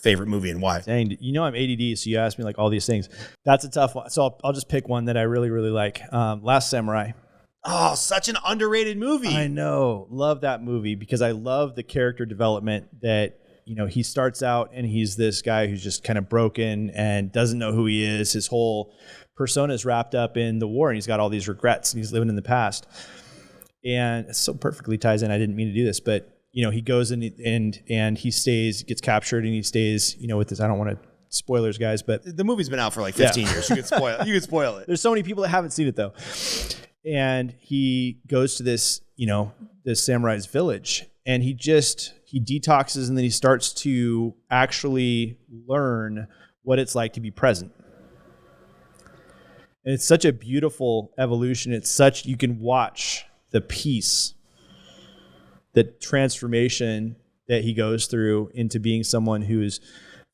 favorite movie and why? Dang, you know I'm ADD, so you asked me like all these things. That's a tough one. So I'll just pick one that I really, really like. Last Samurai. Oh, such an underrated movie. I know. Love that movie because I love the character development that, you know, he starts out and he's this guy who's just kind of broken and doesn't know who he is. His whole persona is wrapped up in the war and he's got all these regrets and he's living in the past. And it so perfectly ties in. I didn't mean to do this, but, you know, he goes and he stays, gets captured and he stays, you know, with this. I don't want to spoilers, guys, but the movie's been out for like 15 years. You can spoil it. There's so many people that haven't seen it though. And he goes to this, you know, this samurai's village and he detoxes and then he starts to actually learn what it's like to be present. And it's such a beautiful evolution. You can watch the peace, the transformation that he goes through into being someone who is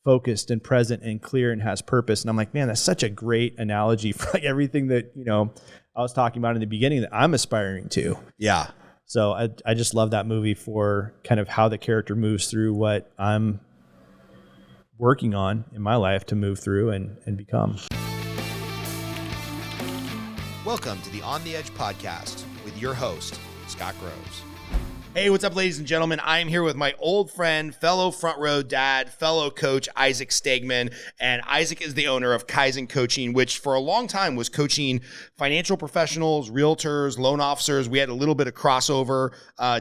focused and present and clear and has purpose. And I'm like, man, that's such a great analogy for like everything that, you know, I was talking about in the beginning that I'm aspiring to. Yeah. So I just love that movie for kind of how the character moves through what I'm working on in my life to move through and become. Welcome to the On the Edge podcast with your host, Scott Groves. Hey, what's up, ladies and gentlemen? I am here with my old friend, fellow front row dad, fellow coach, Isaac Stegman. And Isaac is the owner of Kaizen Coaching, which for a long time was coaching financial professionals, realtors, loan officers. We had a little bit of crossover,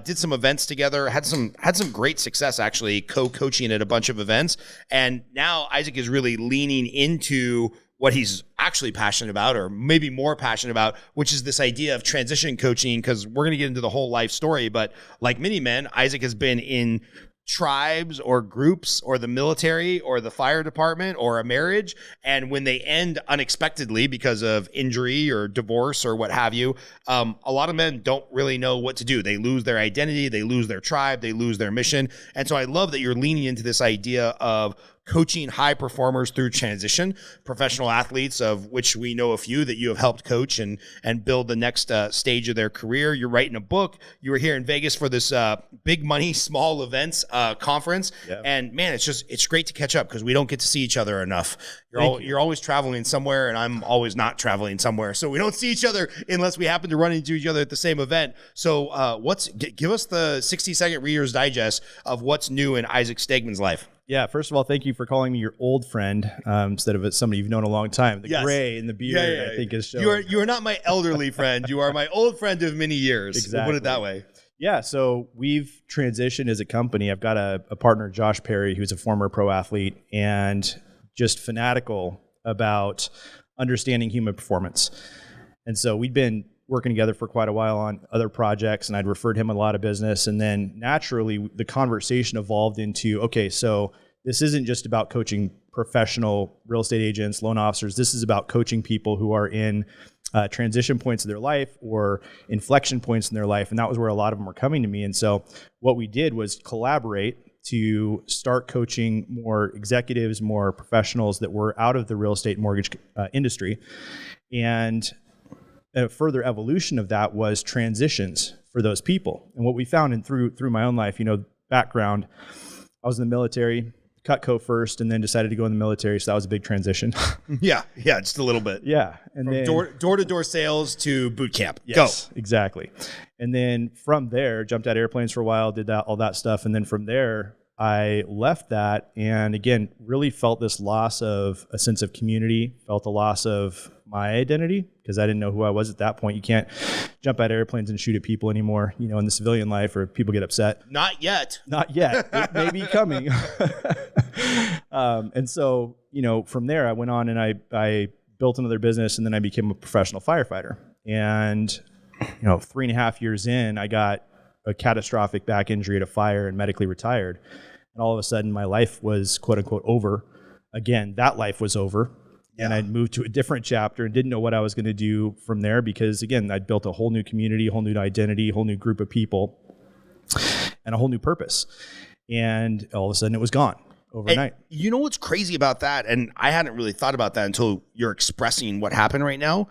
did some events together, had some great success actually co-coaching at a bunch of events. And now Isaac is really leaning into what he's actually passionate about, or maybe more passionate about, which is this idea of transition coaching, because we're going to get into the whole life story. But like many men, Isaac has been in tribes or groups or the military or the fire department or a marriage. And when they end unexpectedly because of injury or divorce or what have you, a lot of men don't really know what to do. They lose their identity, they lose their tribe, they lose their mission. And so I love that you're leaning into this idea of coaching high performers through transition, professional athletes, of which we know a few that you have helped coach and build the next stage of their career. You're writing a book. You were here in Vegas for this big money, small events conference. Yeah. And man, it's great to catch up because we don't get to see each other enough. You're always traveling somewhere and I'm always not traveling somewhere. So we don't see each other unless we happen to run into each other at the same event. So give us the 60-second Reader's Digest of what's new in Isaac Stegman's life. Yeah, first of all, thank you for calling me your old friend instead of somebody you've known a long time. The gray in the beard, I think, is showing. You are not my elderly friend. You are my old friend of many years. Exactly. We'll put it that way. Yeah, so we've transitioned as a company. I've got a partner, Josh Perry, who's a former pro athlete and just fanatical about understanding human performance. And so we'd been working together for quite a while on other projects, and I'd referred him a lot of business. And then naturally, the conversation evolved into, okay, so this isn't just about coaching professional real estate agents, loan officers. This is about coaching people who are in transition points of their life or inflection points in their life. And that was where a lot of them were coming to me. And so what we did was collaborate to start coaching more executives, more professionals that were out of the real estate mortgage industry. And a further evolution of that was transitions for those people. And what we found through my own life, background, I was in the military, Cutco first, and then decided to go in the military. So that was a big transition. Yeah, just a little bit. Yeah. And from then door-to-door sales to boot camp. Yes, Go. Exactly. And then from there, jumped out of airplanes for a while, did all that stuff. And then from there, I left that and again, really felt this loss of a sense of community, felt a loss of my identity because I didn't know who I was at that point. You can't jump out of airplanes and shoot at people anymore, in the civilian life, or people get upset. Not yet. It may be coming. And so, from there I went on and I built another business, and then I became a professional firefighter. And, 3.5 years in, I got a catastrophic back injury at a fire and medically retired. And all of a sudden my life was quote unquote over. Again, that life was over. Yeah. And I'd moved to a different chapter and didn't know what I was going to do from there because again, I'd built a whole new community, a whole new identity, a whole new group of people, and a whole new purpose. And all of a sudden it was gone overnight. And you know what's crazy about that? And I hadn't really thought about that until you're expressing what happened right now.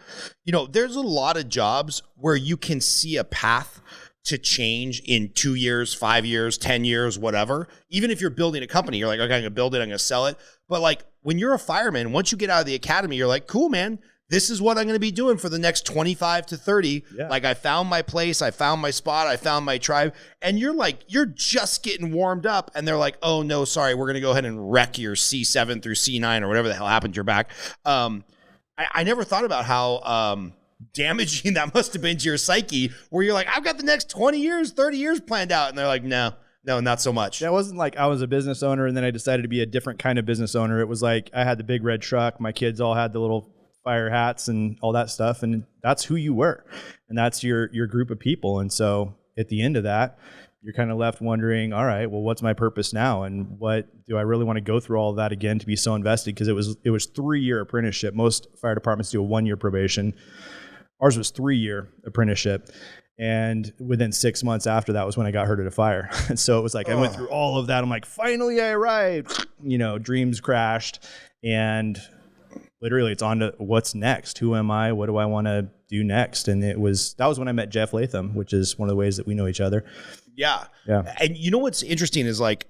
There's a lot of jobs where you can see a path to change in 2 years, 5 years, 10 years, whatever. Even if you're building a company, you're like, okay, I'm gonna build it, I'm gonna sell it. But like when you're a fireman, once you get out of the academy, you're like, cool, man. This is what I'm going to be doing for the next 25 to 30. Yeah. Like I found my place, I found my spot, I found my tribe. And you're like, you're just getting warmed up. And they're like, oh no, sorry, we're going to go ahead and wreck your C7 through C9 or whatever the hell happened to your back. I never thought about how damaging that must have been to your psyche, where you're like, I've got the next 20 years, 30 years planned out. And they're like, no, not so much. That wasn't like I was a business owner and then I decided to be a different kind of business owner. It was like I had the big red truck. My kids all had the little fire hats and all that stuff. And that's who you were. And that's your group of people. And so at the end of that, you're kind of left wondering, all right, well, what's my purpose now? And what do I really want to go through all of that again to be so invested? Because it was 3-year apprenticeship. Most fire departments do a 1-year probation. Ours was 3-year apprenticeship. And within 6 months after that was when I got hurt at a fire. And so it was like, I went through all of that. I'm like, finally I arrived, dreams crashed. And literally it's on to what's next. Who am I? What do I want to do next? And that was when I met Jeff Latham, which is one of the ways that we know each other. Yeah. And you know what's interesting is like,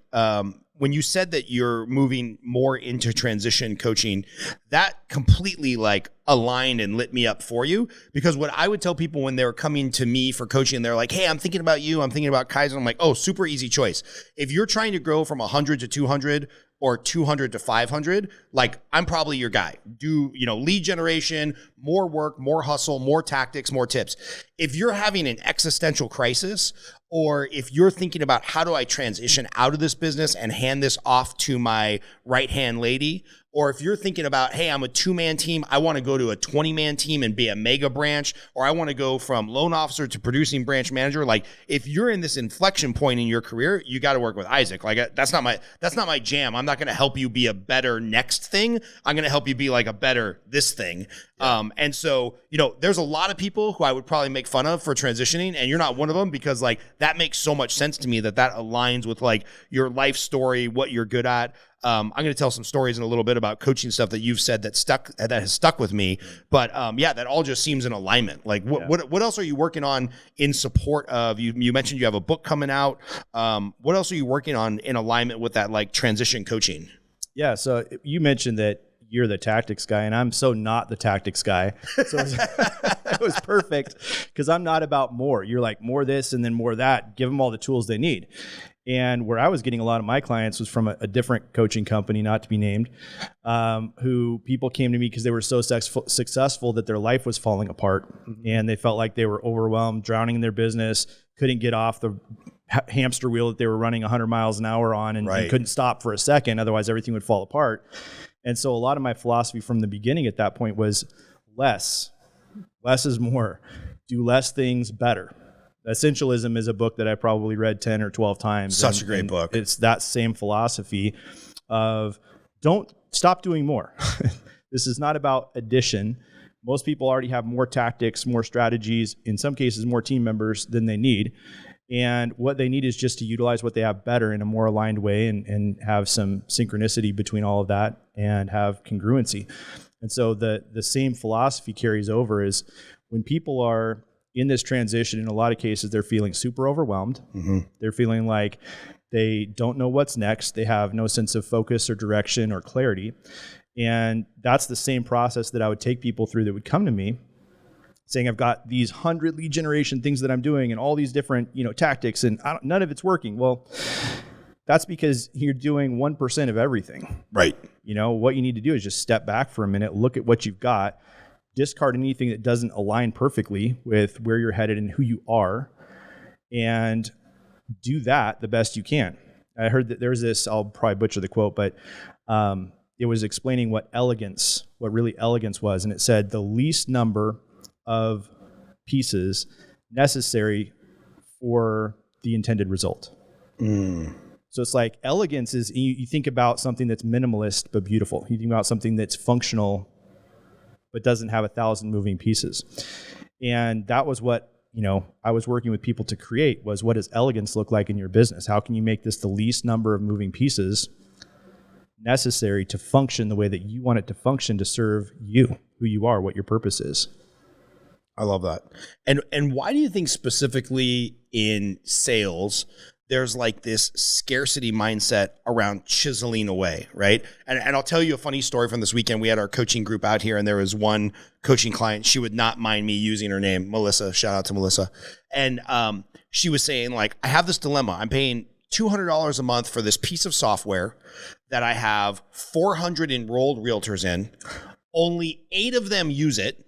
when you said that you're moving more into transition coaching, that completely like aligned and lit me up for you. Because what I would tell people when they're coming to me for coaching, and they're like, hey, I'm thinking about you, I'm thinking about Kaizen. I'm like, oh, super easy choice. If you're trying to grow from 100 to 200 or 200 to 500, like I'm probably your guy. Do, lead generation, more work, more hustle, more tactics, more tips. If you're having an existential crisis, or if you're thinking about how do I transition out of this business and hand this off to my right-hand lady, or if you're thinking about, hey, I'm a 2-man team, I want to go to a 20-man team and be a mega branch, or I want to go from loan officer to producing branch manager. Like if you're in this inflection point in your career, you got to work with Isaac. Like that's not my jam. I'm not going to help you be a better next thing. I'm going to help you be like a better this thing. Yeah. And so, there's a lot of people who I would probably make fun of for transitioning, and you're not one of them, because like that makes so much sense to me that aligns with like your life story, what you're good at. I'm going to tell some stories in a little bit about coaching stuff that you've said that has stuck with me. But that all just seems in alignment. Like what else are you working on in support of you mentioned you have a book coming out. What else are you working on in alignment with that like transition coaching? Yeah. So you mentioned that you're the tactics guy, and I'm so not the tactics guy. So it was perfect because I'm not about more. You're like more this and then more that. Give them all the tools they need. And where I was getting a lot of my clients was from a different coaching company, not to be named, who people came to me because they were so successful that their life was falling apart, and they felt like they were overwhelmed, drowning in their business, couldn't get off the hamster wheel that they were running 100 miles an hour on, and couldn't stop for a second, otherwise everything would fall apart. And so a lot of my philosophy from the beginning at that point was less. Less is more. Do less things better. Essentialism is a book that I probably read 10 or 12 times. Such a great book. It's that same philosophy of don't stop doing more. This is not about addition. Most people already have more tactics, more strategies, in some cases more team members than they need. And what they need is just to utilize what they have better in a more aligned way and have some synchronicity between all of that and have congruency. And so the same philosophy carries over is when people are in this transition, in a lot of cases, they're feeling super overwhelmed. Mm-hmm. They're feeling like they don't know what's next. They have no sense of focus or direction or clarity. And that's the same process that I would take people through that would come to me saying, I've got these 100 lead generation things that I'm doing and all these different, tactics, and none of it's working. Well, that's because you're doing 1% of everything. Right. What you need to do is just step back for a minute, look at what you've got, discard anything that doesn't align perfectly with where you're headed and who you are, and do that the best you can. I heard that there's this, I'll probably butcher the quote, but it was explaining what really elegance was. And it said the least number of pieces necessary for the intended result. So it's like elegance is, you think about something that's minimalist but beautiful. You think about something that's functional but doesn't have 1,000 moving pieces. And that was what, I was working with people to create, was what does elegance look like in your business? How can you make this the least number of moving pieces necessary to function the way that you want it to function to serve you, who you are, what your purpose is? I love that. And why do you think specifically in sales there's like this scarcity mindset around chiseling away, right? And I'll tell you a funny story from this weekend. We had our coaching group out here, and there was one coaching client. She would not mind me using her name, Melissa. Shout out to Melissa. And she was saying, like, I have this dilemma. I'm paying $200 a month for this piece of software that I have 400 enrolled realtors in. Only 8 of them use it.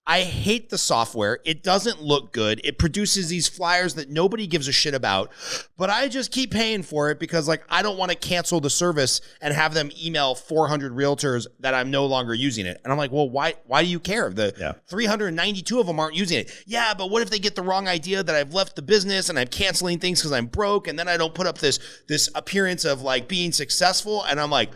I hate the software. It doesn't look good. It produces these flyers that nobody gives a shit about, but I just keep paying for it because like I don't want to cancel the service and have them email 400 realtors that I'm no longer using it. And I'm like, well, why do you care? The 392 of them aren't using it. Yeah, but what if they get the wrong idea that I've left the business and I'm canceling things because I'm broke, and then I don't put up this appearance of like being successful? And I'm like,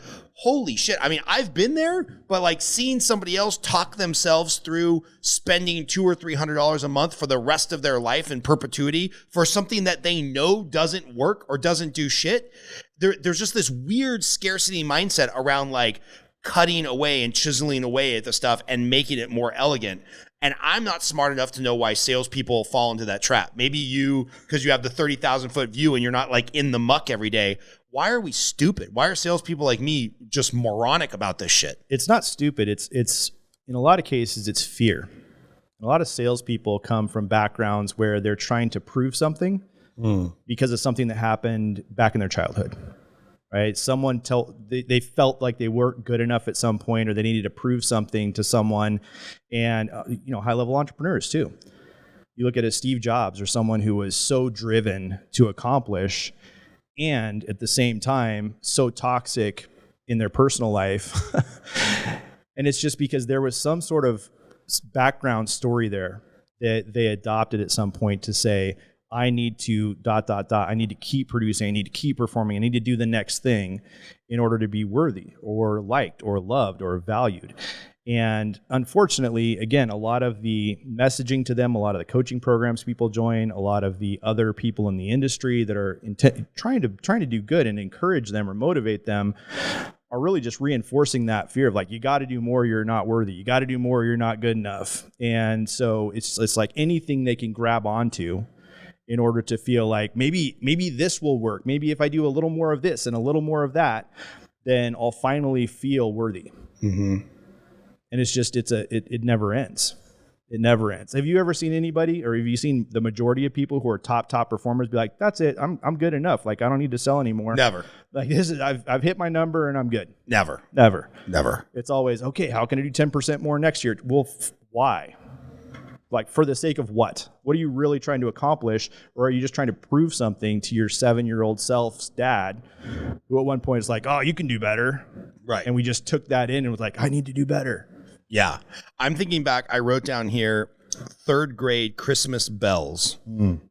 holy shit. I mean, I've been there, but like seeing somebody else talk themselves through spending $200 or $300 a month for the rest of their life in perpetuity for something that they know doesn't work or doesn't do shit. There's just this weird scarcity mindset around like cutting away and chiseling away at the stuff and making it more elegant. And I'm not smart enough to know why salespeople fall into that trap. Maybe you, because you have the 30,000 foot view and you're not like in the muck every day. Why are we stupid? Why are salespeople like me just moronic about this shit? It's not stupid. It's in a lot of cases, it's fear. A lot of salespeople come from backgrounds where they're trying to prove something because of something that happened back in their childhood, right? They felt like they weren't good enough at some point, or they needed to prove something to someone. And high-level entrepreneurs too. You look at a Steve Jobs or someone who was so driven to accomplish, and at the same time, so toxic in their personal life. And it's just because there was some sort of background story there that they adopted at some point to say, I need to ... I need to keep producing. I need to keep performing. I need to do the next thing in order to be worthy or liked or loved or valued. And unfortunately, again, a lot of the messaging to them, a lot of the coaching programs people join, a lot of the other people in the industry that are trying to do good and encourage them or motivate them are really just reinforcing that fear of like, you got to do more, you're not worthy. You got to do more, you're not good enough. And so it's like anything they can grab onto in order to feel like maybe this will work. Maybe if I do a little more of this and a little more of that, then I'll finally feel worthy. Mm-hmm. And it's just, it never ends. It never ends. Have you ever seen anybody, or have you seen the majority of people who are top performers be like, that's it, I'm good enough. Like, I don't need to sell anymore. Never. Like, I've hit my number and I'm good. Never. It's always, okay, how can I do 10% more next year? Well, why? Like, for the sake of what? What are you really trying to accomplish? Or are you just trying to prove something to your 7-year-old self's dad, who at one point is like, oh, you can do better. Right. And we just took that in and was like, I need to do better. Yeah. I'm thinking back, I wrote down here 3rd grade Christmas bells.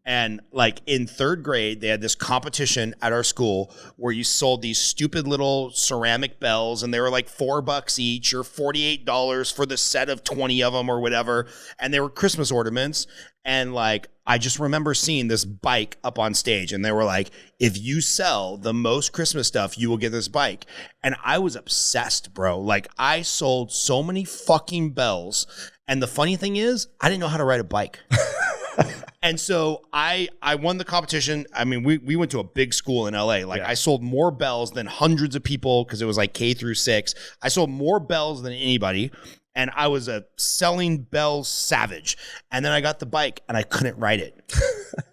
And like in 3rd grade, they had this competition at our school where you sold these stupid little ceramic bells, and they were like $4 each or $48 for the set of 20 of them or whatever. And they were Christmas ornaments. And like, I just remember seeing this bike up on stage, and they were like, if you sell the most Christmas stuff, you will get this bike. And I was obsessed, bro. Like, I sold so many fucking bells. And the funny thing is, I didn't know how to ride a bike. And so I won the competition. I mean, we went to a big school in LA. Like, I sold more bells than hundreds of people, because it was like K through 6. I sold more bells than anybody. And I was a selling bells savage. And then I got the bike and I couldn't ride it.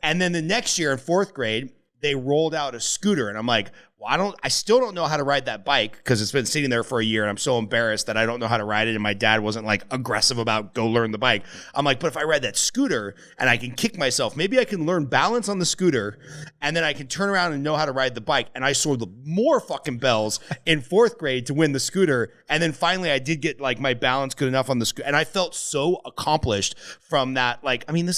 And then the next year in 4th grade, they rolled out a scooter. And I'm like, well, I still don't know how to ride that bike, because it's been sitting there for a year and I'm so embarrassed that I don't know how to ride it. And my dad wasn't like aggressive about go learn the bike. I'm like, but if I ride that scooter and I can kick myself, maybe I can learn balance on the scooter, and then I can turn around and know how to ride the bike. And I sold more fucking bells in 4th grade to win the scooter. And then finally I did get like my balance good enough on the scooter. And I felt so accomplished from that. Like, I mean,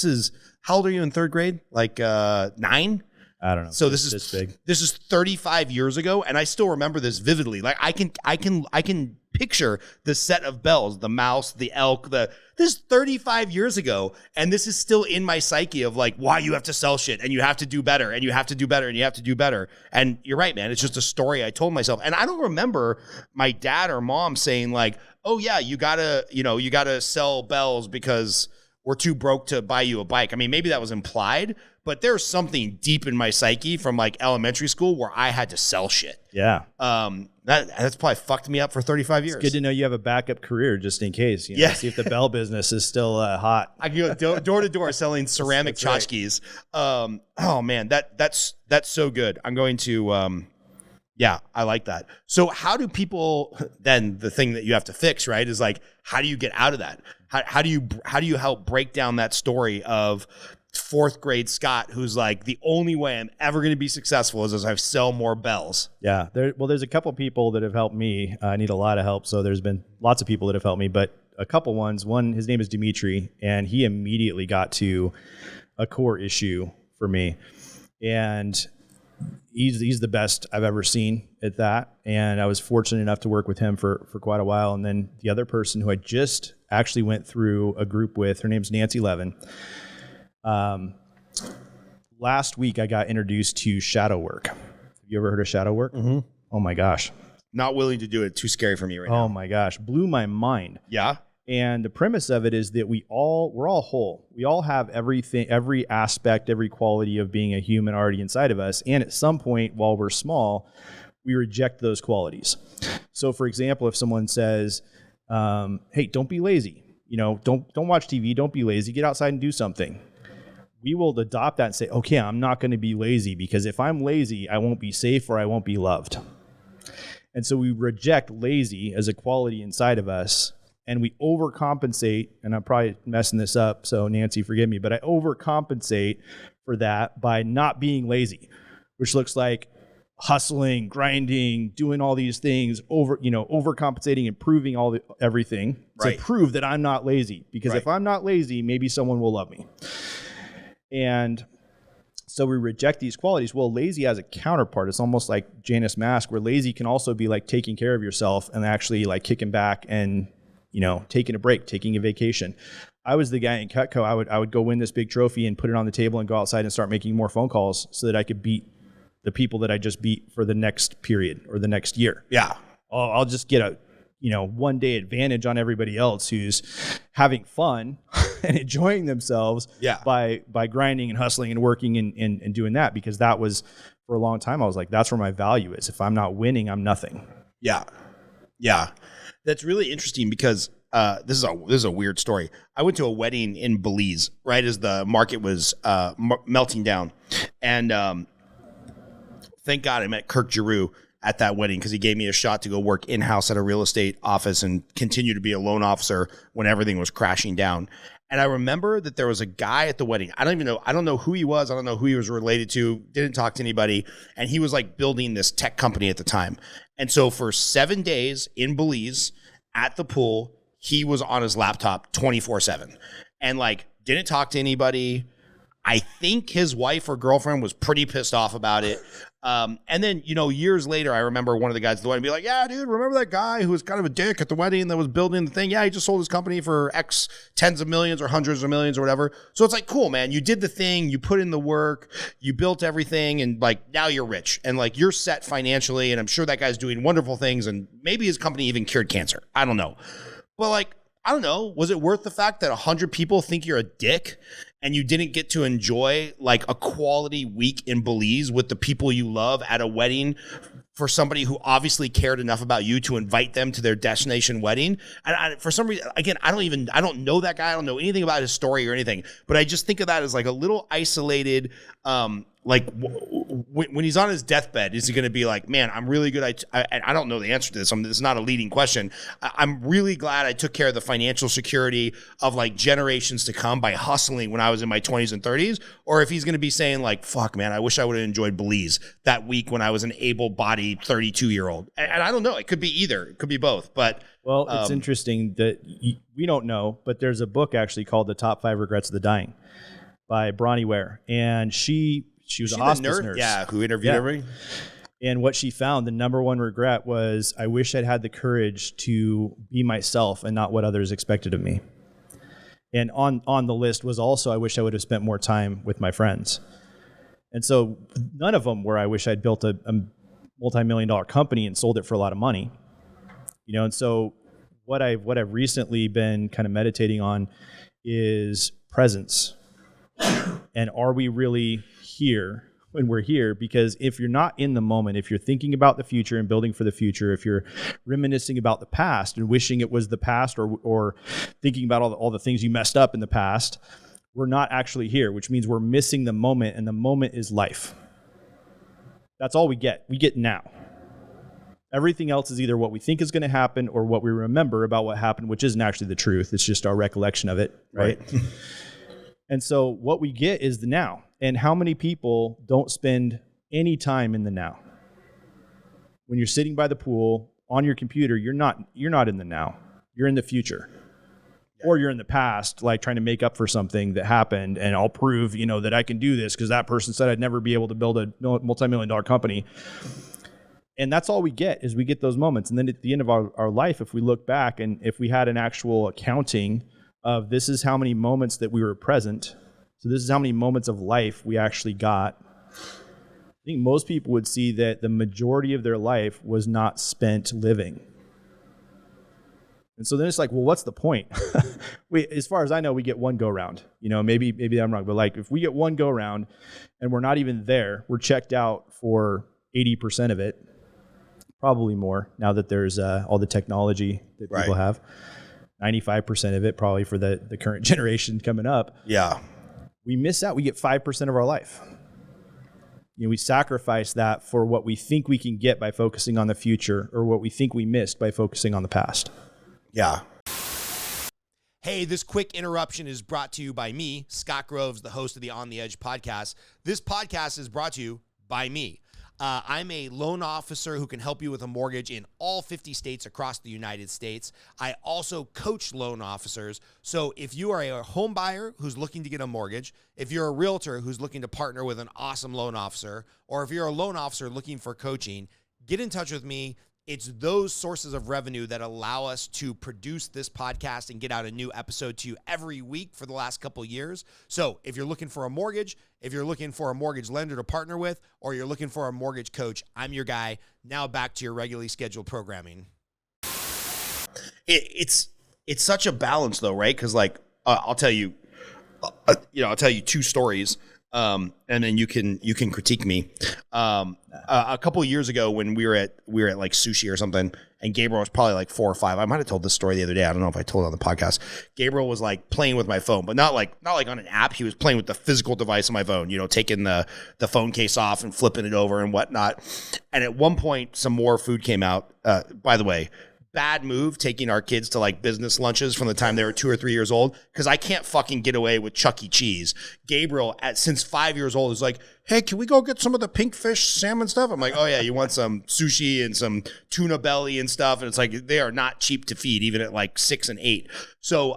how old are you in 3rd grade? Like 9? I don't know. So this is 35 years ago, and I still remember this vividly. Like, I can picture the set of bells, the mouse, the elk, this is 35 years ago, and this is still in my psyche of like, why you have to sell shit, and you have to do better, and you have to do better, and you have to do better. And you're right, man. It's just a story I told myself. And I don't remember my dad or mom saying like, oh yeah, you gotta sell bells because we're too broke to buy you a bike. I mean, maybe that was implied, but there's something deep in my psyche from like elementary school where I had to sell shit. Yeah. That's probably fucked me up for 35 years. It's good to know you have a backup career just in case. You know, see if the bell business is still hot. I can go door to door selling ceramic tchotchkes. Right. Oh man, that's so good. I'm going to, yeah, I like that. So how do people then, the thing that you have to fix, right, is like, how do you get out of that? How do you help break down that story of fourth grade Scott, who's like, the only way I'm ever going to be successful is as I sell more bells? Yeah. There's a couple people that have helped me. I need a lot of help. So there's been lots of people that have helped me, but a couple ones. One, his name is Dimitri, and he immediately got to a core issue for me. And he's the best I've ever seen at that. And I was fortunate enough to work with him for quite a while. And then the other person who I just actually went through a group with, her name's Nancy Levin. Last week I got introduced to shadow work. Have you ever heard of shadow work? Mm-hmm. Oh my gosh. Not willing to do it. Too scary for me right now. Oh my gosh. Blew my mind. Yeah. And the premise of it is that we're all whole. We all have everything, every aspect, every quality of being a human already inside of us. And at some point while we're small, we reject those qualities. So for example, if someone says, hey, don't be lazy, don't watch TV, don't be lazy, get outside and do something. We will adopt that and say, okay, I'm not going to be lazy, because if I'm lazy, I won't be safe or I won't be loved. And so we reject lazy as a quality inside of us, and we overcompensate, and I'm probably messing this up, so Nancy, forgive me, but I overcompensate for that by not being lazy, which looks like hustling, grinding, doing all these things, overcompensating, improving everything to prove that I'm not lazy. Because if I'm not lazy, maybe someone will love me. And so we reject these qualities. Well, lazy has a counterpart. It's almost like Janus Mask, where lazy can also be like taking care of yourself and actually like kicking back and, taking a break, taking a vacation. I was the guy in Cutco. I would go win this big trophy and put it on the table and go outside and start making more phone calls so that I could beat the people that I just beat for the next period or the next year. Yeah. I'll just get a, 1 day advantage on everybody else who's having fun and enjoying themselves by grinding and hustling and working and doing that, because that was, for a long time, I was like, that's where my value is. If I'm not winning, I'm nothing. Yeah. Yeah. That's really interesting because this is a weird story. I went to a wedding in Belize right as the market was melting down. And thank God I met Kirk Giroux at that wedding, because he gave me a shot to go work in-house at a real estate office and continue to be a loan officer when everything was crashing down. And I remember that there was a guy at the wedding. I don't know who he was. I don't know who he was related to. Didn't talk to anybody. And he was like building this tech company at the time. And so for 7 days in Belize at the pool, he was on his laptop 24/7 and like didn't talk to anybody. I think his wife or girlfriend was pretty pissed off about it. And then, years later, I remember one of the guys at the wedding be like, yeah, dude, remember that guy who was kind of a dick at the wedding that was building the thing? Yeah, he just sold his company for X tens of millions or hundreds of millions or whatever. So it's like, cool, man. You did the thing. You put in the work. You built everything. And like, now you're rich. And like, you're set financially. And I'm sure that guy's doing wonderful things. And maybe his company even cured cancer. I don't know. But like, I don't know. Was it worth the fact that 100 people think you're a dick and you didn't get to enjoy like a quality week in Belize with the people you love at a wedding for somebody who obviously cared enough about you to invite them to their destination wedding? And for some reason, again, I don't know that guy. I don't know anything about his story or anything, but I just think of that as like a little isolated, when he's on his deathbed, is he going to be like, man, I'm really good. I don't know the answer to this. This is not a leading question. I'm really glad I took care of the financial security of like generations to come by hustling when I was in my 20s and 30s. Or if he's going to be saying like, fuck, man, I wish I would have enjoyed Belize that week when I was an able-bodied 32-year-old. And I don't know. It could be either. It could be both. But well, it's interesting that we don't know, but there's a book actually called The Top 5 Regrets of the Dying by Bronnie Ware. And she was a hospice nurse. Yeah, who interviewed everybody. And what she found, the number one regret was, I wish I'd had the courage to be myself and not what others expected of me. And on the list was also, I wish I would have spent more time with my friends. And so none of them were, I wish I'd built a multi-million-dollar company and sold it for a lot of money. And so what I've recently been kind of meditating on is presence. And are we really here when we're here? Because if you're not in the moment, if you're thinking about the future and building for the future, if you're reminiscing about the past and wishing it was the past, or thinking about all the things you messed up in the past, we're not actually here, which means we're missing the moment, and the moment is life. That's all we get. We get now. Everything else is either what we think is going to happen or what we remember about what happened, which isn't actually the truth. It's just our recollection of it, right? And so what we get is the now. And how many people don't spend any time in the now? When you're sitting by the pool on your computer, you're not in the now. You're in the future. Or you're in the past, like trying to make up for something that happened, and I'll prove, that I can do this because that person said I'd never be able to build a multi-million-dollar company. And that's all we get, is we get those moments. And then at the end of our life, if we look back and if we had an actual accounting of this is how many moments that we were present, so this is how many moments of life we actually got, I think most people would see that the majority of their life was not spent living. And so then it's like, well, what's the point? As far as I know, we get one go round. Maybe I'm wrong, but like if we get one go round and we're not even there, we're checked out for 80% of it, probably more now that there's all the technology that people have. 95% of it probably for the current generation coming up. Yeah. We miss out. We get 5% of our life. We sacrifice that for what we think we can get by focusing on the future, or what we think we missed by focusing on the past. Yeah. Hey, this quick interruption is brought to you by me, Scott Groves, the host of the On the Edge podcast. This podcast is brought to you by me. I'm a loan officer who can help you with a mortgage in all 50 states across the United States. I also coach loan officers. So if you are a home buyer who's looking to get a mortgage, if you're a realtor who's looking to partner with an awesome loan officer, or if you're a loan officer looking for coaching, get in touch with me. It's those sources of revenue that allow us to produce this podcast and get out a new episode to you every week for the last couple of years. So if you're looking for a mortgage, if you're looking for a mortgage lender to partner with, or you're looking for a mortgage coach, I'm your guy. Now back to your regularly scheduled programming. It's such a balance though, right? Because I'll tell you two stories. And then you can critique me. A couple of years ago when we were at like sushi or something, and Gabriel was probably like 4 or 5. I might have told this story the other day. I don't know if I told it on the podcast. Gabriel was like playing with my phone, but not like on an app. He was playing with the physical device on my phone, taking the phone case off and flipping it over and whatnot. And at one point, some more food came out. By the way, bad move taking our kids to like business lunches from the time they were 2 or 3 years old, because I can't fucking get away with Chuck E. Cheese. Gabriel, since 5 years old, is like, hey, can we go get some of the pink fish salmon stuff? I'm like, oh yeah, you want some sushi and some tuna belly and stuff? And it's like, they are not cheap to feed, even at like 6 and 8. So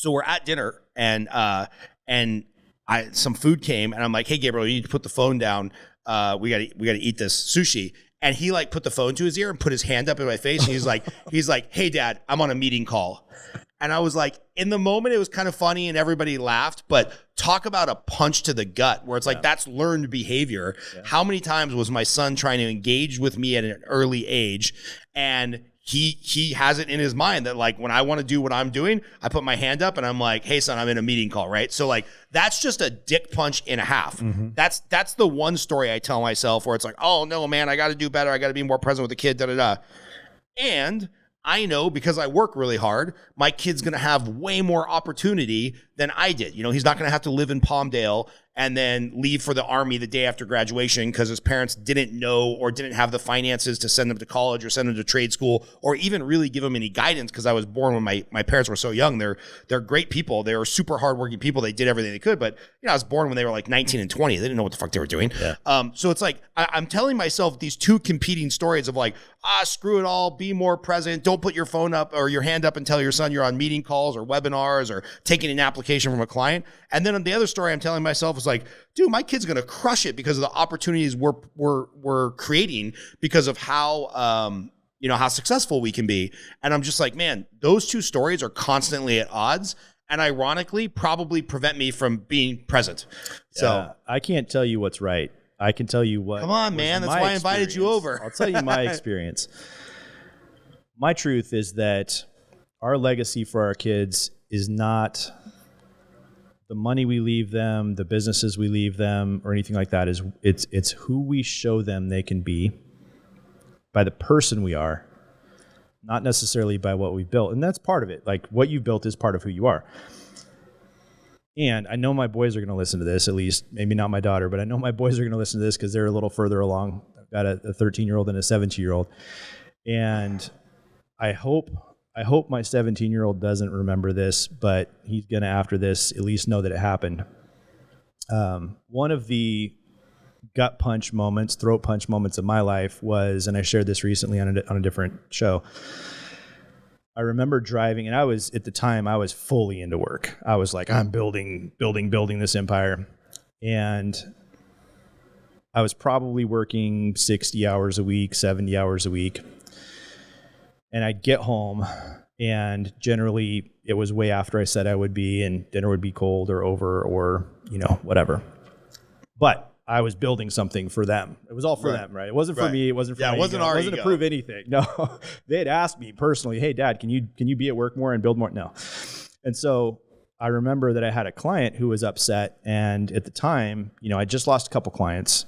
we're at dinner, and some food came, and I'm like, hey Gabriel, you need to put the phone down. We gotta eat this sushi. And he like put the phone to his ear and put his hand up in my face. And he's like, hey dad, I'm on a meeting call. And I was like, in the moment, it was kind of funny and everybody laughed, but talk about a punch to the gut where it's like, that's learned behavior. Yeah. How many times was my son trying to engage with me at an early age? And he has it in his mind that like, when I want to do what I'm doing, I put my hand up and I'm like, hey son, I'm in a meeting call, right? So like, that's just a dick punch and a half. Mm-hmm. That's the one story I tell myself where it's like, oh no, man, I got to do better. I got to be more present with the kid, And I know, because I work really hard, my kid's going to have way more opportunity than I did. He's not going to have to live in Palmdale and then leave for the Army the day after graduation because his parents didn't know or didn't have the finances to send him to college or send him to trade school or even really give him any guidance, because I was born when my parents were so young. They're great people. They were super hardworking people. They did everything they could, but I was born when they were like 19 and 20. They didn't know what the fuck they were doing. Yeah. So it's like I'm telling myself these two competing stories of like, screw it all, be more present. Don't put your phone up or your hand up and tell your son you're on meeting calls or webinars or taking an application from a client. And then the other story I'm telling myself is like, dude, my kid's going to crush it because of the opportunities we're creating because of how how successful we can be. And I'm just like, man, those two stories are constantly at odds, and ironically probably prevent me from being present. Yeah, so I can't tell you what's right. I can tell you what. Come on, man. That's why I invited you over. I'll tell you my experience. My truth is that our legacy for our kids is not the money we leave them, the businesses we leave them, or anything like that. It's who we show them they can be by the person we are, not necessarily by what we've built. And that's part of it. Like, what you've built is part of who you are. And I know my boys are going to listen to this, at least, maybe not my daughter, but I know my boys are going to listen to this because they're a little further along. I've got a 13-year-old and a 17-year-old. And I hope my 17-year-old doesn't remember this, but he's going to, after this, at least know that it happened. One of the gut punch moments, throat punch moments of my life was, and I shared this recently on a different show. I remember driving, and at the time, I was fully into work. I was like, I'm building this empire. And I was probably working 60 hours a week, 70 hours a week. And I'd get home, and generally it was way after I said I would be, and dinner would be cold or over or, whatever. But I was building something for them. It was all for them, right? It wasn't for me. It wasn't for my it wasn't ego. our It wasn't ego. to prove anything. No, they had asked me personally, hey, Dad, can you be at work more and build more? No. And so I remember that I had a client who was upset. And at the time, I just lost a couple clients.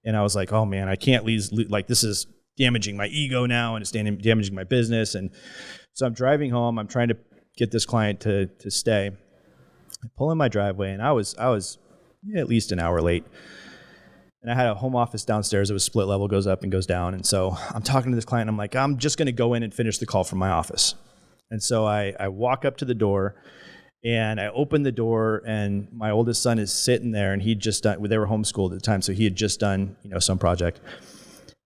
And I was like, oh man, I can't like, this is damaging my ego now, and it's damaging my business. And so I'm driving home. I'm trying to get this client to stay. I pull in my driveway, and I was at least an hour late. And I had a home office downstairs. It was split level, goes up and goes down. And so I'm talking to this client. I'm like, I'm just going to go in and finish the call from my office. And so I walk up to the door, and I open the door, and my oldest son is sitting there, and he'd just done, they were homeschooled at the time, so he had just done, some project.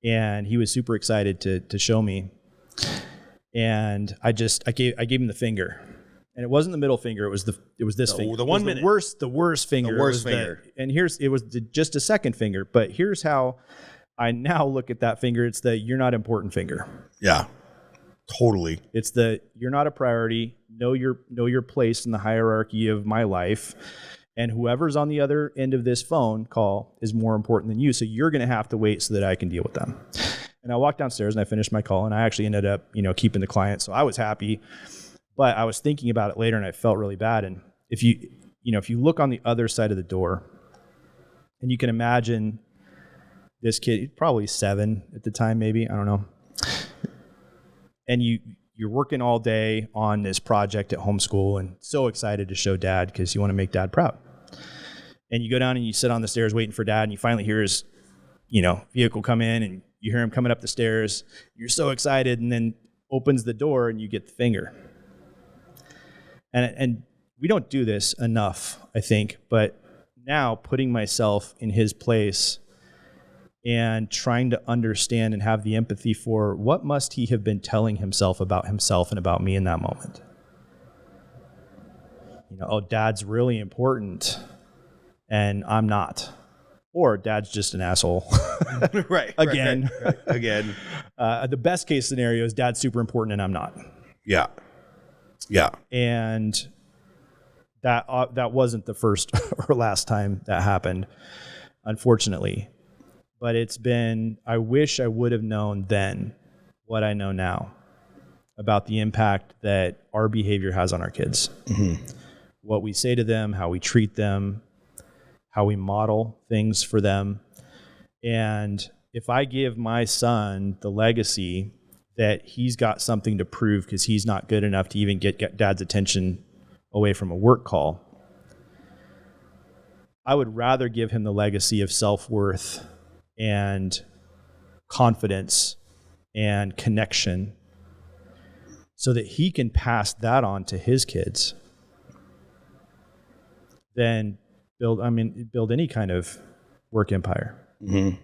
And he was super excited to show me. And I gave him the finger. And it wasn't the middle finger, it was this finger. The one minute. The worst finger. The worst finger. It was just a second finger, but here's how I now look at that finger. It's the you're not important finger. Yeah. Totally. It's the you're not a priority. Know your place in the hierarchy of my life. And whoever's on the other end of this phone call is more important than you. So you're going to have to wait so that I can deal with them. And I walked downstairs and I finished my call, and I actually ended up, keeping the client. So I was happy, but I was thinking about it later and I felt really bad. And if you look on the other side of the door, and you can imagine this kid, probably 7 at the time, maybe, I don't know. And you're working all day on this project at homeschool and so excited to show Dad because you want to make Dad proud. And you go down and you sit on the stairs waiting for Dad, and you finally hear his, vehicle come in, and you hear him coming up the stairs. You're so excited, and then opens the door and you get the finger. And we don't do this enough, I think, but now putting myself in his place and trying to understand and have the empathy for what must he have been telling himself and about me in that moment. Dad's really important and I'm not. Or Dad's just an asshole. Right. Again. Right. Again. The best case scenario is Dad's super important and I'm not. Yeah. Yeah. And that wasn't the first or last time that happened, unfortunately. But I wish I would have known then what I know now about the impact that our behavior has on our kids. Mm-hmm. What we say to them, how we treat them, how we model things for them. And if I give my son the legacy that he's got something to prove because he's not good enough to even get Dad's attention away from a work call, I would rather give him the legacy of self-worth and confidence and connection so that he can pass that on to his kids than build any kind of work empire. Mm-hmm.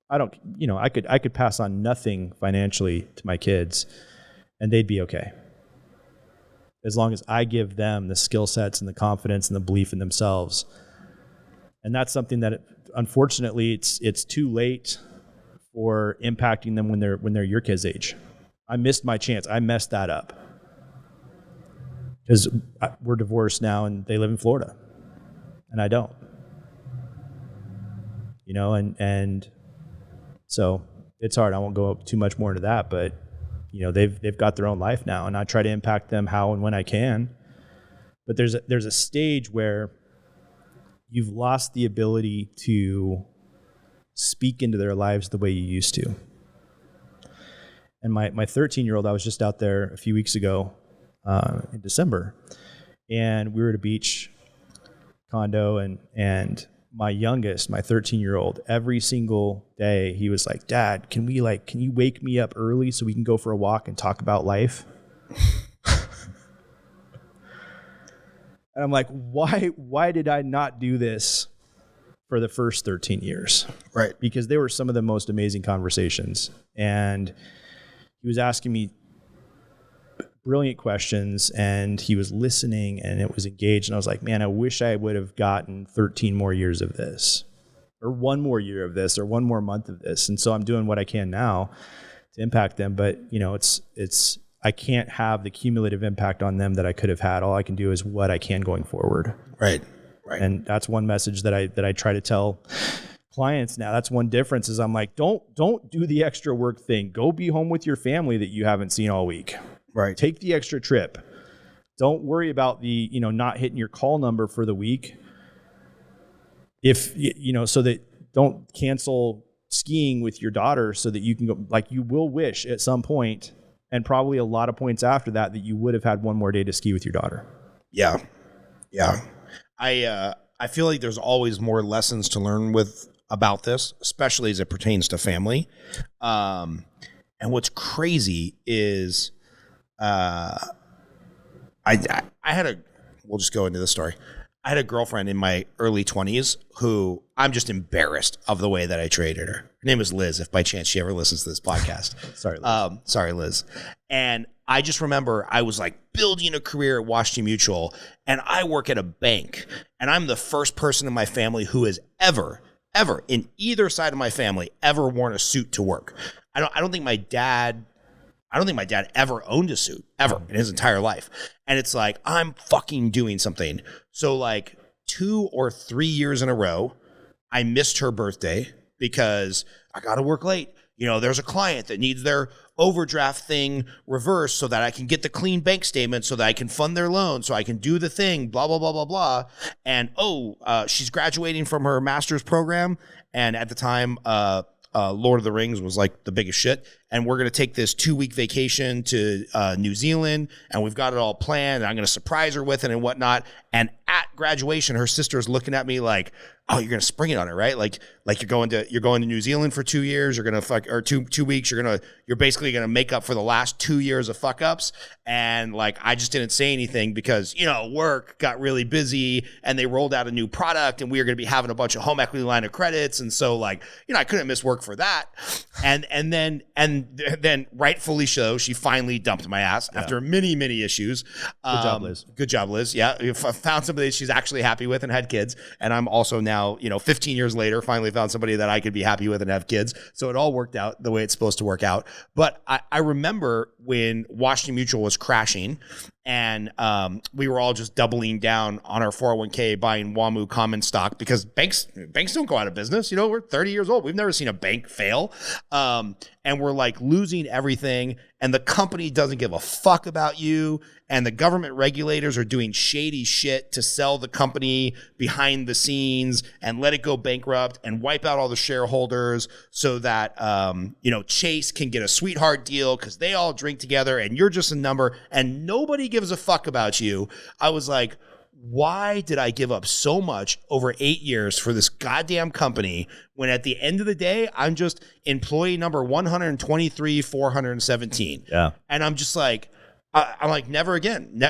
I could pass on nothing financially to my kids and they'd be okay. As long as I give them the skill sets and the confidence and the belief in themselves. And that's something that unfortunately it's too late for impacting them when they're your kids' age. I missed my chance. I messed that up. Because we're divorced now and they live in Florida. And I don't. And so it's hard. I won't go too much more into that, but they've got their own life now, and I try to impact them how and when I can. But there's a stage where you've lost the ability to speak into their lives the way you used to. And my 13-year-old, I was just out there a few weeks ago in December, and we were at a beach condo, and my youngest, my 13-year-old, every single day he was like, "Dad, can you wake me up early so we can go for a walk and talk about life?" And I'm like, why did I not do this for the first 13 years? Right. Because they were some of the most amazing conversations. And he was asking me brilliant questions, and he was listening, and it was engaged. And I was like, man, I wish I would have gotten 13 more years of this, or one more year of this, or one more month of this. And so I'm doing what I can now to impact them. But it's I can't have the cumulative impact on them that I could have had. All I can do is what I can going forward. Right. And that's one message that I try to tell clients now. That's one difference is I'm like, don't do the extra work thing. Go be home with your family that you haven't seen all week. Right. Take the extra trip. Don't worry about the, not hitting your call number for the week. If, so that don't cancel skiing with your daughter so that you can go, like you will wish at some point, and probably a lot of points after that you would have had one more day to ski with your daughter. Yeah. Yeah. I feel like there's always more lessons to learn about this, especially as it pertains to family. And what's crazy is, we'll just go into the story. I had a girlfriend in my early 20s who I'm just embarrassed of the way that I treated her. Her name is Liz, if by chance she ever listens to this podcast. Sorry, Liz. Sorry, Liz. And I just remember I was like building a career at Washington Mutual, and I work at a bank, and I'm the first person in my family who has ever in either side of my family ever worn a suit to work. I don't think my dad ever owned a suit ever in his entire life. And it's like, I'm fucking doing something. So like 2 or 3 years in a row, I missed her birthday because I got to work late. There's a client that needs their overdraft thing reversed so that I can get the clean bank statement so that I can fund their loan, so I can do the thing, blah, blah, blah, blah, blah. And, she's graduating from her master's program. And at the time, Lord of the Rings was like the biggest shit. And we're going to take this 2-week vacation to New Zealand, and we've got it all planned, and I'm going to surprise her with it and whatnot. And at graduation, her sister's looking at me like, "Oh, you're going to spring it on her, right? Like you're going to New Zealand for 2 years. You're going to 2 weeks. You're basically going to make up for the last 2 years of fuck ups." And like, I just didn't say anything because, work got really busy, and they rolled out a new product, and we were going to be having a bunch of home equity line of credits. And so like, I couldn't miss work for that. And then rightfully so, she finally dumped my ass after many, many issues. Good job, Liz. Good job, Liz. Yeah. I found somebody she's actually happy with and had kids. And I'm also now, 15 years later, finally found somebody that I could be happy with and have kids. So it all worked out the way it's supposed to work out. But I remember when Washington Mutual was crashing, and we were all just doubling down on our 401k, buying WAMU common stock, because banks don't go out of business. We're 30 years old. We've never seen a bank fail. And we're like losing everything, and the company doesn't give a fuck about you, and the government regulators are doing shady shit to sell the company behind the scenes and let it go bankrupt and wipe out all the shareholders so that Chase can get a sweetheart deal because they all drink together and you're just a number and nobody gives a fuck about you. I was like, why did I give up so much over 8 years for this goddamn company when at the end of the day, I'm just employee number 123,417. Yeah. And I'm just like, I'm like, never again,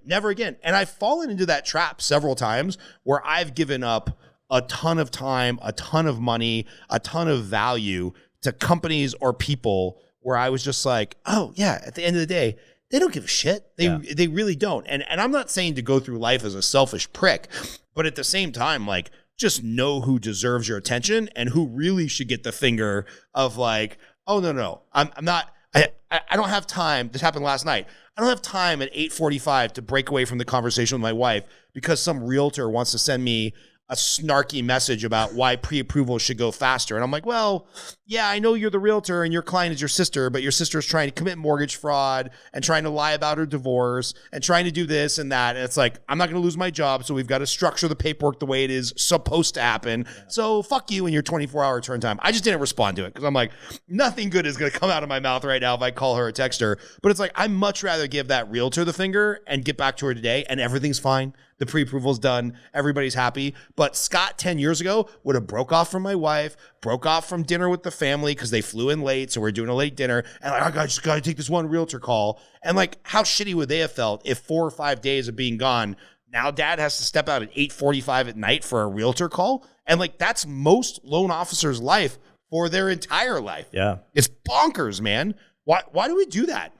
never again. And I've fallen into that trap several times where I've given up a ton of time, a ton of money, a ton of value to companies or people where I was just like, oh yeah, at the end of the day, they don't give a shit. They really don't. And I'm not saying to go through life as a selfish prick, but at the same time, like, just know who deserves your attention and who really should get the finger of like, oh no, I'm not, I don't have time. This happened last night. I don't have time at 8:45 to break away from the conversation with my wife because some realtor wants to send me a snarky message about why pre-approval should go faster. And I'm like, well, yeah, I know you're the realtor and your client is your sister, but your sister is trying to commit mortgage fraud and trying to lie about her divorce and trying to do this and that. And it's like, I'm not going to lose my job. So we've got to structure the paperwork the way it is supposed to happen. Yeah. So fuck you and your 24-hour turn time. I just didn't respond to it because I'm like, nothing good is going to come out of my mouth right now if I call her or text her. But it's like, I'd much rather give that realtor the finger and get back to her today and everything's fine. The pre-approval's done. Everybody's happy. But Scott 10 years ago would have broke off from my wife, broke off from dinner with the family because they flew in late. So we're doing a late dinner. And like, I just got to take this one realtor call. And like, how shitty would they have felt if 4 or 5 days of being gone, now dad has to step out at 8:45 at night for a realtor call? And like, that's most loan officers' life for their entire life. Yeah. It's bonkers, man. Why do we do that?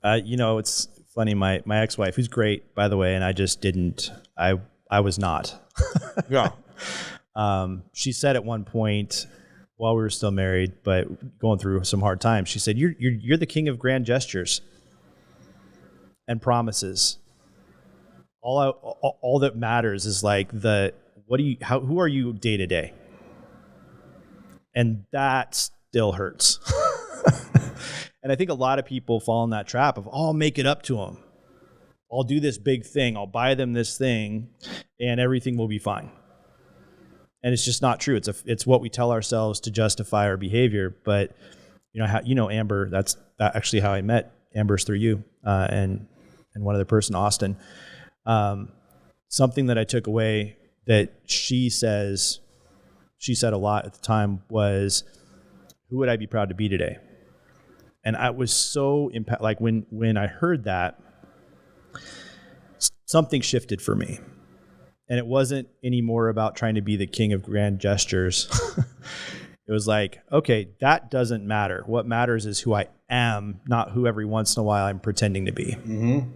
It's funny. My ex-wife, who's great, by the way, and I just didn't. I was not. Yeah. She said at one point while we were still married, but going through some hard times, she said, "You're the king of grand gestures and promises. All that matters is like who are you day to day?" And that still hurts. And I think a lot of people fall in that trap of, I'll make it up to them. I'll do this big thing. I'll buy them this thing and everything will be fine. And it's just not true. It's what we tell ourselves to justify our behavior. But Amber, that's actually how I met Amber's through you and one other person, Austin. Something that I took away that she said a lot at the time was, who would I be proud to be today? And I was so like when I heard that, something shifted for me. And it wasn't anymore about trying to be the king of grand gestures. It was like, okay, that doesn't matter. What matters is who I am, not who every once in a while I'm pretending to be. Mm-hmm.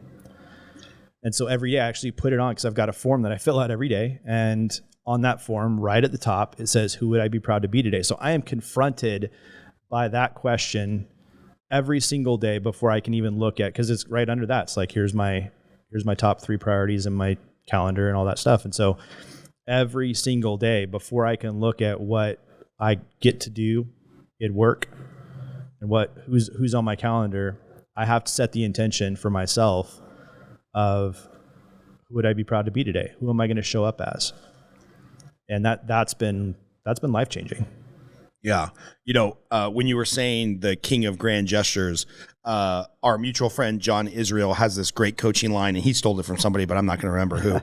And so every day I actually put it on because I've got a form that I fill out every day. And on that form, right at the top, it says, who would I be proud to be today? So I am confronted by that question every single day before I can even look at, because it's right under that. It's like, here's my top 3 priorities in my calendar and all that stuff. And so every single day before I can look at what I get to do at work and who's on my calendar, I have to set the intention for myself of, who would I be proud to be today? Who am I going to show up as? And that's been life-changing. Yeah. When you were saying the king of grand gestures, our mutual friend, John Israel, has this great coaching line, and he stole it from somebody, but I'm not going to remember who.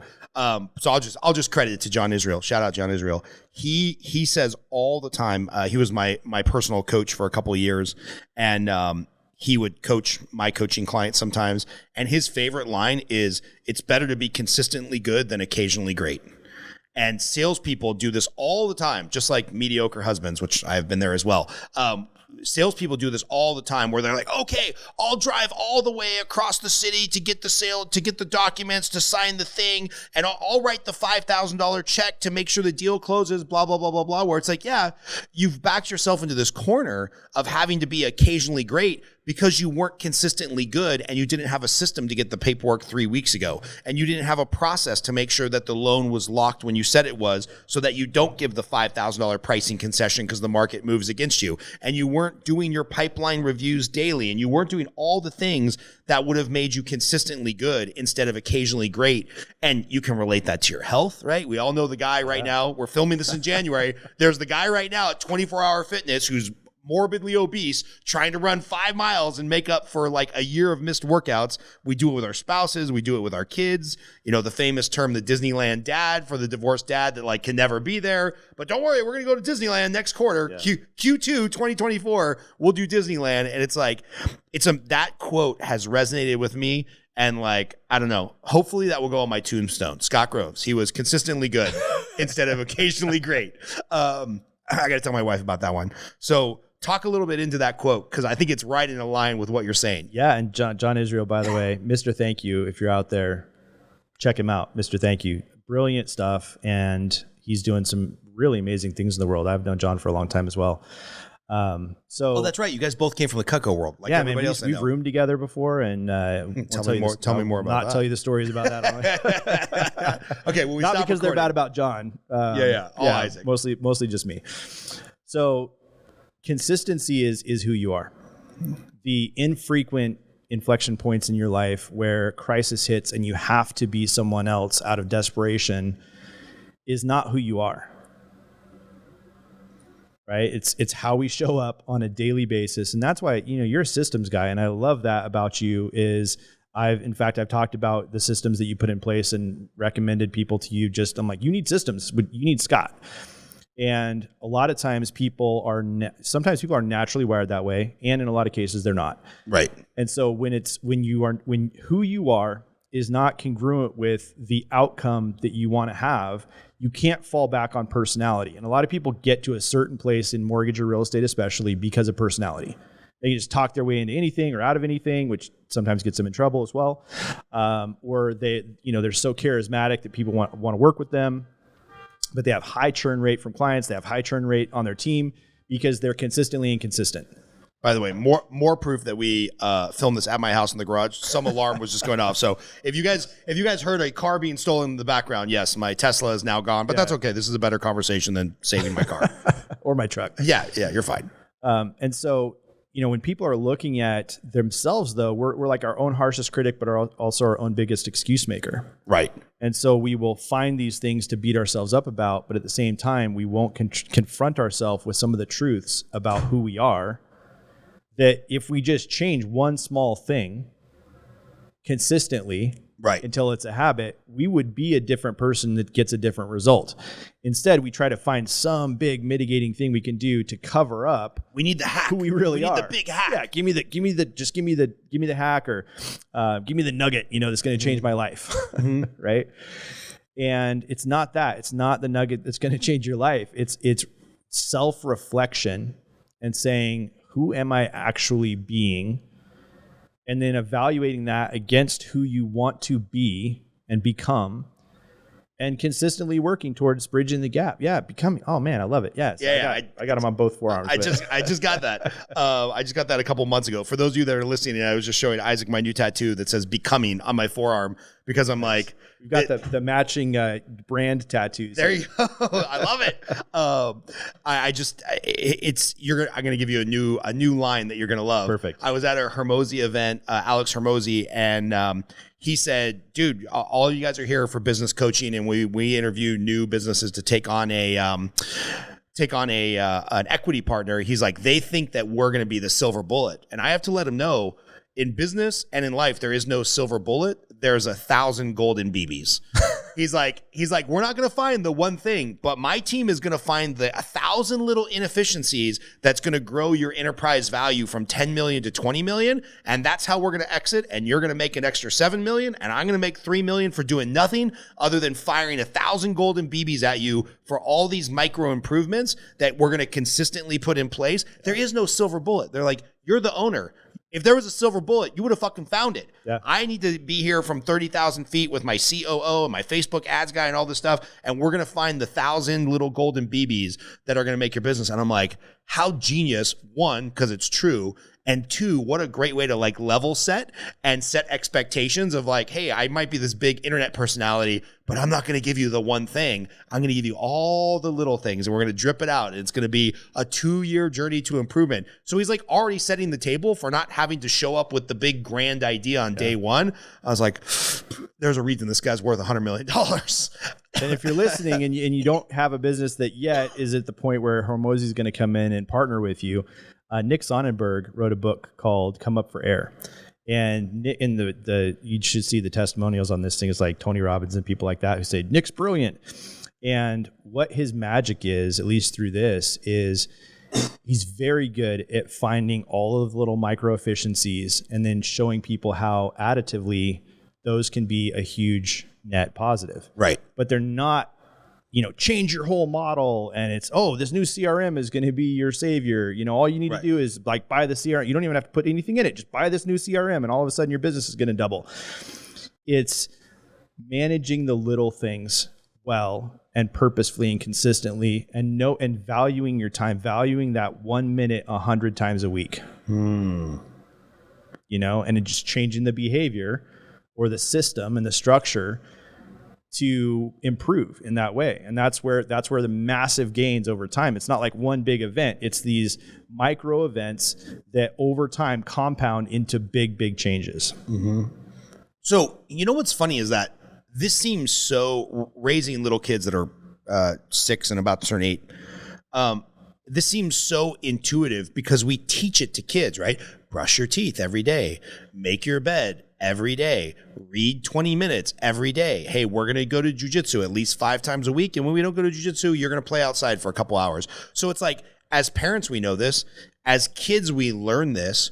So I'll just credit it to John Israel. Shout out John Israel. He says all the time, he was my personal coach for a couple of years, and he would coach my coaching clients sometimes. And his favorite line is, it's better to be consistently good than occasionally great. And salespeople do this all the time, just like mediocre husbands, which I've been there as well. Salespeople do this all the time where they're like, okay, I'll drive all the way across the city to get the sale, to get the documents, to sign the thing, and I'll write the $5,000 check to make sure the deal closes, blah, blah, blah, blah, blah, where it's like, yeah, you've backed yourself into this corner of having to be occasionally great because you weren't consistently good and you didn't have a system to get the paperwork 3 weeks ago. And you didn't have a process to make sure that the loan was locked when you said it was, so that you don't give the $5,000 pricing concession because the market moves against you. And you weren't doing your pipeline reviews daily, and you weren't doing all the things that would have made you consistently good instead of occasionally great. And you can relate that to your health, right? We all know the guy right now. We're filming this in January. There's the guy right now at 24-Hour Fitness who's morbidly obese, trying to run 5 miles and make up for like a year of missed workouts. We do it with our spouses. We do it with our kids. The famous term, the Disneyland dad, for the divorced dad that like can never be there. But don't worry, we're going to go to Disneyland next quarter. Yeah. Q2 2024, we'll do Disneyland. And it's like, that quote has resonated with me. And like, I don't know, hopefully that will go on my tombstone. Scott Groves, he was consistently good instead of occasionally great. I got to tell my wife about that one. So talk a little bit into that quote, because I think it's right in line with what you're saying. Yeah, and John Israel, by the way, Mr. Thank You, if you're out there, check him out, Mr. Thank You. Brilliant stuff, and he's doing some really amazing things in the world. I've known John for a long time as well. Oh, that's right. You guys both came from the Cutco world. Like everybody else. We've roomed together before, and tell me more about that. Not tell you the stories about that. Okay, well, not because they're bad about John. All Isaac. Mostly just me. So consistency is who you are. The infrequent inflection points in your life where crisis hits and you have to be someone else out of desperation is not who you are. Right? It's how we show up on a daily basis. And that's why, you're a systems guy. And I love that about you is I've talked about the systems that you put in place and recommended people to you. I'm like, you need systems. You need Scott. And a lot of times sometimes people are naturally wired that way. And in a lot of cases they're not. Right. And so when who you are is not congruent with the outcome that you want to have, you can't fall back on personality. And a lot of people get to a certain place in mortgage or real estate, especially because of personality. They can just talk their way into anything or out of anything, which sometimes gets them in trouble as well. Or they're so charismatic that people want to work with them, but they have high churn rate from clients. They have high churn rate on their team because they're consistently inconsistent. By the way, more proof that we filmed this at my house in the garage. Some alarm was just going off. So if you guys heard a car being stolen in the background, yes, my Tesla is now gone, but that's okay. This is a better conversation than saving my car or my truck. Yeah, you're fine. And so, when people are looking at themselves, though, we're like our own harshest critic, but are also our own biggest excuse maker. Right. And so we will find these things to beat ourselves up about, but at the same time, we won't confront ourselves with some of the truths about who we are. That if we just change one small thing consistently, right, until it's a habit, we would be a different person that gets a different result. Instead, we try to find some big mitigating thing we can do to cover up. We need the hack. Who we really are. We need the big hack. Yeah, give me the hack, or give me the nugget. That's going to change my life, right? And it's not that. It's not the nugget that's going to change your life. It's self-reflection and saying, who am I actually being? And then evaluating that against who you want to be and become, and consistently working towards bridging the gap. Yeah, becoming. Oh man, I love it. Yes, I got them on both forearms. I just got that. I just got that a couple months ago. For those of you that are listening, I was just showing Isaac my new tattoo that says "Becoming" on my forearm because I'm like, you've got the matching brand tattoos. There you go. I love it. I'm going to give you a new line that you're going to love. Perfect. I was at a Hermosi event, Alex Hermosi, and he said, dude, all you guys are here for business coaching, and we interview new businesses to take on an equity partner. He's like, they think that we're going to be the silver bullet. And I have to let him know, in business and in life, there is no silver bullet. There's 1,000 golden BBs. He's like, we're not going to find the one thing, but my team is going to find the 1,000 little inefficiencies that's going to grow your enterprise value from 10 million to 20 million. And that's how we're going to exit. And you're going to make an extra 7 million. And I'm going to make 3 million for doing nothing other than firing 1,000 golden BBs at you for all these micro improvements that we're going to consistently put in place. There is no silver bullet. They're like, you're the owner. If there was a silver bullet, you would have fucking found it. Yeah. I need to be here from 30,000 feet with my COO and my Facebook ads guy and all this stuff. And we're going to find the 1,000 little golden BBs that are going to make your business. And I'm like, how genius, one, because it's true. And two, what a great way to like level set and set expectations of like, hey, I might be this big internet personality, but I'm not going to give you the one thing. I'm going to give you all the little things, and we're going to drip it out. And it's going to be a 2-year journey to improvement. So he's like already setting the table for not having to show up with the big grand idea on day one. I was like, there's a reason this guy's worth $100 million. And if you're listening and you don't have a business that yet is at the point where Hormozi is going to come in and partner with you, Nick Sonnenberg wrote a book called Come Up for Air. And in you should see the testimonials on this thing. It's like Tony Robbins and people like that who say, Nick's brilliant. And what his magic is, at least through this, is he's very good at finding all of the little micro efficiencies and then showing people how additively those can be a huge net positive. Right. But they're not, change your whole model and it's, this new CRM is going to be your savior. All you need to do is like buy the CRM. You don't even have to put anything in it. Just buy this new CRM and all of a sudden your business is going to double. It's managing the little things well and purposefully and consistently and valuing your time, valuing that 1 minute 100 times a week. And just changing the behavior or the system and the structure to improve in that way. And that's where the massive gains over time. It's not like one big event. It's these micro events that over time compound into big changes. Mm-hmm. So, you know what's funny is that this seems so, raising little kids that are 6 and about to turn 8. This seems so intuitive because we teach it to kids, right? Brush your teeth every day, make your bed every day, read 20 minutes every day. Hey, we're going to go to jujitsu at least 5 times a week. And when we don't go to jujitsu, you're going to play outside for a couple hours. So it's like, as parents, we know this. As kids, we learn this.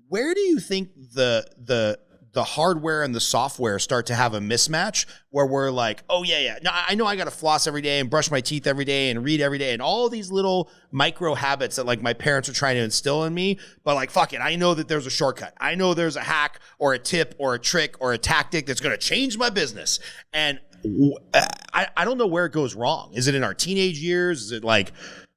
Where do you think the hardware and the software start to have a mismatch where we're like, oh yeah. No, I know I got to floss every day and brush my teeth every day and read every day and all these little micro habits that like my parents are trying to instill in me. But like, fuck it. I know that there's a shortcut. I know there's a hack or a tip or a trick or a tactic that's going to change my business. And I don't know where it goes wrong. Is it in our teenage years? Is it like,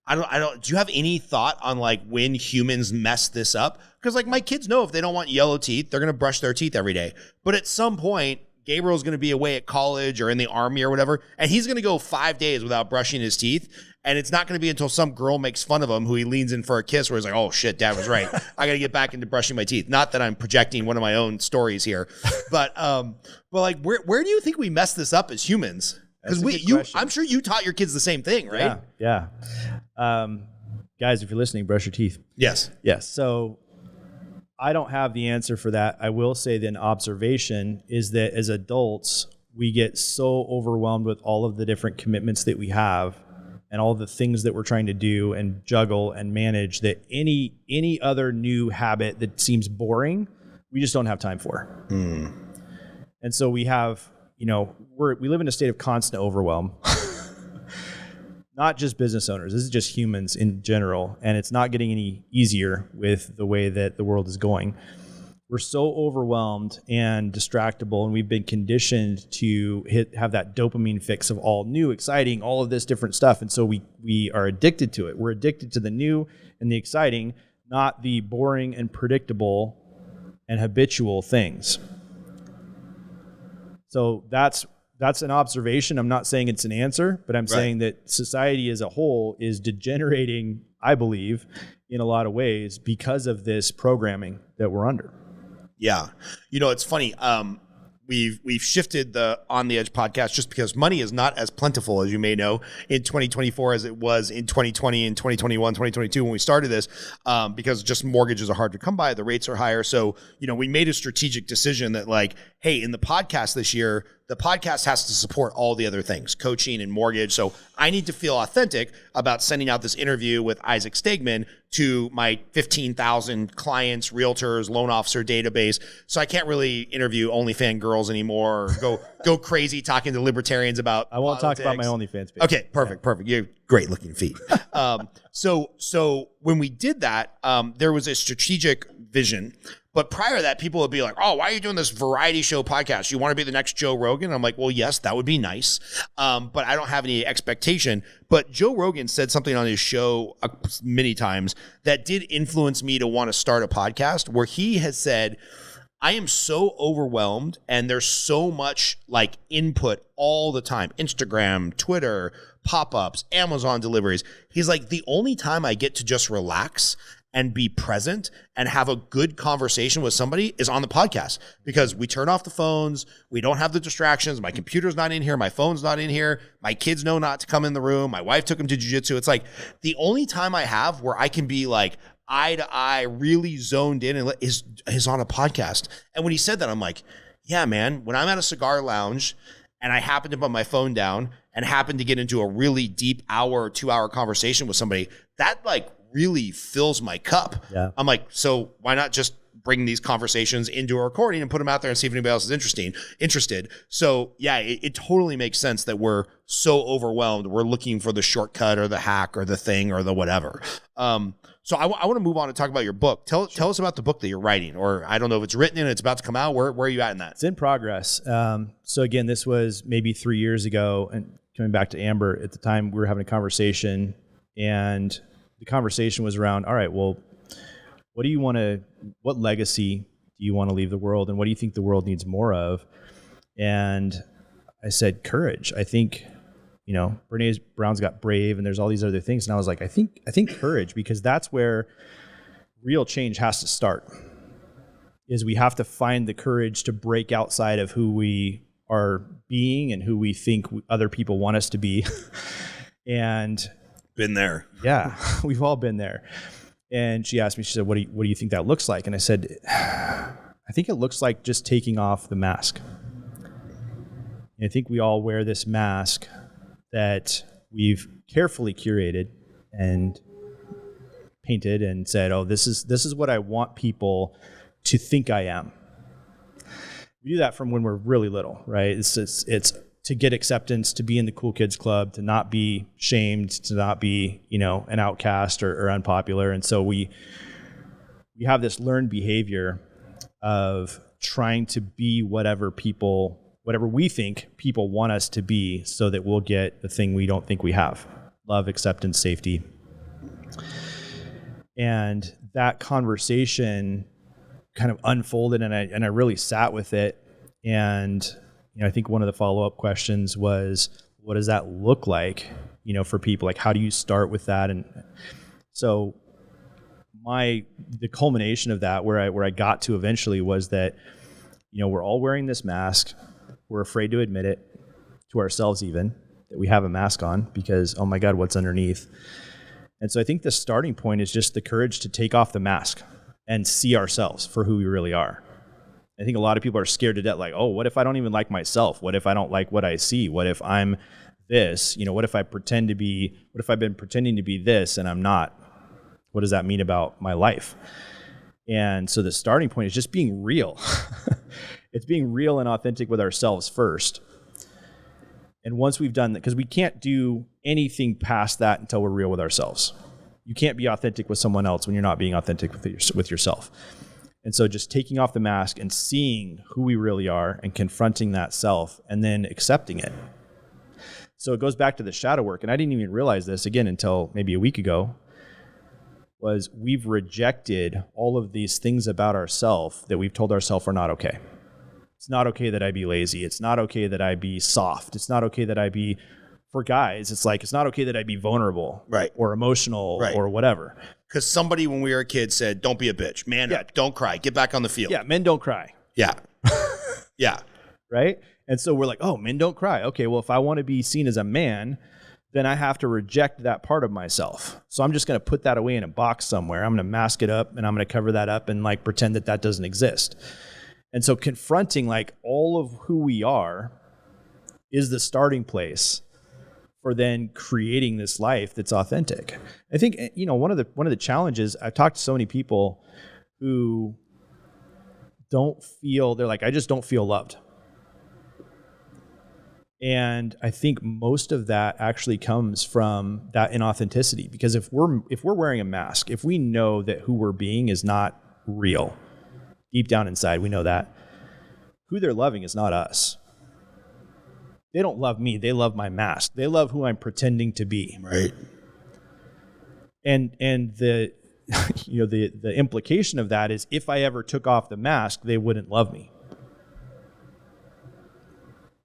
I don't, do you have any thought on like when humans mess this up? Because like my kids know if they don't want yellow teeth, they're going to brush their teeth every day. But at some point, Gabriel's going to be away at college or in the army or whatever, and he's going to go 5 days without brushing his teeth. And it's not going to be until some girl makes fun of him who he leans in for a kiss where he's like, oh shit, dad was right. I got to get back into brushing my teeth. Not that I'm projecting one of my own stories here, but like where do you think we mess this up as humans? Because I'm sure you taught your kids the same thing, right? Yeah. Guys, if you're listening, brush your teeth. Yes. So I don't have the answer for that. I will say that an observation is that as adults, we get so overwhelmed with all of the different commitments that we have and all the things that we're trying to do and juggle and manage that any other new habit that seems boring, we just don't have time for. And so we have, we live in a state of constant overwhelm. Not just business owners. This is just humans in general. And it's not getting any easier with the way that the world is going. We're so overwhelmed and distractible, and we've been conditioned to have that dopamine fix of all new, exciting, all of this different stuff. And so we are addicted to it. We're addicted to the new and the exciting, not the boring and predictable and habitual things. So that's an observation. I'm not saying it's an answer, but I'm saying that society as a whole is degenerating, I believe, in a lot of ways because of this programming that we're under. Yeah. It's funny. We've shifted the On the Edge podcast just because money is not as plentiful, as you may know, in 2024 as it was in 2020 and 2021, 2022 when we started this, because just mortgages are hard to come by. The rates are higher. So, we made a strategic decision that like, hey, in the podcast this year, the podcast has to support all the other things, coaching and mortgage. So I need to feel authentic about sending out this interview with Isaac Stegman to my 15,000 clients, realtors, loan officer database. So I can't really interview OnlyFans girls anymore or go crazy talking to libertarians about I won't politics. talk about my OnlyFans page. Okay, perfect. You have great looking feet. So when we did that, there was a strategic vision. But prior to that, people would be like, oh, why are you doing this variety show podcast? You want to be the next Joe Rogan? I'm like, well, yes, that would be nice. But I don't have any expectation. But Joe Rogan said something on his show many times that did influence me to want to start a podcast, where he has said, I am so overwhelmed and there's so much like input all the time. Instagram, Twitter, pop-ups, Amazon deliveries. He's like, the only time I get to just relax and be present and have a good conversation with somebody is on the podcast, because we turn off the phones. We don't have the distractions. My computer's not in here. My phone's not in here. My kids know not to come in the room. My wife took them to jiu-jitsu. It's like the only time I have where I can be like eye to eye, really zoned in, and is on a podcast. And when he said that, I'm like, yeah, man, when I'm at a cigar lounge and I happen to put my phone down and happen to get into a really deep hour or 2 hour conversation with somebody, that like really fills my cup. Yeah. I'm like, so why not just bring these conversations into a recording and put them out there and see if anybody else is interested. So yeah, it totally makes sense that we're so overwhelmed. We're looking for the shortcut or the hack or the thing or the whatever. So I want to move on and talk about your book. Tell us about the book that you're writing, or I don't know if it's written and it's about to come out. Where are you at in that? It's in progress. So again, this was maybe 3 years ago, and coming back to Amber, at the time we were having a conversation, and the conversation was around, all right, well, what legacy do you want to leave the world, and what do you think the world needs more of? And I said, courage. I think, Brene Brown's got brave and there's all these other things. And I was like, I think courage, because that's where real change has to start, is we have to find the courage to break outside of who we are being and who we think other people want us to be. And been there. Yeah, we've all been there. And she asked me, she said, what do you think that looks like? And I said, I think it looks like just taking off the mask. And I think we all wear this mask that we've carefully curated and painted and said, oh, this is what I want people to think I am. We do that from when we're really little, right? It's to get acceptance, to be in the cool kids club, to not be shamed, to not be, an outcast or unpopular. And so we have this learned behavior of trying to be whatever we think people want us to be, so that we'll get the thing we don't think we have: love, acceptance, safety. And that conversation kind of unfolded, and I really sat with it. And I think one of the follow-up questions was, what does that look like, for people? Like, how do you start with that? And so the culmination of that, where I got to eventually, was that, we're all wearing this mask. We're afraid to admit it to ourselves, even, that we have a mask on, because, oh my God, what's underneath? And so I think the starting point is just the courage to take off the mask and see ourselves for who we really are. I think a lot of people are scared to death, like, oh, what if I don't even like myself? What if I don't like what I see? What if I'm this? What if I've been pretending to be this and I'm not? What does that mean about my life? And so the starting point is just being real. It's being real and authentic with ourselves first. And once we've done that, because we can't do anything past that until we're real with ourselves. You can't be authentic with someone else when you're not being authentic with yourself. And so just taking off the mask and seeing who we really are and confronting that self and then accepting it. So it goes back to the shadow work. And I didn't even realize this, again, until maybe a week ago, was we've rejected all of these things about ourselves that we've told ourselves are not okay. It's not okay that I be lazy. It's not okay that I be soft. It's not okay that I be, for guys, it's not okay that I be vulnerable, right, or emotional, right, or whatever. Because somebody, when we were kids, said, don't be a bitch. Man up, don't cry. Get back on the field. Yeah, men don't cry. Yeah. Yeah. Right? And so we're like, oh, men don't cry. Okay, well, if I want to be seen as a man, then I have to reject that part of myself. So I'm just going to put that away in a box somewhere. I'm going to mask it up, and I'm going to cover that up and pretend that doesn't exist. And so confronting all of who we are is the starting place for then creating this life that's authentic. I think, one of the challenges, I've talked to so many people who they're like, I just don't feel loved. And I think most of that actually comes from that inauthenticity, because if we're wearing a mask, if we know that who we're being is not real, deep down inside, we know that who they're loving is not us. They don't love me. They love my mask. They love who I'm pretending to be. Right. And the the implication of that is, if I ever took off the mask, they wouldn't love me,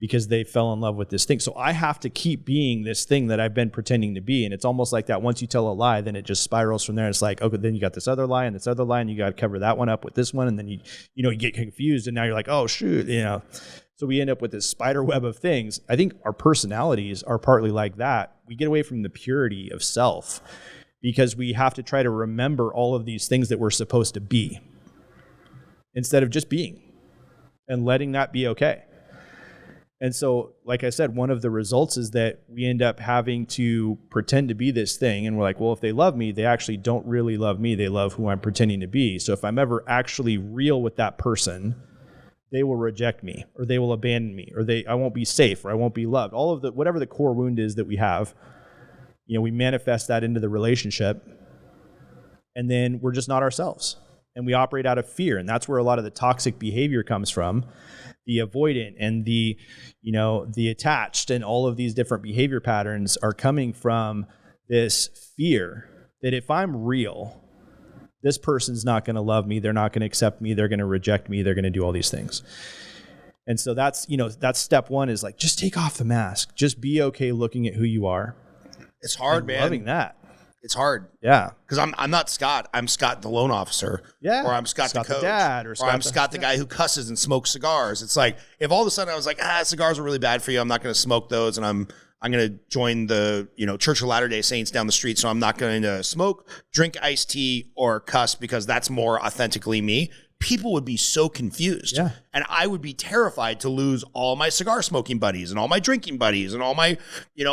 because they fell in love with this thing. So I have to keep being this thing that I've been pretending to be. And it's almost like that. Once you tell a lie, then it just spirals from there. It's like, okay, then you got this other lie and this other lie, and you got to cover that one up with this one. And then you get confused, and now you're like, oh shoot, So we end up with this spider web of things. I think our personalities are partly like that. We get away from the purity of self because we have to try to remember all of these things that we're supposed to be, instead of just being and letting that be okay. And so, like I said, one of the results is that we end up having to pretend to be this thing. And we're like, well, if they love me, they actually don't really love me. They love who I'm pretending to be. So if I'm ever actually real with that person, they will reject me, or they will abandon me, or I won't be safe, or I won't be loved. All of whatever the core wound is that we have, we manifest that into the relationship, and then we're just not ourselves. And we operate out of fear. And that's where a lot of the toxic behavior comes from. The avoidant and the attached, and all of these different behavior patterns are coming from this fear that if I'm real, this person's not going to love me. They're not going to accept me. They're going to reject me. They're going to do all these things. And so that's step one is like, just take off the mask. Just be okay looking at who you are. It's hard, man. Loving that. It's hard. Yeah. Because I'm not Scott. I'm Scott, the loan officer. Yeah. Or I'm Scott the coach. Dad. Or I'm Scott the guy who cusses and smokes cigars. It's like, if all of a sudden I was like, cigars are really bad for you, I'm not going to smoke those, and I'm going to join the Church of Latter-day Saints down the street, so I'm not going to smoke, drink iced tea, or cuss because that's more authentically me. People would be so confused. Yeah. And I would be terrified to lose all my cigar smoking buddies and all my drinking buddies and all my,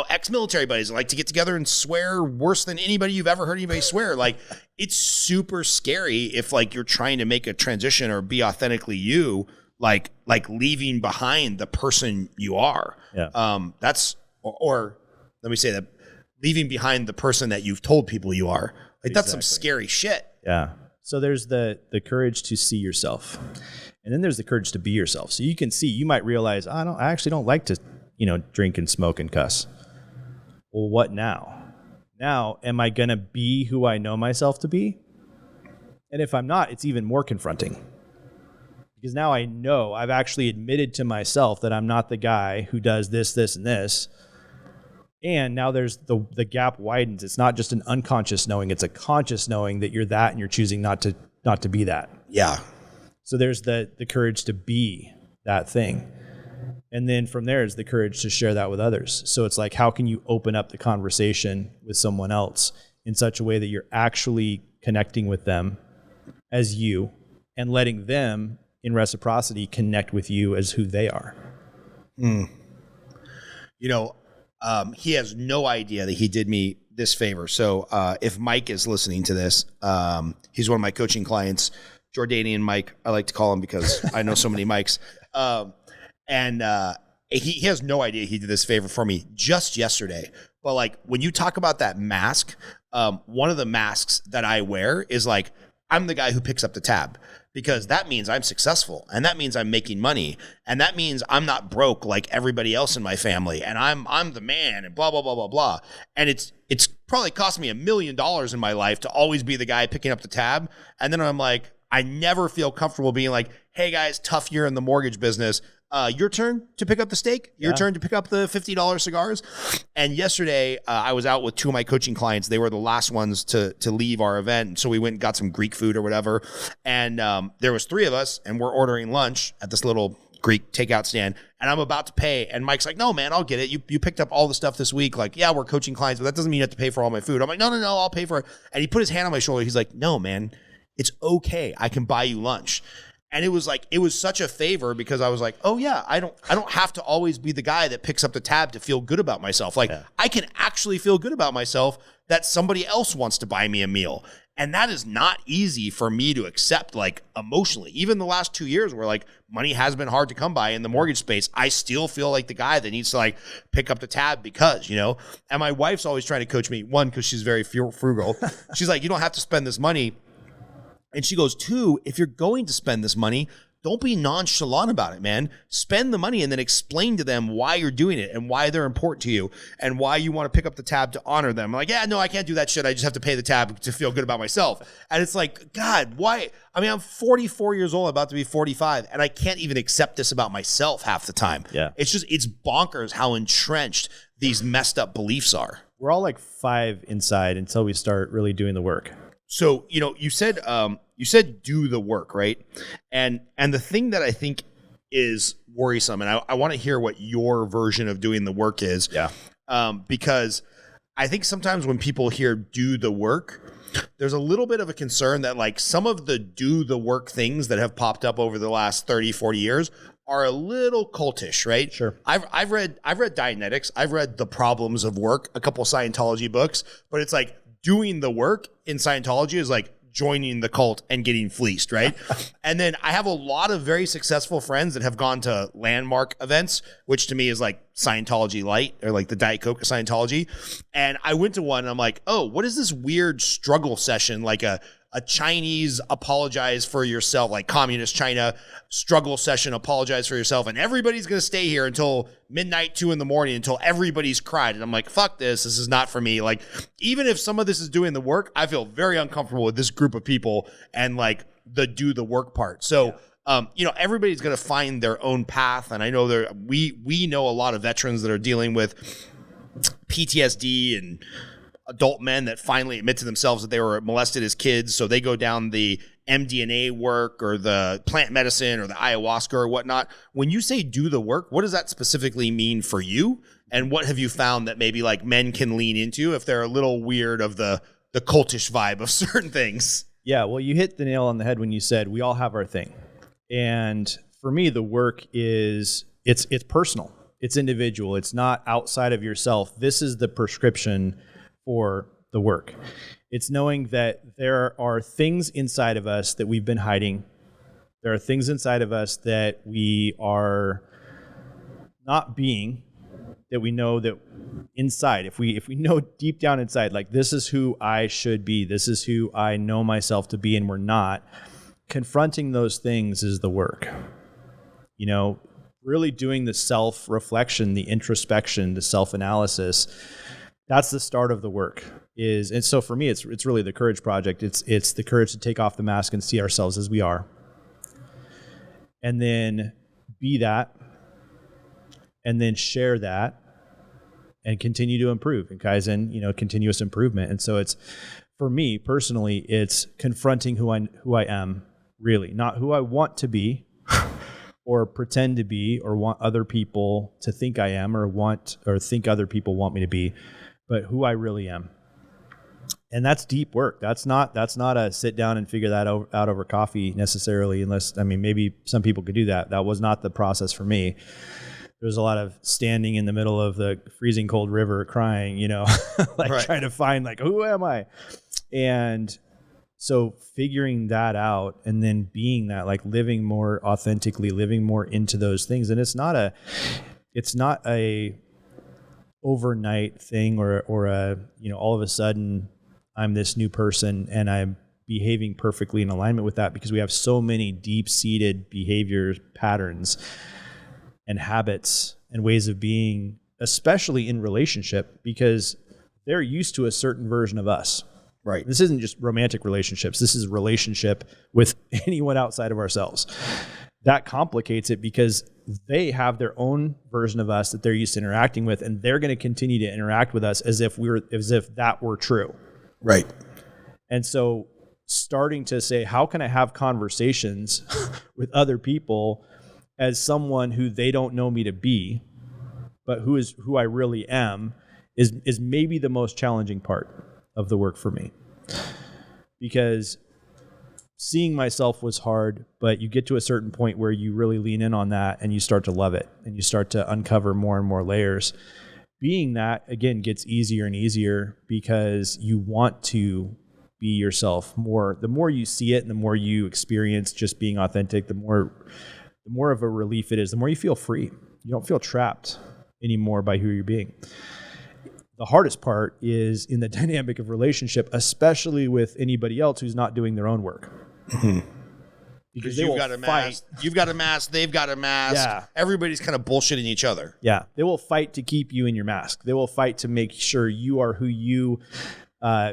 ex-military buddies that like to get together and swear worse than anybody you've ever heard anybody swear. Like, it's super scary if like you're trying to make a transition or be authentically you, like leaving behind the person you are. Yeah. Or let me say that, leaving behind the person that you've told people you are. Like, that's some scary shit. Yeah. So there's the courage to see yourself, and then there's the courage to be yourself. So you might realize, I actually don't like to, drink and smoke and cuss. Well, what now? Now, am I going to be who I know myself to be? And if I'm not, it's even more confronting, because now I know I've actually admitted to myself that I'm not the guy who does this, this, and this. And now there's the gap widens. It's not just an unconscious knowing, it's a conscious knowing that you're that and you're choosing not to be that. Yeah. So there's the courage to be that thing. And then from there is the courage to share that with others. So it's like, how can you open up the conversation with someone else in such a way that you're actually connecting with them as you and letting them in reciprocity connect with you as who they are. He has no idea that he did me this favor. So if Mike is listening to this, he's one of my coaching clients, Jordanian Mike, I like to call him because I know so many Mikes. He has no idea he did this favor for me just yesterday. But like, when you talk about that mask, one of the masks that I wear is like, I'm the guy who picks up the tab, because that means I'm successful, and that means I'm making money, and that means I'm not broke like everybody else in my family, and I'm the man, and blah blah blah blah blah. And it's probably cost me $1 million in my life to always be the guy picking up the tab. And then I'm like, I never feel comfortable being like, hey guys, tough year in the mortgage business. Your turn to pick up the steak. Your turn to pick up the $50 cigars. And yesterday, I was out with two of my coaching clients. They were the last ones to leave our event. So we went and got some Greek food or whatever. And there was three of us, and we're ordering lunch at this little Greek takeout stand. And I'm about to pay. And Mike's like, no, man, I'll get it. You picked up all the stuff this week. Like, yeah, we're coaching clients, but that doesn't mean you have to pay for all my food. I'm like, no, I'll pay for it. And he put his hand on my shoulder. He's like, no, man, it's okay. I can buy you lunch. And it was such a favor, because I was like, oh yeah, I don't have to always be the guy that picks up the tab to feel good about myself. Like, I can actually feel good about myself that somebody else wants to buy me a meal. And that is not easy for me to accept, like, emotionally. Even the last 2 years where like money has been hard to come by in the mortgage space, I still feel like the guy that needs to like pick up the tab because, and my wife's always trying to coach me. One, because she's very frugal. She's like, you don't have to spend this money. And she goes, two, if you're going to spend this money, don't be nonchalant about it, man. Spend the money and then explain to them why you're doing it and why they're important to you and why you want to pick up the tab to honor them. I'm like, yeah, no, I can't do that shit. I just have to pay the tab to feel good about myself. And it's like, God, why? I mean, I'm 44 years old, about to be 45, and I can't even accept this about myself half the time. Yeah. It's bonkers how entrenched these messed up beliefs are. We're all like 5 inside until we start really doing the work. So, you said do the work, right? And the thing that I think is worrisome, and I want to hear what your version of doing the work is. Yeah. Because I think sometimes when people hear do the work, there's a little bit of a concern that like some of the do the work things that have popped up over the last 30, 40 years are a little cultish, right? Sure. I've read Dianetics. I've read The Problems of Work, a couple Scientology books, but it's like, doing the work in Scientology is like joining the cult and getting fleeced, right? And then I have a lot of very successful friends that have gone to landmark events, which to me is like Scientology light, or like the Diet Coke of Scientology. And I went to one and I'm like, oh, what is this weird struggle session? Like a Chinese apologize for yourself, like communist China struggle session, apologize for yourself. And everybody's going to stay here until midnight, 2 a.m, until everybody's cried. And I'm like, fuck this. This is not for me. Like, even if some of this is doing the work, I feel very uncomfortable with this group of people and like the do the work part. So Everybody's going to find their own path. And I know we know a lot of veterans that are dealing with PTSD and adult men that finally admit to themselves that they were molested as kids. So they go down the MDMA work or the plant medicine or the ayahuasca or whatnot. When you say do the work, what does that specifically mean for you? And what have you found that maybe like men can lean into if they're a little weird of the cultish vibe of certain things? Yeah, well, you hit the nail on the head when you said we all have our thing. And for me, the work is, it's personal. It's individual. It's not outside of yourself. This is the prescription for the work. It's knowing that there are things inside of us that we've been hiding. There are things inside of us that we are not being, that we know that inside, if we know deep down inside, like this is who I should be, this is who I know myself to be, and we're not, confronting those things is the work. Really doing the self-reflection, the introspection, the self-analysis, that's the start of the work. And so for me, it's really the courage project. It's the courage to take off the mask and see ourselves as we are. And then be that, and then share that, and continue to improve. And Kaizen, continuous improvement. And so it's, for me personally, it's confronting who I am, really, not who I want to be or pretend to be or want other people to think I am or think other people want me to be, but who I really am. And that's deep work. That's not a sit down and figure that out over coffee necessarily, maybe some people could do that. That was not the process for me. There was a lot of standing in the middle of the freezing cold river crying, right. Trying to find who am I? And so figuring that out and then being that, living more authentically, living more into those things. And it's not a overnight thing or all of a sudden I'm this new person and I'm behaving perfectly in alignment with that, because we have so many deep-seated behavior patterns and habits and ways of being, especially in relationship, because they're used to a certain version of us. Right. This isn't just romantic relationships. This is relationship with anyone outside of ourselves. That complicates it because they have their own version of us that they're used to interacting with, and they're going to continue to interact with us as if that were true. Right. And so starting to say, how can I have conversations with other people as someone who they don't know me to be, but who I really am, is maybe the most challenging part of the work for me. Because seeing myself was hard, but you get to a certain point where you really lean in on that and you start to love it and you start to uncover more and more layers. Being that, again, gets easier and easier because you want to be yourself more. The more you see it and the more you experience just being authentic, the more of a relief it is, the more you feel free. You don't feel trapped anymore by who you're being. The hardest part is in the dynamic of relationship, especially with anybody else who's not doing their own work. Mm-hmm. Because you've got a mask, they've got a mask. Yeah. Everybody's kind of bullshitting each other. Yeah. They will fight to keep you in your mask. They will fight to make sure you are who you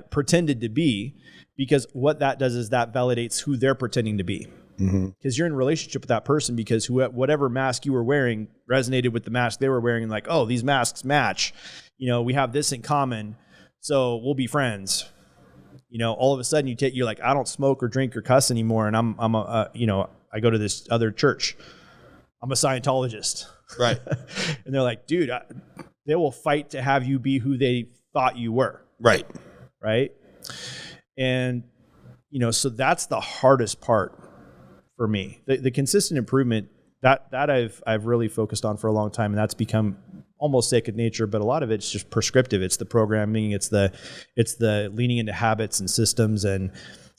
pretended to be, because what that does is that validates who they're pretending to be. Because you're in a relationship with that person because whatever mask you were wearing resonated with the mask they were wearing, and oh, these masks match. We have this in common, so we'll be friends. All of a sudden you're like, I don't smoke or drink or cuss anymore, and I go to this other church. I'm a Scientologist. Right. And they're like, dude, they will fight to have you be who they thought you were. Right. Right. And, so that's the hardest part for me. The consistent improvement that I've really focused on for a long time, and that's become almost second nature, but a lot of it's just prescriptive. It's the programming, it's the leaning into habits and systems, and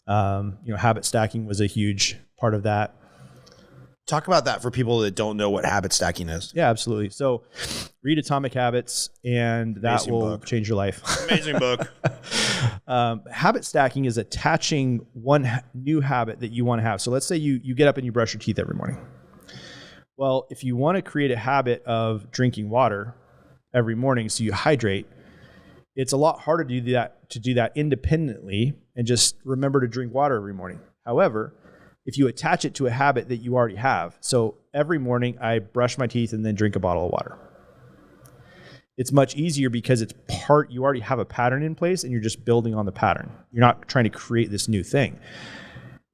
habit stacking was a huge part of that. Talk about that for people that don't know what habit stacking is. Yeah, absolutely. So read Atomic Habits, and that will change your life. Amazing book. Habit stacking is attaching one new habit that you want to have. So let's say you get up and you brush your teeth every morning. Well, if you want to create a habit of drinking water every morning so you hydrate, it's a lot harder to do that independently and just remember to drink water every morning. However, if you attach it to a habit that you already have. So every morning I brush my teeth and then drink a bottle of water. It's much easier because you already have a pattern in place and you're just building on the pattern. You're not trying to create this new thing.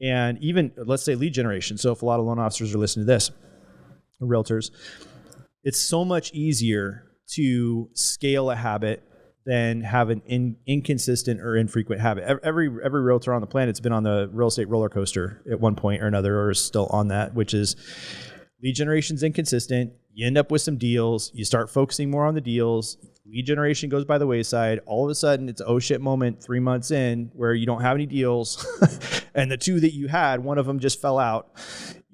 And even, let's say, lead generation. So if a lot of loan officers are listening to this, realtors, it's so much easier to scale a habit than have an inconsistent or infrequent habit. Every realtor on the planet's been on the real estate roller coaster at one point or another, or is still on that, which is lead generation's inconsistent. You end up with some deals. You start focusing more on the deals. Lead generation goes by the wayside. All of a sudden, it's an oh shit moment 3 months in where you don't have any deals. And the two that you had, one of them just fell out,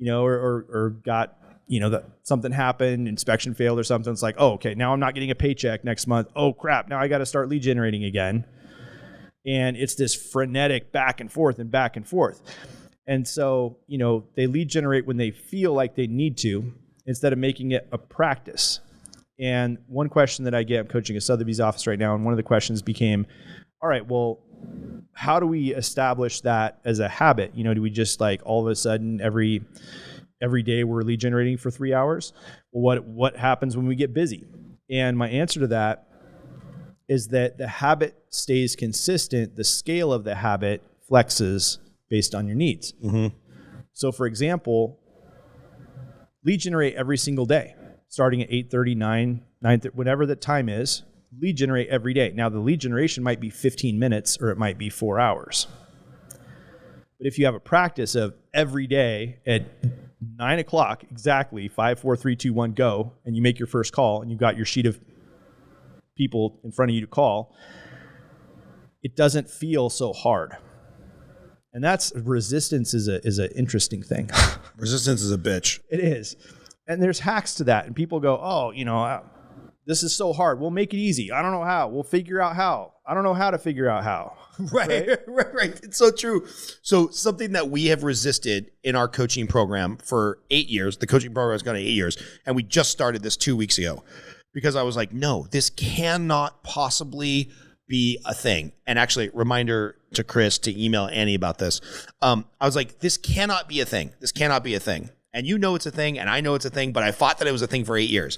or got, that something happened, inspection failed or something. It's like, oh, okay, now I'm not getting a paycheck next month. Oh crap, now I got to start lead generating again. And it's this frenetic back and forth and back and forth. And so, they lead generate when they feel like they need to, instead of making it a practice. And one question that I get, I'm coaching a Sotheby's office right now, and one of the questions became, all right, well, how do we establish that as a habit? Do we just all of a sudden every day we're lead generating for 3 hours? Well, what happens when we get busy? And my answer to that is that the habit stays consistent. The scale of the habit flexes based on your needs. Mm-hmm. So for example, lead generate every single day, starting at 8:30, 9, whatever the time is, lead generate every day. Now the lead generation might be 15 minutes or it might be 4 hours. But if you have a practice of every day at 9 o'clock, exactly, 5, 4, 3, 2, 1, go, and you make your first call and you've got your sheet of people in front of you to call, it doesn't feel so hard. And resistance is an interesting thing. Resistance is a bitch. It is. And there's hacks to that. And people go, oh, this is so hard. We'll make it easy. I don't know how. We'll figure out how. I don't know how to figure out how. Right. It's so true. So something that we have resisted in our coaching program for 8 years, the coaching program has gone 8 years, and we just started this 2 weeks ago because I was like, no, this cannot possibly be a thing. And actually, reminder to Chris to email Annie about this. I was like, this cannot be a thing. This cannot be a thing. And it's a thing, and I know it's a thing, but I thought that it was a thing for 8 years.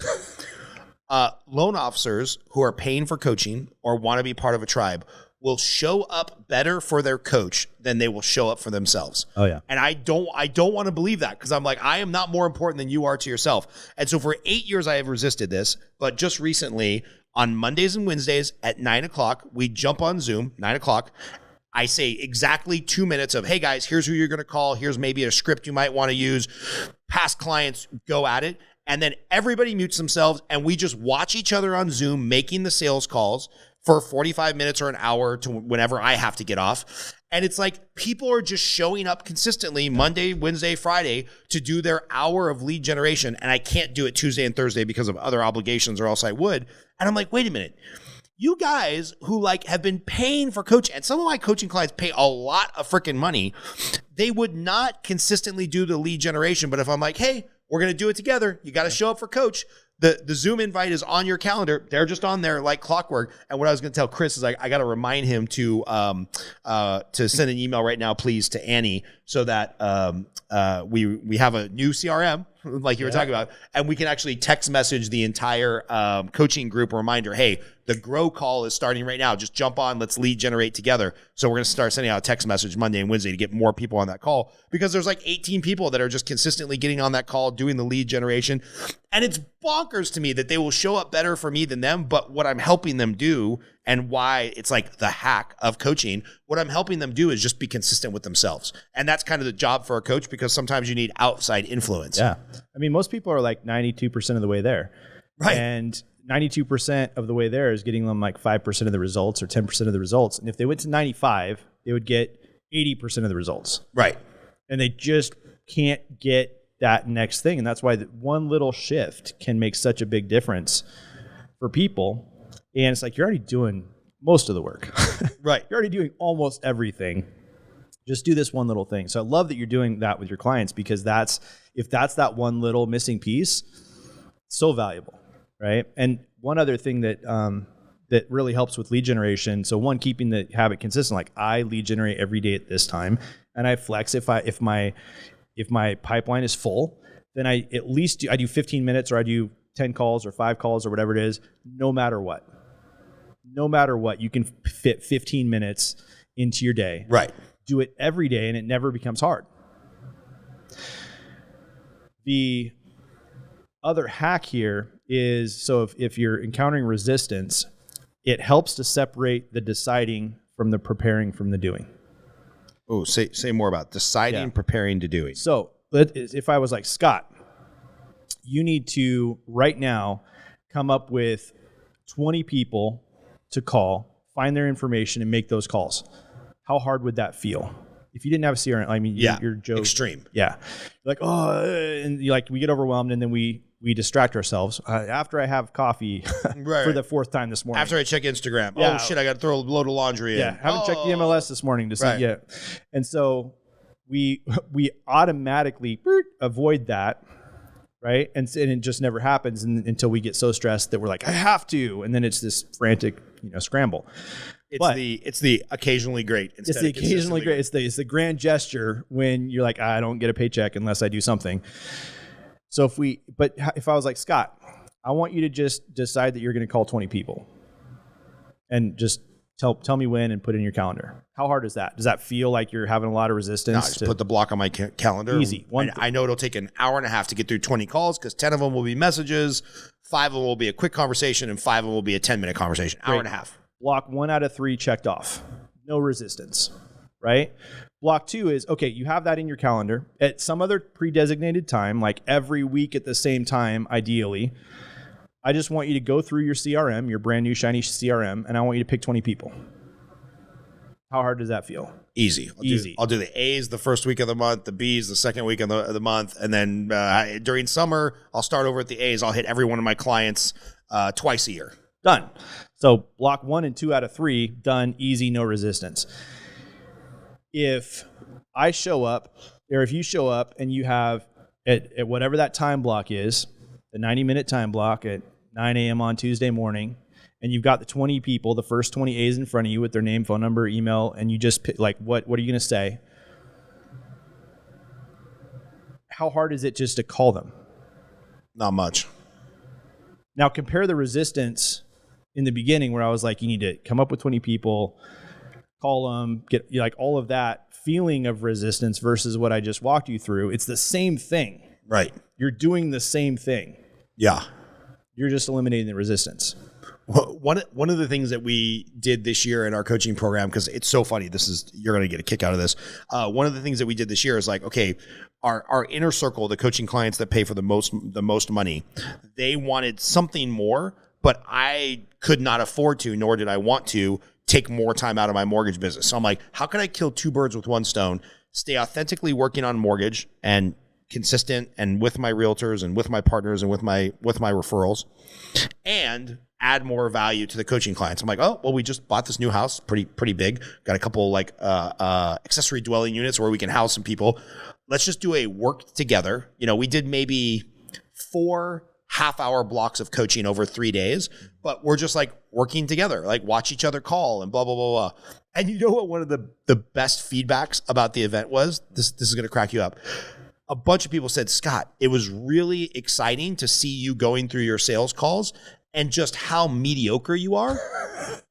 Loan officers who are paying for coaching or want to be part of a tribe will show up better for their coach than they will show up for themselves. Oh yeah. And I don't want to believe that because I'm like, I am not more important than you are to yourself. And so for 8 years, I have resisted this, but just recently on Mondays and Wednesdays at 9 o'clock, we jump on Zoom, 9 o'clock. I say exactly 2 minutes of, hey guys, here's who you're going to call. Here's maybe a script you might want to use. Past clients, go at it. And then everybody mutes themselves and we just watch each other on Zoom making the sales calls for 45 minutes or an hour to whenever I have to get off. And it's like people are just showing up consistently Monday, Wednesday, Friday to do their hour of lead generation. And I can't do it Tuesday and Thursday because of other obligations or else I would. And I'm like, wait a minute. You guys who have been paying for coaching, and some of my coaching clients pay a lot of freaking money, they would not consistently do the lead generation. But if I'm like, hey, we're going to do it together. You got to show up for coach. The Zoom invite is on your calendar. They're just on there like clockwork. And what I was going to tell Chris is I got to remind him to send an email right now, please, to Annie so that we have a new CRM like you were talking about, and we can actually text message the entire coaching group a reminder, hey, the grow call is starting right now. Just jump on. Let's lead generate together. So we're going to start sending out a text message Monday and Wednesday to get more people on that call because there's 18 people that are just consistently getting on that call, doing the lead generation. And it's bonkers to me that they will show up better for me than them. But what I'm helping them do and why it's the hack of coaching, what I'm helping them do is just be consistent with themselves. And that's kind of the job for a coach because sometimes you need outside influence. Yeah. I mean, most people are 92% of the way there. Right. And 92% of the way there is getting them 5% of the results or 10% of the results. And if they went to 95, they would get 80% of the results. Right. And they just can't get that next thing. And that's why one little shift can make such a big difference for people. And it's you're already doing most of the work. Right. You're already doing almost everything. Just do this one little thing. So I love that you're doing that with your clients because if that's that one little missing piece, so valuable. Right. And one other thing that really helps with lead generation. So one, keeping the habit consistent. I lead generate every day at this time, and I flex if if my pipeline is full, then I do 15 minutes or I do 10 calls or 5 calls or whatever it is, no matter what. No matter what, you can fit 15 minutes into your day. Right. Do it every day and it never becomes hard. The other hack here is, so if you're encountering resistance, it helps to separate the deciding from the preparing from the doing. Oh, say more about deciding, preparing to doing. So if I was like, Scott, you need to right now come up with 20 people to call, find their information, and make those calls. How hard would that feel? If you didn't have a CRM, I mean, you're Joe. Extreme. Yeah. Like, and we get overwhelmed, and then we distract ourselves. After I have coffee for the 4th time this morning. After I check Instagram. Yeah. Oh, shit, I got to throw a load of laundry in. Yeah, haven't checked the MLS this morning to see yet. And so we automatically avoid that, right? And it just never happens until we get so stressed that we're like, I have to. And then it's this frantic, scramble. It's the occasionally great. It's the occasionally great. It's the grand gesture when you're like, I don't get a paycheck unless I do something. So if I was like, Scott, I want you to just decide that you're going to call 20 people and just tell me when and put it in your calendar. How hard is that? Does that feel like you're having a lot of resistance? No, just put the block on my calendar. Easy. I know it'll take an hour and a half to get through 20 calls because 10 of them will be messages, 5 of them will be a quick conversation, and 5 of them will be a 10-minute conversation. Hour and a half. Block 1 out of 3 checked off. No resistance, right? Block 2 is, okay, you have that in your calendar at some other pre-designated time, like every week at the same time, ideally. I just want you to go through your CRM, your brand new shiny CRM, and I want you to pick 20 people. How hard does that feel? Easy. I'll do the A's the first week of the month, the B's the second week of the month, and then during summer, I'll start over at the A's. I'll hit every one of my clients twice a year. Done. So block 1 and 2 out of 3, done, easy, no resistance. If I show up, or if you show up and you have at whatever that time block is, the 90-minute time block at 9 a.m. on Tuesday morning, and you've got the 20 people, the first 20 A's in front of you with their name, phone number, email, and you just pick, like, what are you going to say? How hard is it just to call them? Not much. Now compare the resistance in the beginning where I was like, you need to come up with 20 people, call them, get like all of that feeling of resistance versus what I just walked you through. It's the same thing. Right. You're doing the same thing. Yeah. You're just eliminating the resistance. One of the things that we did this year in our coaching program, because it's so funny, you're going to get a kick out of this. One of the things that we did this year is like, okay, our inner circle, the coaching clients that pay for the most money, they wanted something more, but I could not afford to, nor did I want to take more time out of my mortgage business. So I'm like, how can I kill 2 birds with 1 stone, stay authentically working on mortgage and consistent and with my realtors and with my partners and with my referrals, and add more value to the coaching clients. I'm like, oh, well, we just bought this new house, pretty big. Got a couple like accessory dwelling units where we can house some people. Let's just do a work together. We did maybe 4 half-hour blocks of coaching over 3 days, but we're just like working together, like watch each other call and blah, blah, blah, blah. And you know what one of the best feedbacks about the event was? This is going to crack you up. A bunch of people said, Scott, it was really exciting to see you going through your sales calls and just how mediocre you are.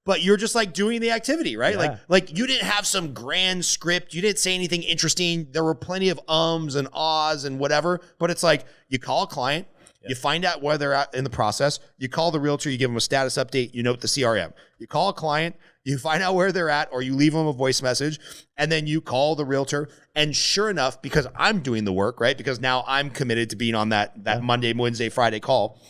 But you're just like doing the activity, right? Yeah. Like you didn't have some grand script. You didn't say anything interesting. There were plenty of ums and ahs and whatever. But it's like you call a client, you find out where they're at in the process. You call the realtor, you give them a status update, you note the CRM. You call a client, you find out where they're at, or you leave them a voice message, and then you call the realtor. And sure enough, because I'm doing the work, right? Because now I'm committed to being on that Monday, Wednesday, Friday call.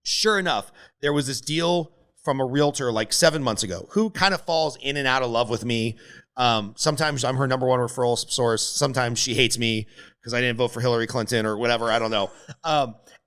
Sure enough, there was this deal from a realtor like 7 months ago who kind of falls in and out of love with me. Sometimes I'm her number 1 referral source. Sometimes she hates me because I didn't vote for Hillary Clinton or whatever. I don't know.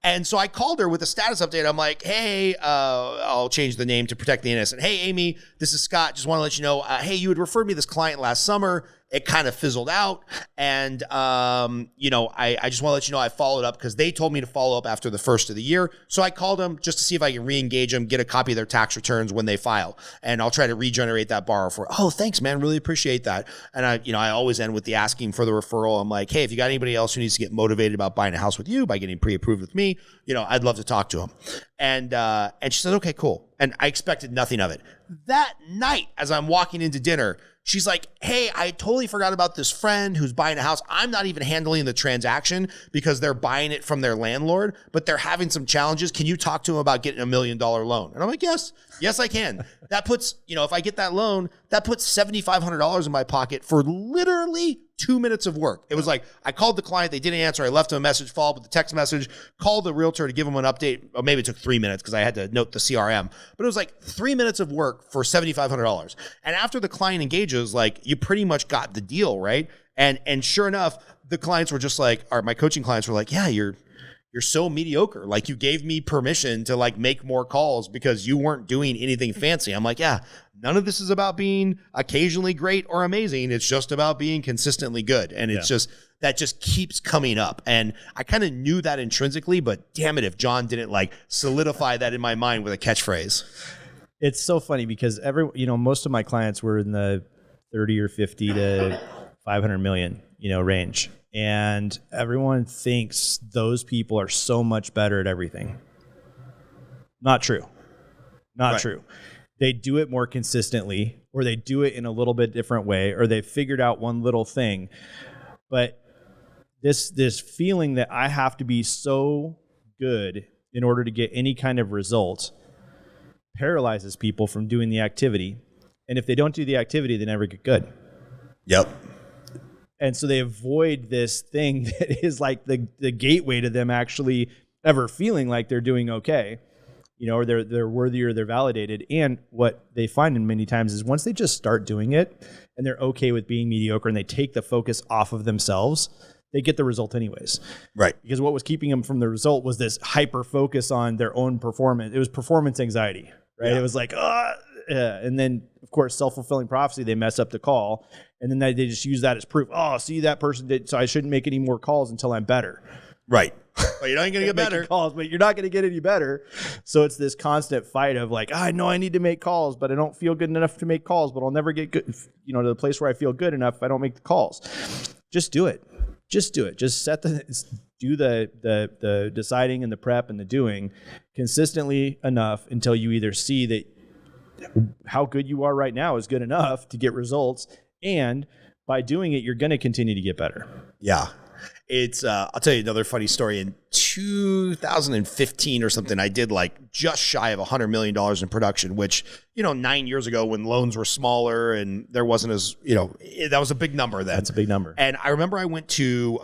And so I called her with a status update. I'm like, hey, I'll change the name to protect the innocent. Hey, Amy, this is Scott. Just want to let you know, hey, you had referred me this client last summer. it kind of fizzled out. And, I just want to let you know I followed up because they told me to follow up after the first of the year. So I called them just to see if I can re-engage them, get a copy of their tax returns when they file. And I'll try to regenerate that borrow for, oh, thanks, man. Really appreciate that. And I always end with the asking for the referral. I'm like, hey, if you got anybody else who needs to get motivated about buying a house with you by getting pre-approved with me, I'd love to talk to them. And she said, okay, cool. And I expected nothing of it. That night, as I'm walking into dinner, she's like, hey, I totally forgot about this friend who's buying a house. I'm not even handling the transaction because they're buying it from their landlord, but they're having some challenges. Can you talk to them about getting $1 million loan? And I'm like, yes, I can. That puts, if I get that loan, that puts $7,500 in my pocket for literally 2 minutes of work. It was like, I called the client, they didn't answer. I left them a message, followed up with the text message, called the realtor to give them an update. Or maybe it took 3 minutes because I had to note the CRM, but it was like 3 minutes of work for $7,500. And after the client engages, like, you pretty much got the deal, right? And sure enough, the clients were just like, my coaching clients were like, yeah, you're so mediocre. Like, you gave me permission to like make more calls because you weren't doing anything fancy. I'm like, yeah, none of this is about being occasionally great or amazing. It's just about being consistently good. And it's just, that just keeps coming up. And I kind of knew that intrinsically, but damn it, if John didn't like solidify that in my mind with a catchphrase. It's so funny because most of my clients were in the 30 or 50 to 500 million, range. And everyone thinks those people are so much better at everything. Not true. Not true. They do it more consistently, or they do it in a little bit different way, or they've figured out one little thing. But this feeling that I have to be so good in order to get any kind of result paralyzes people from doing the activity. And if they don't do the activity, they never get good. Yep. And so they avoid this thing that is like the gateway to them actually ever feeling like they're doing okay, or they're worthy or they're validated. And what they find in many times is once they just start doing it and they're okay with being mediocre and they take the focus off of themselves, they get the result anyways. Right. Because what was keeping them from the result was this hyper focus on their own performance. It was performance anxiety, right? Yeah. It was like, and then of course, self-fulfilling prophecy, they mess up the call. And then they just use that as proof. Oh, see, that person did, so I shouldn't make any more calls until I'm better. Right. But you're not going to get better. Calls, but you're not going to get any better. So it's this constant fight of like, I know I need to make calls, but I don't feel good enough to make calls, but I'll never get good, to the place where I feel good enough if I don't make the calls. Just do it. Just do it. Just do the deciding and the prep and the doing consistently enough until you either see that how good you are right now is good enough to get results. And by doing it, you're going to continue to get better. Yeah. It's, I'll tell you another funny story. In 2015 or something, I did like just shy of $100 million in production, which, 9 years ago when loans were smaller and there wasn't as, that was a big number then. That's a big number. And I remember I went to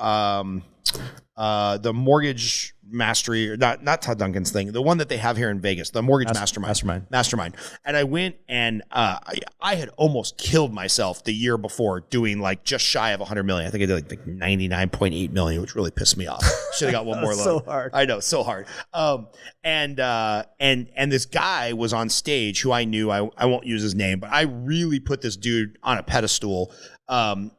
the mortgage mastery, or not Todd Duncan's thing, the one that they have here in Vegas, the mortgage mastermind. And I went and I had almost killed myself the year before doing like just shy of 100 million. I think I did like 99.8 million, which really pissed me off. Should have got one more loan. So hard. I know, so hard. And this guy was on stage who I knew, I won't use his name, but I really put this dude on a pedestal.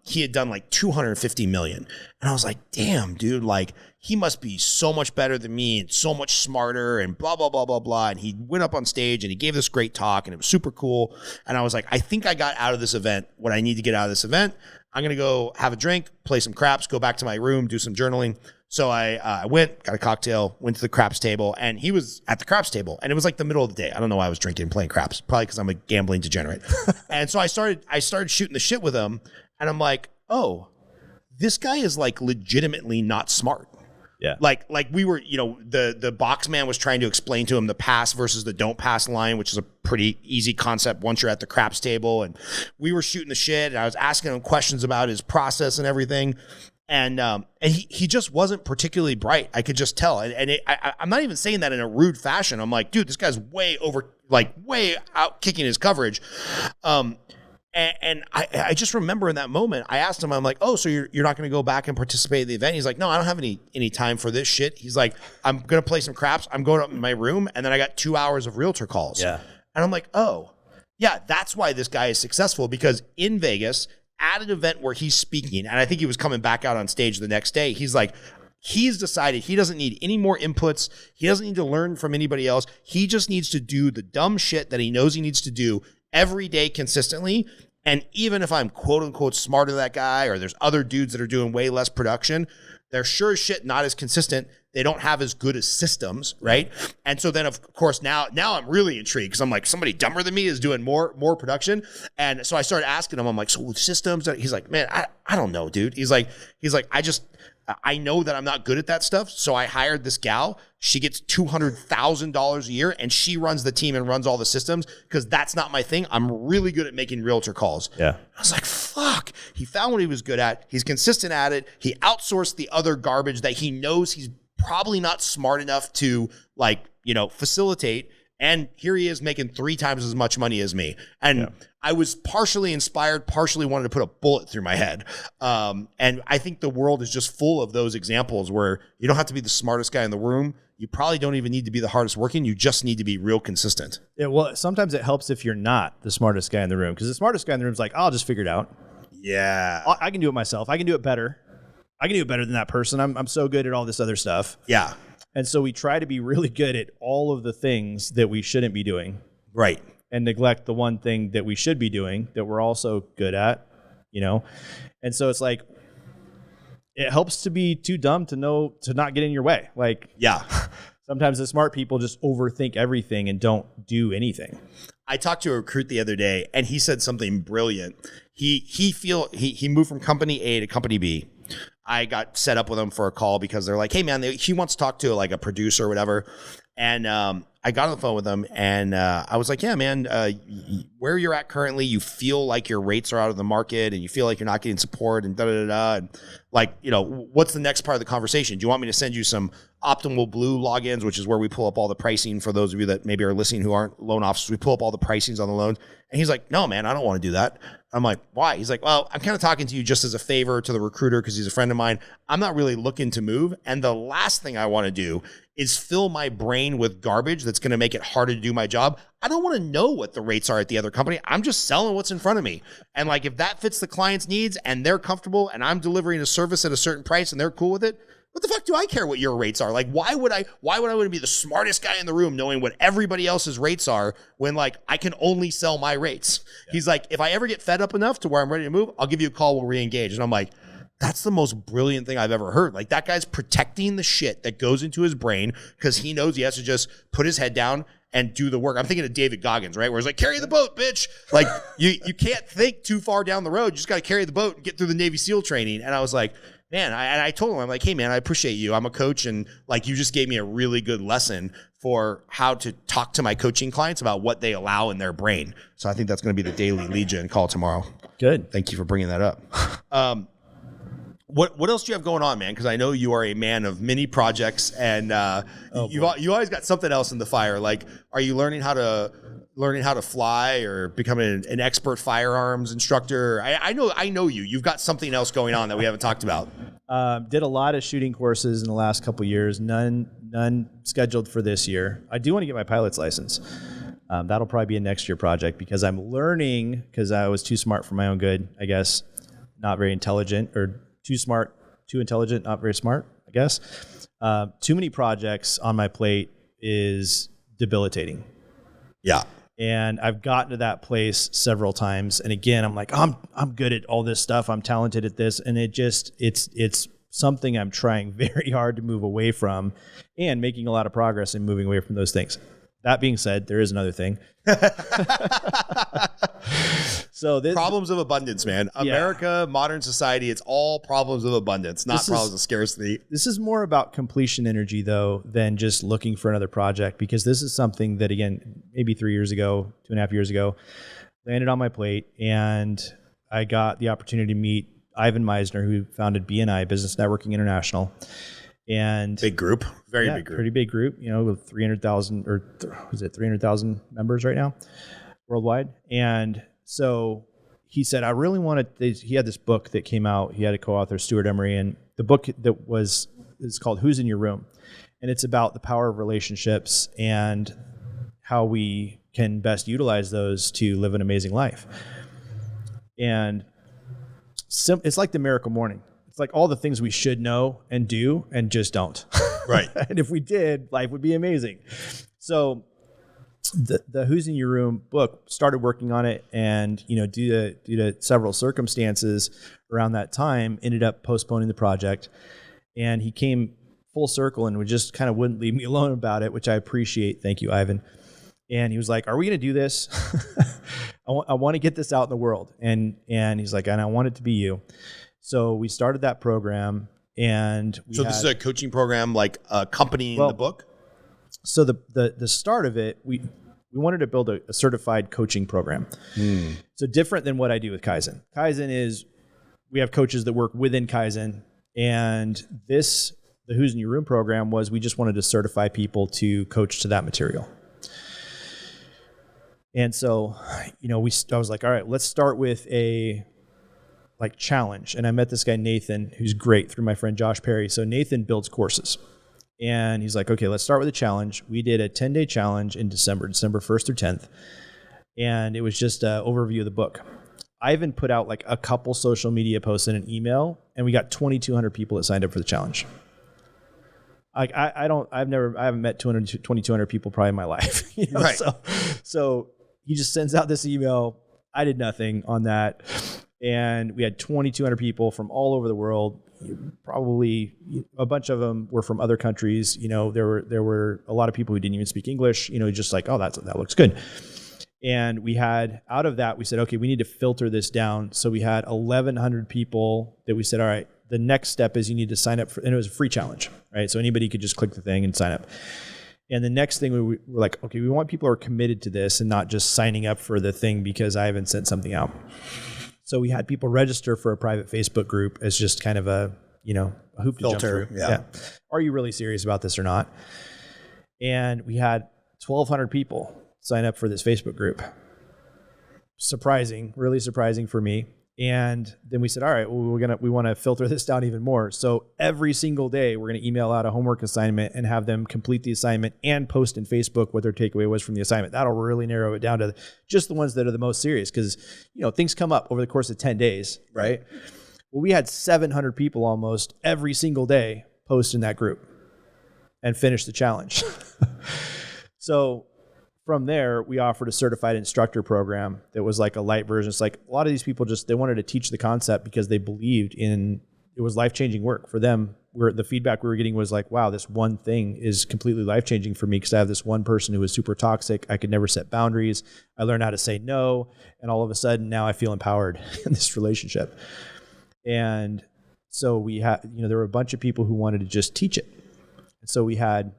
He had done like 250 million. And I was like, damn, dude, like he must be so much better than me and so much smarter and blah, blah, blah, blah, blah. And he went up on stage and he gave this great talk and it was super cool. And I was like, I think I got out of this event what I need to get out of this event. I'm going to go have a drink, play some craps, go back to my room, do some journaling. So I went, got a cocktail, went to the craps table, and he was at the craps table. And it was like the middle of the day. I don't know why I was drinking and playing craps. Probably because I'm a gambling degenerate. And so I started shooting the shit with him. And I'm like, oh, this guy is like legitimately not smart. Yeah. Like we were, the box man was trying to explain to him the pass versus the don't pass line, which is a pretty easy concept once you're at the craps table. And we were shooting the shit, and I was asking him questions about his process and everything. And he just wasn't particularly bright. I could just tell. And I'm not even saying that in a rude fashion. I'm like, dude, this guy's way out kicking his coverage. And I just remember in that moment, I asked him, I'm like, oh, so you're not going to go back and participate in the event? He's like, no, I don't have any time for this shit. He's like, I'm going to play some craps. I'm going up in my room. And then I got 2 hours of realtor calls. Yeah. And I'm like, oh, yeah, that's why this guy is successful, because in Vegas, at an event where he's speaking, and I think he was coming back out on stage the next day, he's like, he's decided he doesn't need any more inputs. He doesn't need to learn from anybody else. He just needs to do the dumb shit that he knows he needs to do every day consistently. And even if I'm quote unquote smarter than that guy, or there's other dudes that are doing way less production, they're sure as shit not as consistent. They don't have as good as systems, right? And so then, of course, now I'm really intrigued because I'm like, somebody dumber than me is doing more production. And so I started asking him, I'm like, so with systems? He's like, man, I don't know, dude. He's like, I know that I'm not good at that stuff. So I hired this gal. She gets $200,000 a year and she runs the team and runs all the systems because that's not my thing. I'm really good at making realtor calls. Yeah. I was like, fuck. He found what he was good at. He's consistent at it. He outsourced the other garbage that he knows he's probably not smart enough to facilitate. And here he is making 3 times as much money as me. And I was partially inspired, partially wanted to put a bullet through my head. And I think the world is just full of those examples where you don't have to be the smartest guy in the room. You probably don't even need to be the hardest working. You just need to be real consistent. Yeah, well, sometimes it helps if you're not the smartest guy in the room, because the smartest guy in the room is like, I'll just figure it out. Yeah. I can do it myself. I can do it better. I can do it better than that person. I'm so good at all this other stuff. Yeah. And so we try to be really good at all of the things that we shouldn't be doing. Right. And neglect the one thing that we should be doing that we're also good at, And so it's like, it helps to be too dumb to not get in your way. Like, yeah. Sometimes the smart people just overthink everything and don't do anything. I talked to a recruit the other day and he said something brilliant. He moved from company A to company B. I got set up with him for a call because they're like, hey man, he wants to talk to like a producer or whatever. And I got on the phone with him and I was like, yeah, man, where you're at currently, you feel like your rates are out of the market and you feel like you're not getting support and da-da-da-da. And like, what's the next part of the conversation? Do you want me to send you some Optimal Blue logins, which is where we pull up all the pricing for those of you that maybe are listening who aren't loan officers? We pull up all the pricings on the loans. And he's like, no, man, I don't want to do that. I'm like, why? He's like, well, I'm kind of talking to you just as a favor to the recruiter because he's a friend of mine. I'm not really looking to move. And the last thing I want to do is fill my brain with garbage that's going to make it harder to do my job. I don't want to know what the rates are at the other company. I'm just selling what's in front of me. And like, if that fits the client's needs and they're comfortable and I'm delivering a service at a certain price and they're cool with it, what the fuck do I care what your rates are? Like, why would I want to be the smartest guy in the room knowing what everybody else's rates are when like I can only sell my rates? Yeah. He's like, if I ever get fed up enough to where I'm ready to move, I'll give you a call, we'll re-engage. And I'm like, that's the most brilliant thing I've ever heard. Like, that guy's protecting the shit that goes into his brain because he knows he has to just put his head down and do the work. I'm thinking of David Goggins, right? Where he's like, carry the boat, bitch. Like, you can't think too far down the road. You just got to carry the boat and get through the Navy SEAL training. And I was like, man, I told him, I'm like, hey man, I appreciate you. I'm a coach. And like, you just gave me a really good lesson for how to talk to my coaching clients about what they allow in their brain. So I think that's going to be the daily lead gen call tomorrow. Good. Thank you for bringing that up. What else do you have going on, man? Because I know you are a man of many projects, and you always got something else in the fire. Like, are you learning how to fly or becoming an expert firearms instructor? I know you. You've got something else going on that we haven't talked about. Did a lot of shooting courses in the last couple of years. None scheduled for this year. I do want to get my pilot's license. That'll probably be a next year project because I'm learning because I was too smart for my own good, I guess. Not very intelligent, or too smart, too intelligent, not very smart, I guess. Too many projects on my plate is debilitating. Yeah. And I've gotten to that place several times. And again, I'm like, I'm good at all this stuff. I'm talented at this. And it's something I'm trying very hard to move away from and making a lot of progress in moving away from those things. That being said, there is another thing. So problems of abundance, man. America, modern society, it's all problems of abundance, not problems of scarcity. This is more about completion energy, though, than just looking for another project, because this is something that, again, maybe 3 years ago, 2.5 years ago, landed on my plate, and I got the opportunity to meet Ivan Meisner, who founded BNI, Business Networking International. And big group, very big group, pretty big group, with 300,000 or was it 300,000 members right now worldwide. And so he said, I really wanted, he had this book that came out. He had a co-author, Stuart Emery, and the book is called Who's in Your Room? And it's about the power of relationships and how we can best utilize those to live an amazing life. And it's like the miracle morning. It's like all the things we should know and do and just don't. Right. And if we did, life would be amazing. So the Who's in Your Room book, started working on it, and due to several circumstances around that time, ended up postponing the project. And he came full circle and just kind of wouldn't leave me alone about it, which I appreciate. Thank you, Ivan. And he was like, "Are we going to do this? I want to get this out in the world." And he's like, "And I want it to be you." So we started that program, and this is a coaching program, like accompanying the book. So the start of it, we wanted to build a certified coaching program. So different than what I do with Kaizen. Kaizen is, we have coaches that work within Kaizen, and the Who's in Your Room program was, we just wanted to certify people to coach to that material. And so, I was like, all right, let's start with a challenge. And I met this guy, Nathan, who's great, through my friend Josh Perry. So Nathan builds courses. And he's like, okay, let's start with a challenge. We did a 10-day challenge in December 1st through 10th. And it was just an overview of the book. I even put out like a couple social media posts and an email, and we got 2,200 people that signed up for the challenge. I haven't met 2,200 people probably in my life. Right. So he just sends out this email. I did nothing on that. And we had 2,200 people from all over the world. Probably a bunch of them were from other countries. There were a lot of people who didn't even speak English, just like, oh, that looks good. And we had, out of that, we said, okay, we need to filter this down. So we had 1,100 people that we said, all right, the next step is you need to sign up for, and it was a free challenge, right? So anybody could just click the thing and sign up. And the next thing we were like, okay, we want people who are committed to this and not just signing up for the thing because I haven't sent something out. So we had people register for a private Facebook group as just kind of a hoop to filter, jump through. Yeah. Are you really serious about this or not? And we had 1,200 people sign up for this Facebook group. Surprising, really surprising for me. And then we said, all right, well, we want to filter this down even more. So every single day, we're going to email out a homework assignment and have them complete the assignment and post in Facebook what their takeaway was from the assignment. That'll really narrow it down to just the ones that are the most serious, because things come up over the course of 10 days, right? Well, we had 700 people almost every single day post in that group and finish the challenge. So from there, we offered a certified instructor program that was like a light version. It's like a lot of these people they wanted to teach the concept because they believed it was life-changing work for them. The feedback we were getting was like, wow, this one thing is completely life-changing for me because I have this one person who was super toxic. I could never set boundaries. I learned how to say no. And all of a sudden now I feel empowered in this relationship. And so we had, there were a bunch of people who wanted to just teach it. And so we had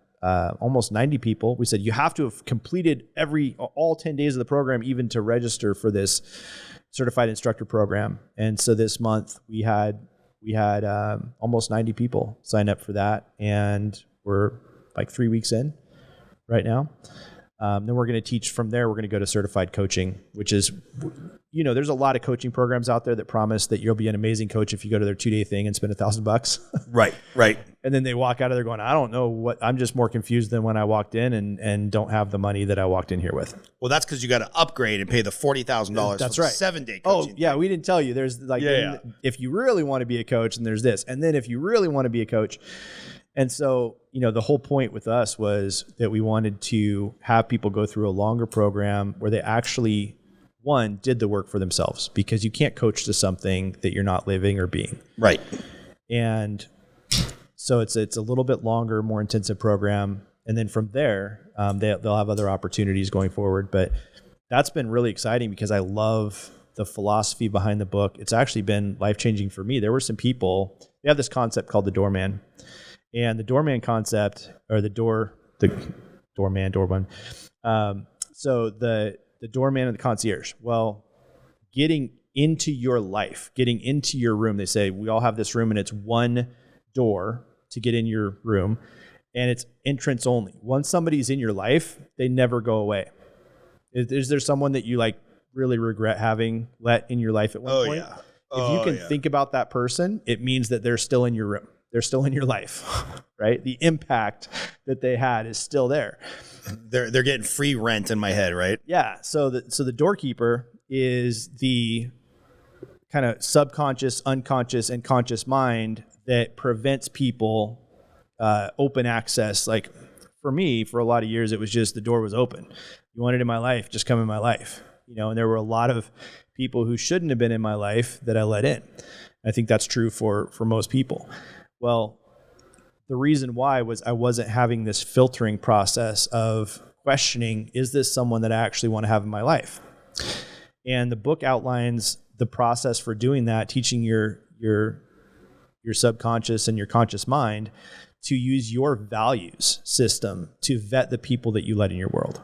almost 90 people. We said, you have to have completed all 10 days of the program, even to register for this certified instructor program. And so this month we had almost 90 people sign up for that. And we're like 3 weeks in right now. Then we're going to teach from there. We're going to go to certified coaching, which is, there's a lot of coaching programs out there that promise that you'll be an amazing coach if you go to their 2-day thing and spend $1,000. Right. And then they walk out of there going, I don't know I'm just more confused than when I walked in and don't have the money that I walked in here with. Well, that's because you got to upgrade and pay the $40,000 That's for right. 7-day Oh, coaching. yeah. We didn't tell you. There's if you really want to be a coach, then there's this. And then if you really want to be a coach. And so, the whole point with us was that we wanted to have people go through a longer program where they actually, one, did the work for themselves, because you can't coach to something that you're not living or being. Right. And so it's a little bit longer, more intensive program. And then from there, they'll have other opportunities going forward. But that's been really exciting because I love the philosophy behind the book. It's actually been life-changing for me. There were some people, they have this concept called the doorman. And the doorman concept, or the doorman. So the doorman and the concierge. Well, getting into your life, getting into your room. They say we all have this room and it's one door to get in your room, and it's entrance only. Once somebody's in your life, they never go away. Is there someone that you really regret having let in your life at one point? Yeah. If you can think about that person, it means that they're still in your room. They're still in your life, right? The impact that they had is still there. They're getting free rent in my head, right? Yeah. So the doorkeeper is the kind of subconscious, unconscious, and conscious mind that prevents people open access. Like for me, for a lot of years, it was just the door was open. You want it in my life, just come in my life. And there were a lot of people who shouldn't have been in my life that I let in. I think that's true for most people. Well, the reason why was I wasn't having this filtering process of questioning, is this someone that I actually want to have in my life? And the book outlines the process for doing that, teaching your subconscious and your conscious mind to use your values system to vet the people that you let in your world.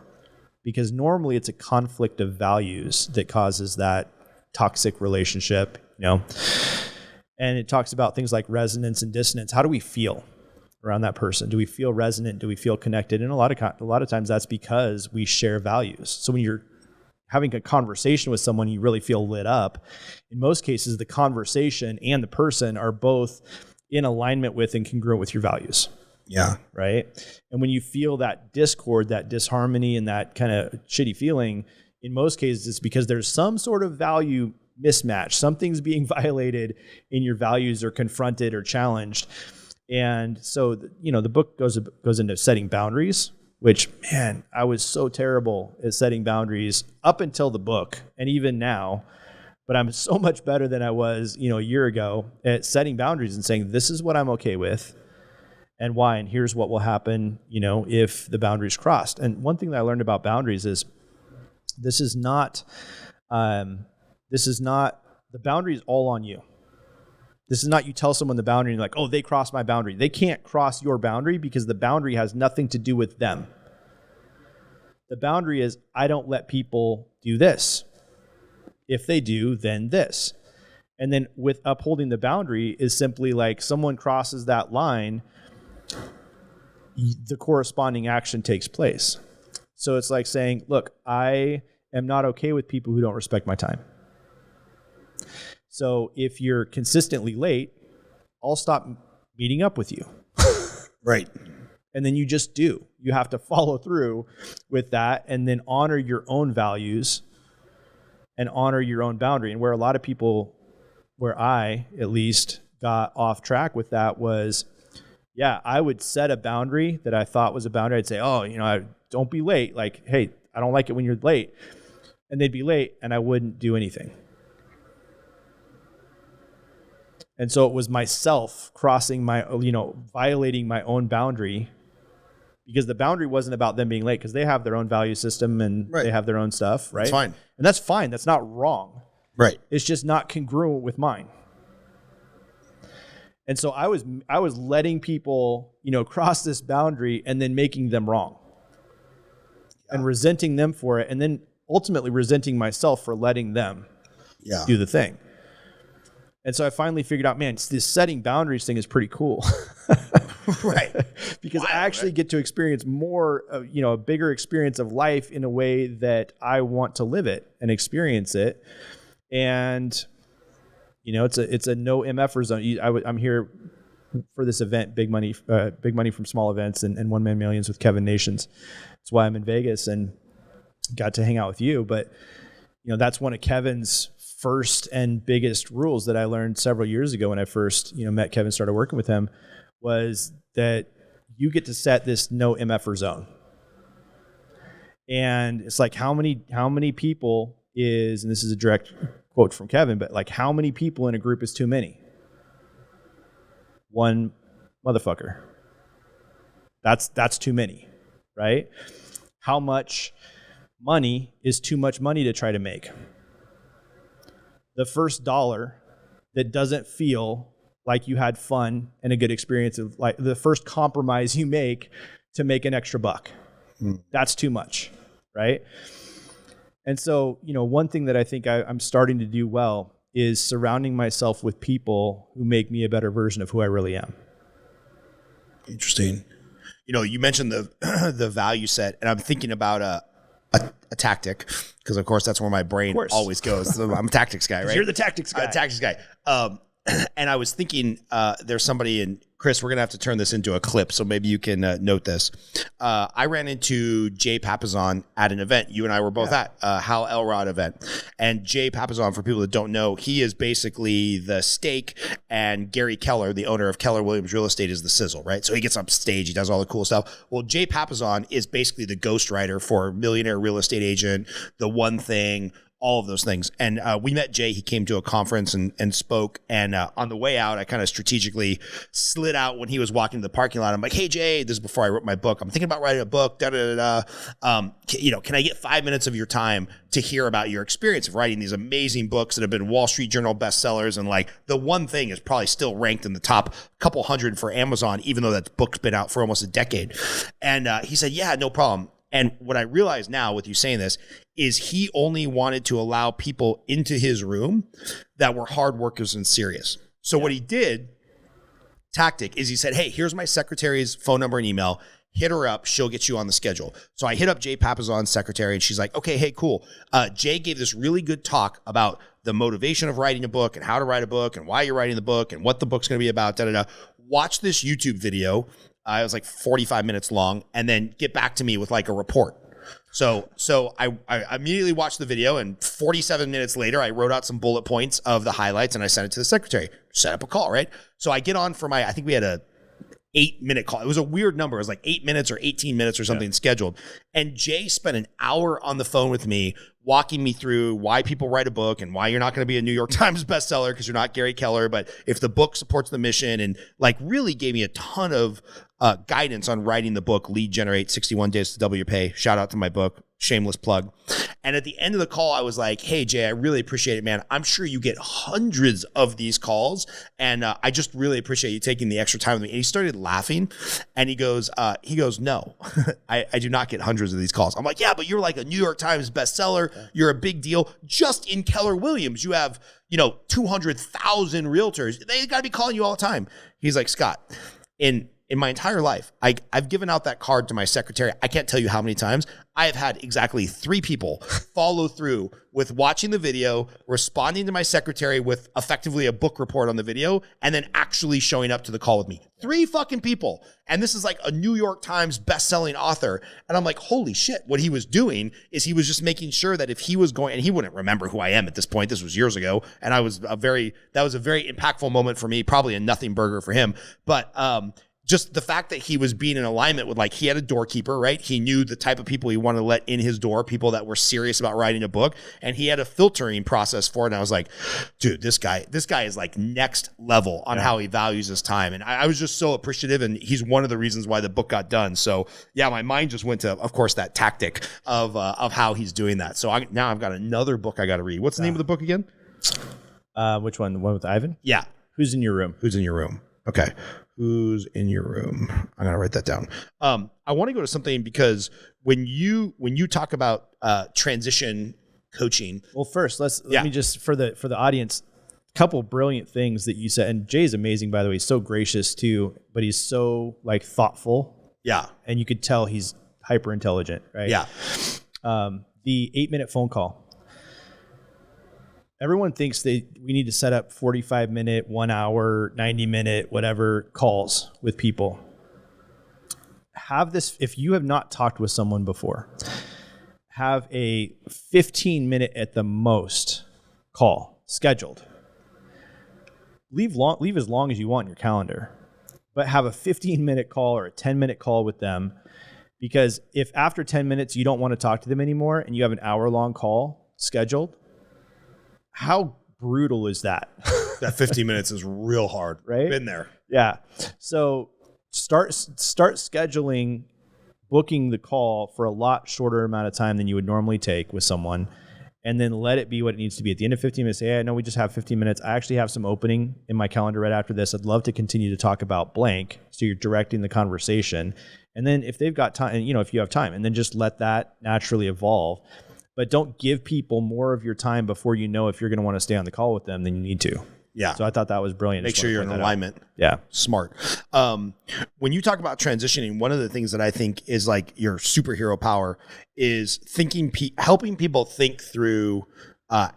Because normally it's a conflict of values that causes that toxic relationship, And it talks about things like resonance and dissonance. How do we feel around that person? Do we feel resonant? Do we feel connected? And a lot of times that's because we share values. So when you're having a conversation with someone, you really feel lit up. In most cases, the conversation and the person are both in alignment with and congruent with your values. Yeah. Right. And when you feel that discord, that disharmony, and that kind of shitty feeling, in most cases, it's because there's some sort of value mismatch. Something's being violated in your values or confronted or challenged. And so, the book goes into setting boundaries, which, man, I was so terrible at setting boundaries up until the book and even now. But I'm so much better than I was, a year ago at setting boundaries and saying, this is what I'm okay with and why, and here's what will happen, if the boundaries crossed. And one thing that I learned about boundaries is this is not the boundary is all on you. This is not you tell someone the boundary and you're like, oh, they crossed my boundary. They can't cross your boundary because the boundary has nothing to do with them. The boundary is, I don't let people do this. If they do, then this. And then with upholding the boundary is simply like someone crosses that line, the corresponding action takes place. So it's like saying, look, I am not okay with people who don't respect my time. So if you're consistently late, I'll stop meeting up with you. Right. And then you just do. You have to follow through with that and then honor your own values and honor your own boundary. And where a lot of people, where I at least got off track with that was, I would set a boundary that I thought was a boundary. I'd say, don't be late. Like, hey, I don't like it when you're late. And they'd be late and I wouldn't do anything. And so it was myself crossing my, violating my own boundary, because the boundary wasn't about them being late, because they have their own value system and They have their own stuff, right? That's fine. And that's fine. That's not wrong. Right. It's just not congruent with mine. And so I was letting people, cross this boundary and then making them wrong and resenting them for it. And then ultimately resenting myself for letting them do the thing. And so I finally figured out, man, this setting boundaries thing is pretty cool. Right. Because I actually get to experience more, a bigger experience of life in a way that I want to live it and experience it. And, it's a no MFer zone. I'm here for this event, Big Money from Small Events and One Man Millions with Kevin Nations. That's why I'm in Vegas and got to hang out with you. But, that's one of Kevin's first and biggest rules that I learned several years ago when I first, met Kevin, started working with him, was that you get to set this no MFer zone. And it's like, how many people is, and this is a direct quote from Kevin, but like, how many people in a group is too many? One motherfucker. That's too many, right? How much money is too much money to try to make? The first dollar that doesn't feel like you had fun and a good experience, of like the first compromise you make to make an extra buck. That's too much, right? And so, one thing that I think I'm starting to do well is surrounding myself with people who make me a better version of who I really am. Interesting. You mentioned the value set, and I'm thinking about a tactic, because of course that's where my brain always goes. So I'm a tactics guy, right? You're the tactics guy. Tactics guy. And I was thinking, there's somebody in Chris, we're going to have to turn this into a clip, so maybe you can note this. I ran into Jay Papasan at an event. You and I were both at Hal Elrod event. And Jay Papasan, for people that don't know, he is basically the steak, and Gary Keller, the owner of Keller Williams Real Estate, is the sizzle, right? So he gets up stage, he does all the cool stuff. Well, Jay Papasan is basically the ghostwriter for Millionaire Real Estate Agent, The One Thing, all of those things. And we met Jay. He came to a conference and spoke. And on the way out, I kind of strategically slid out when he was walking to the parking lot. I'm like, hey, Jay, this is before I wrote my book. I'm thinking about writing a book. Can I get 5 minutes of your time to hear about your experience of writing these amazing books that have been Wall Street Journal bestsellers? And like The One Thing is probably still ranked in the top couple hundred for Amazon, even though that book's been out for almost a decade. And he said, yeah, no problem. And what I realize now with you saying this is he only wanted to allow people into his room that were hard workers and serious. So what he did, tactic, is he said, hey, here's my secretary's phone number and email. Hit her up. She'll get you on the schedule. So I hit up Jay Papasan's secretary, and she's like, okay, hey, cool. Jay gave this really good talk about the motivation of writing a book and how to write a book and why you're writing the book and what the book's going to be about, Watch this YouTube video. It was like 45 minutes long, and then get back to me with like a report. So I immediately watched the video, and 47 minutes later, I wrote out some bullet points of the highlights, and I sent it to the secretary. Set up a call, right? So I get on for I think we had a 8-minute call. It was a weird number. It was like 8 minutes or 18 minutes or something scheduled. And Jay spent an hour on the phone with me, walking me through why people write a book and why you're not going to be a New York Times bestseller because you're not Gary Keller, but if the book supports the mission, and like really gave me a ton of guidance on writing the book, Lead Generate 61 Days to Double Your Pay. Shout out to my book, shameless plug. And at the end of the call, I was like, hey, Jay, I really appreciate it, man. I'm sure you get hundreds of these calls, and I just really appreciate you taking the extra time with me. And he started laughing, and he goes, no, I do not get hundreds of these calls. I'm like, yeah, but you're like a New York Times bestseller. You're a big deal. Just in Keller Williams, you have, 200,000 realtors. They got to be calling you all the time. He's like, Scott, in my entire life, I've given out that card to my secretary. I can't tell you how many times. I have had exactly 3 people follow through with watching the video, responding to my secretary with effectively a book report on the video, and then actually showing up to the call with me. 3 fucking people. And this is like a New York Times best-selling author. And I'm like, holy shit. What he was doing is he was just making sure that if he was going, and he wouldn't remember who I am at this point. This was years ago. And that was a very impactful moment for me, probably a nothing burger for him. But, just the fact that he was being in alignment with, like, he had a doorkeeper, right? He knew the type of people he wanted to let in his door, people that were serious about writing a book, and he had a filtering process for it. And I was like, dude, this guy is like next level on how he values his time. And I was just so appreciative, and he's one of the reasons why the book got done. So yeah, my mind just went to, of course, that tactic of how he's doing that. So now I've got another book I got to read. What's the name of the book again? Which one? The one with Ivan? Yeah. Who's in your room? Who's in your room? Okay. Who's in your room? I'm going to write that down. I want to go to something because when you talk about transition coaching. Well, first, let me just, for the audience, a couple brilliant things that you said. And Jay's amazing, by the way. He's so gracious too, but he's so like thoughtful. Yeah. And you could tell he's hyper intelligent, right? Yeah. The 8-minute phone call. Everyone thinks we need to set up 45-minute, 1 hour, 90-minute, whatever calls with people. Have this, if you have not talked with someone before, have a 15-minute at the most call scheduled. Leave as long as you want in your calendar, but have a 15-minute call or a 10-minute call with them, because if after 10 minutes you don't want to talk to them anymore and you have an hour-long call scheduled, how brutal is that? That 15 minutes is real hard. Right? Been there. Yeah. So start scheduling, booking the call for a lot shorter amount of time than you would normally take with someone, and then let it be what it needs to be. At the end of 15 minutes, say, hey, I know we just have 15 minutes. I actually have some opening in my calendar right after this. I'd love to continue to talk about blank. So you're directing the conversation. And then if they've got time, if you have time, and then just let that naturally evolve. But don't give people more of your time before you know if you're going to want to stay on the call with them than you need to. Yeah. So I thought that was brilliant. Make sure you're in alignment. Yeah. Smart. When you talk about transitioning, one of the things that I think is like your superhero power is helping people think through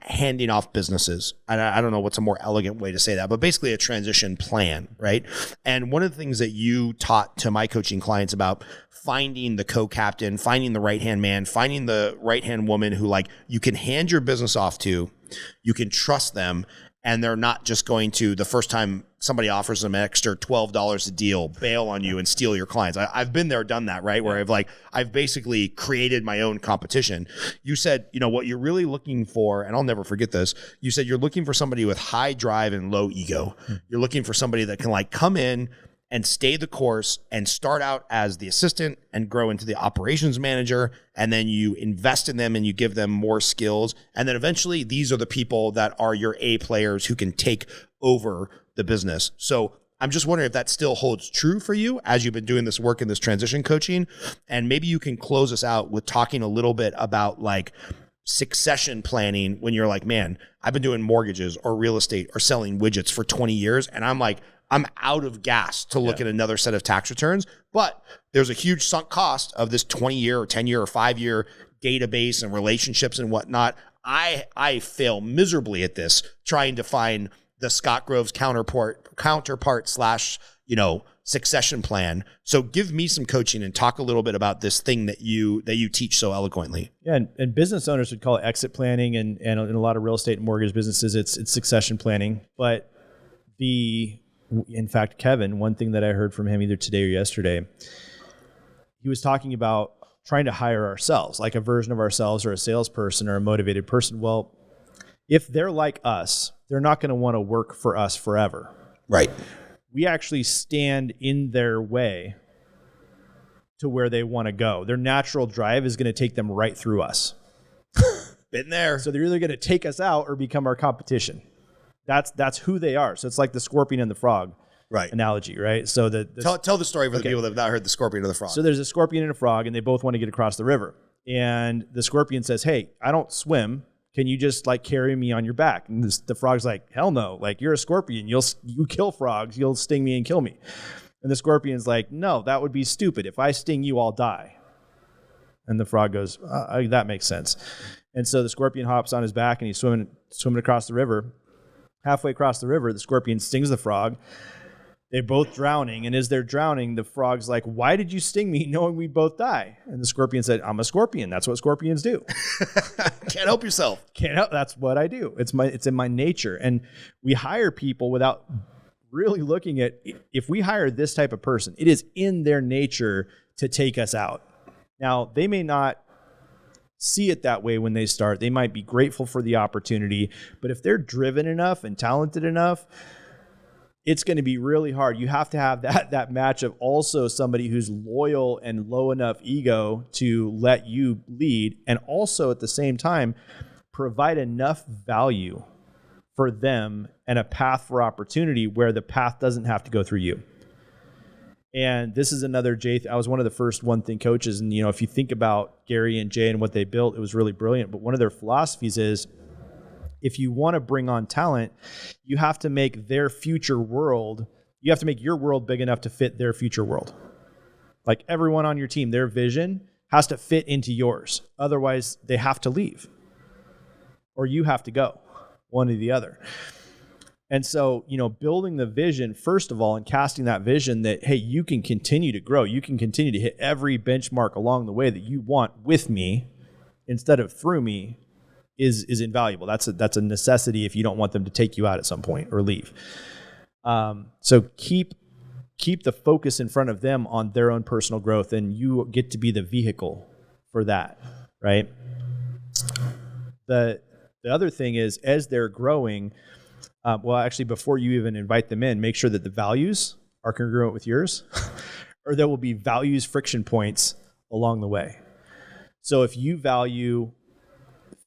handing off businesses. I don't know what's a more elegant way to say that, but basically a transition plan, right? And one of the things that you taught to my coaching clients about finding the co-captain, finding the right-hand man, finding the right-hand woman who like you can hand your business off to, you can trust them, and they're not just going to, the first time somebody offers them an extra $12 a deal, bail on you and steal your clients. I've been there, done that, right? Where I've basically created my own competition. You said, what you're really looking for, and I'll never forget this, you said you're looking for somebody with high drive and low ego. You're looking for somebody that can like come in and stay the course and start out as the assistant and grow into the operations manager. And then you invest in them and you give them more skills. And then eventually these are the people that are your A players who can take over the business. So I'm just wondering if that still holds true for you as you've been doing this work in this transition coaching. And maybe you can close us out with talking a little bit about like succession planning when you're like, man, I've been doing mortgages or real estate or selling widgets for 20 years. And I'm out of gas to look at another set of tax returns, but there's a huge sunk cost of this 20-year or 10-year or 5-year database and relationships and whatnot. I fail miserably at this, trying to find the Scott Groves counterpart slash, succession plan. So give me some coaching and talk a little bit about this thing that you teach so eloquently. Yeah, and business owners would call it exit planning, and in a lot of real estate and mortgage businesses, it's succession planning. But in fact, Kevin, one thing that I heard from him either today or yesterday, he was talking about trying to hire ourselves, like a version of ourselves or a salesperson or a motivated person. Well, if they're like us, they're not going to want to work for us forever. Right. We actually stand in their way to where they want to go. Their natural drive is going to take them right through us. Been there. So they're either going to take us out or become our competition. That's who they are. So it's like the scorpion and the frog analogy, right? So tell the story for the people that have not heard the scorpion or the frog. So there's a scorpion and a frog, and they both want to get across the river. And the scorpion says, "Hey, I don't swim. Can you just like carry me on your back?" And the frog's like, "Hell no! Like you're a scorpion. You kill frogs. You'll sting me and kill me." And the scorpion's like, "No, that would be stupid. If I sting you, I'll die." And the frog goes, "That makes sense." And so the scorpion hops on his back and he's swimming across the river. Halfway across the river, the scorpion stings the frog. They're both drowning. And as they're drowning, the frog's like, "Why did you sting me knowing we'd both die?" And the scorpion said, "I'm a scorpion. That's what scorpions do." Can't help yourself. Can't help. That's what I do. It's in my nature. And we hire people without really looking at, if we hire this type of person, it is in their nature to take us out. Now, they may not see it that way when they start. They might be grateful for the opportunity, but if they're driven enough and talented enough, it's going to be really hard. You have to have that match of also somebody who's loyal and low enough ego to let you lead, and also at the same time provide enough value for them and a path for opportunity where the path doesn't have to go through you. And this is another I was one of the first One Thing coaches. And, if you think about Gary and Jay and what they built, it was really brilliant. But one of their philosophies is, if you want to bring on talent, you have to make their future world, you have to make your world big enough to fit their future world. Like everyone on your team, their vision has to fit into yours. Otherwise, they have to leave. Or you have to go, one or the other. And so, building the vision, first of all, and casting that vision that, hey, you can continue to grow. You can continue to hit every benchmark along the way that you want with me instead of through me is invaluable. That's a necessity if you don't want them to take you out at some point or leave. So keep the focus in front of them on their own personal growth, and you get to be the vehicle for that, right? The other thing is, as they're growing, actually, before you even invite them in, make sure that the values are congruent with yours, or there will be values friction points along the way. So if you value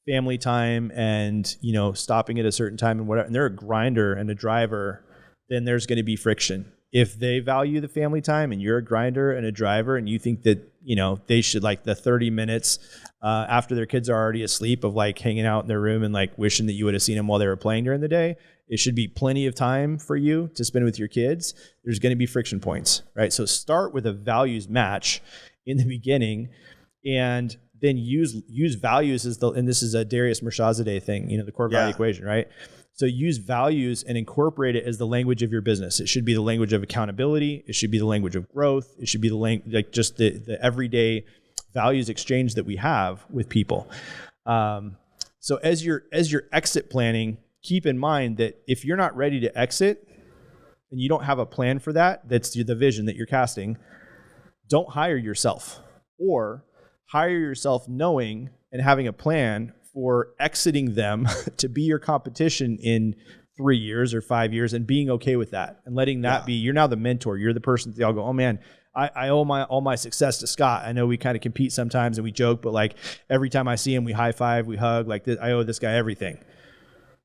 family time and, stopping at a certain time and whatever, and they're a grinder and a driver, then there's going to be friction. If they value the family time and you're a grinder and a driver and you think that, they should like the 30 minutes after their kids are already asleep of like hanging out in their room and like wishing that you would have seen them while they were playing during the day, it should be plenty of time for you to spend with your kids. There's going to be friction points, right? So start with a values match in the beginning and then use values as and this is a Darius Mirshahzadeh thing, the core value equation, right? So use values and incorporate it as the language of your business. It should be the language of accountability. It should be the language of growth. It should be just the everyday values exchange that we have with people. So as you're exit planning, keep in mind that if you're not ready to exit and you don't have a plan for that, that's the vision that you're casting, don't hire yourself, or hire yourself knowing and having a plan for exiting them to be your competition in 3 years or 5 years, and being okay with that and letting that be, you're now the mentor. You're the person that they all go, oh man, I owe all my success to Scott. I know we kind of compete sometimes and we joke, but like every time I see him, we high five, we hug, like this, I owe this guy everything,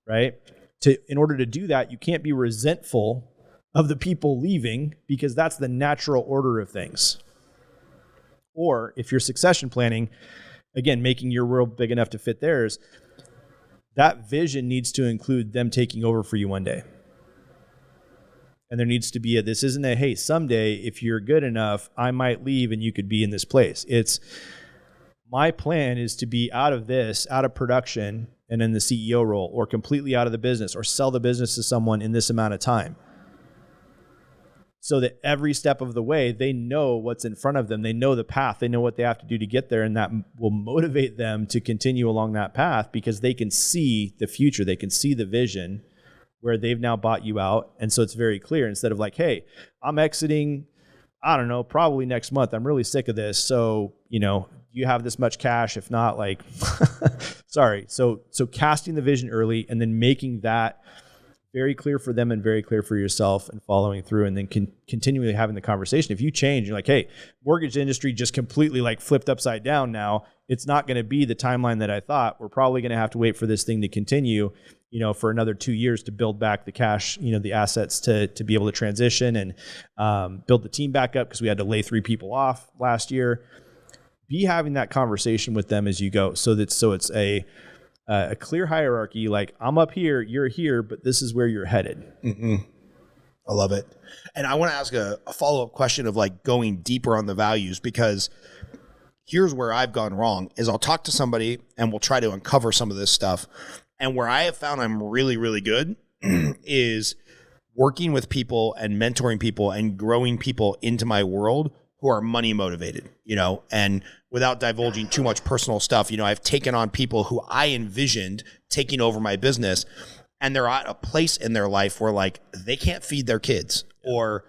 right? In order to do that, you can't be resentful of the people leaving, because that's the natural order of things. Or if you're succession planning, again, making your world big enough to fit theirs, that vision needs to include them taking over for you one day. And there needs to be this isn't a, hey, someday if you're good enough, I might leave and you could be in this place. It's, my plan is to be out of production and in the CEO role, or completely out of the business, or sell the business to someone in this amount of time. So that every step of the way, they know what's in front of them. They know the path. They know what they have to do to get there. And that will motivate them to continue along that path, because they can see the future. They can see the vision where they've now bought you out. And so it's very clear, instead of like, hey, I'm exiting, I don't know, probably next month. I'm really sick of this. So, you have this much cash. If not, like, sorry. So casting the vision early, and then making that very clear for them and very clear for yourself, and following through, and then continually having the conversation. If you change, you're like, hey, mortgage industry just completely like flipped upside down now. It's not going to be the timeline that I thought. We're probably going to have to wait for this thing to continue, for another 2 years to build back the cash, the assets to be able to transition and build the team back up, because we had to lay 3 people off last year. Be having that conversation with them as you go, so it's a clear hierarchy, like, I'm up here, you're here, but this is where you're headed. Mm-hmm. I love it. And I want to ask a follow-up question of like going deeper on the values, because here's where I've gone wrong is I'll talk to somebody and we'll try to uncover some of this stuff. And where I have found I'm really, really good is working with people and mentoring people and growing people into my world who are money motivated, and without divulging too much personal stuff, I've taken on people who I envisioned taking over my business, and they're at a place in their life where like they can't feed their kids, or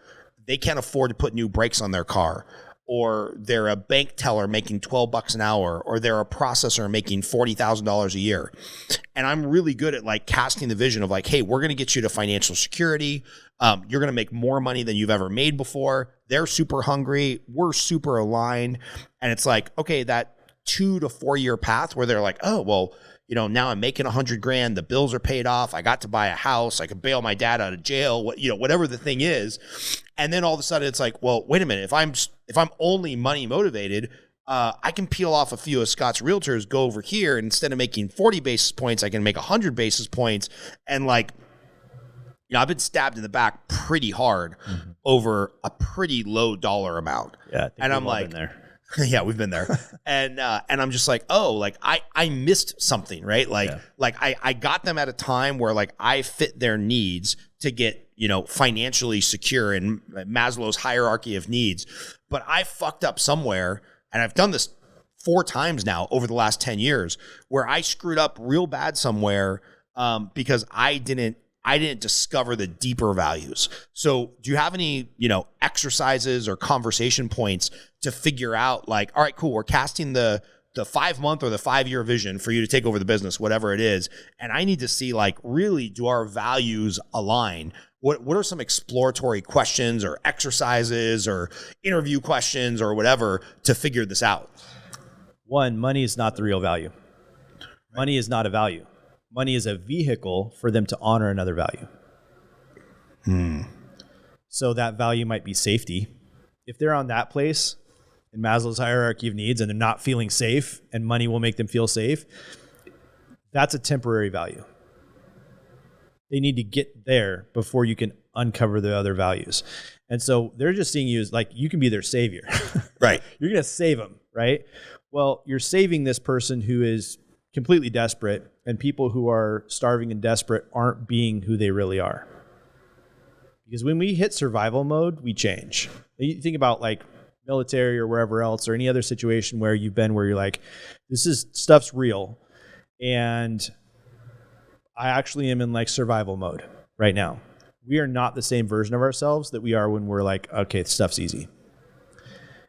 they can't afford to put new brakes on their car, or they're a bank teller making $12 an hour, or they're a processor making $40,000 a year. And I'm really good at like casting the vision of like, hey, we're going to get you to financial security. You're going to make more money than you've ever made before. They're super hungry. We're super aligned. And it's like, okay, that 2 to 4 year path where they're like, oh, well, now I'm making $100,000. The bills are paid off. I got to buy a house. I could bail my dad out of jail, whatever the thing is. And then all of a sudden it's like, well, wait a minute. If I'm only money motivated, I can peel off a few of Scott's realtors, go over here, and instead of making 40 basis points, I can make 100 basis points. And like, I've been stabbed in the back pretty hard over a pretty low dollar amount. Yeah, and I'm like, yeah, we've been there. And I'm just like, oh, like I missed something, right? Like, I got them at a time where like I fit their needs to get, financially secure in Maslow's hierarchy of needs. But I fucked up somewhere, and I've done this 4 times now over the last 10 years, where I screwed up real bad somewhere because I didn't discover the deeper values. So do you have any, exercises or conversation points to figure out like, all right, cool, we're casting the 5-month or the 5-year vision for you to take over the business, whatever it is. And I need to see like, really, do our values align? What are some exploratory questions or exercises or interview questions or whatever to figure this out? 1, money is not the real value. Money is not a value. Money is a vehicle for them to honor another value. So that value might be safety. If they're on that place in Maslow's hierarchy of needs and they're not feeling safe and money will make them feel safe, that's a temporary value. They need to get there before you can uncover the other values. And so they're just seeing you as like, you can be their savior. Right. You're going to save them, right? Well, you're saving this person who is completely desperate, and people who are starving and desperate aren't being who they really are. Because when we hit survival mode, we change. You think about like military or wherever else, or any other situation where you've been where you're like, stuff's real, and I actually am in like survival mode right now. We are not the same version of ourselves that we are when we're like, okay, stuff's easy.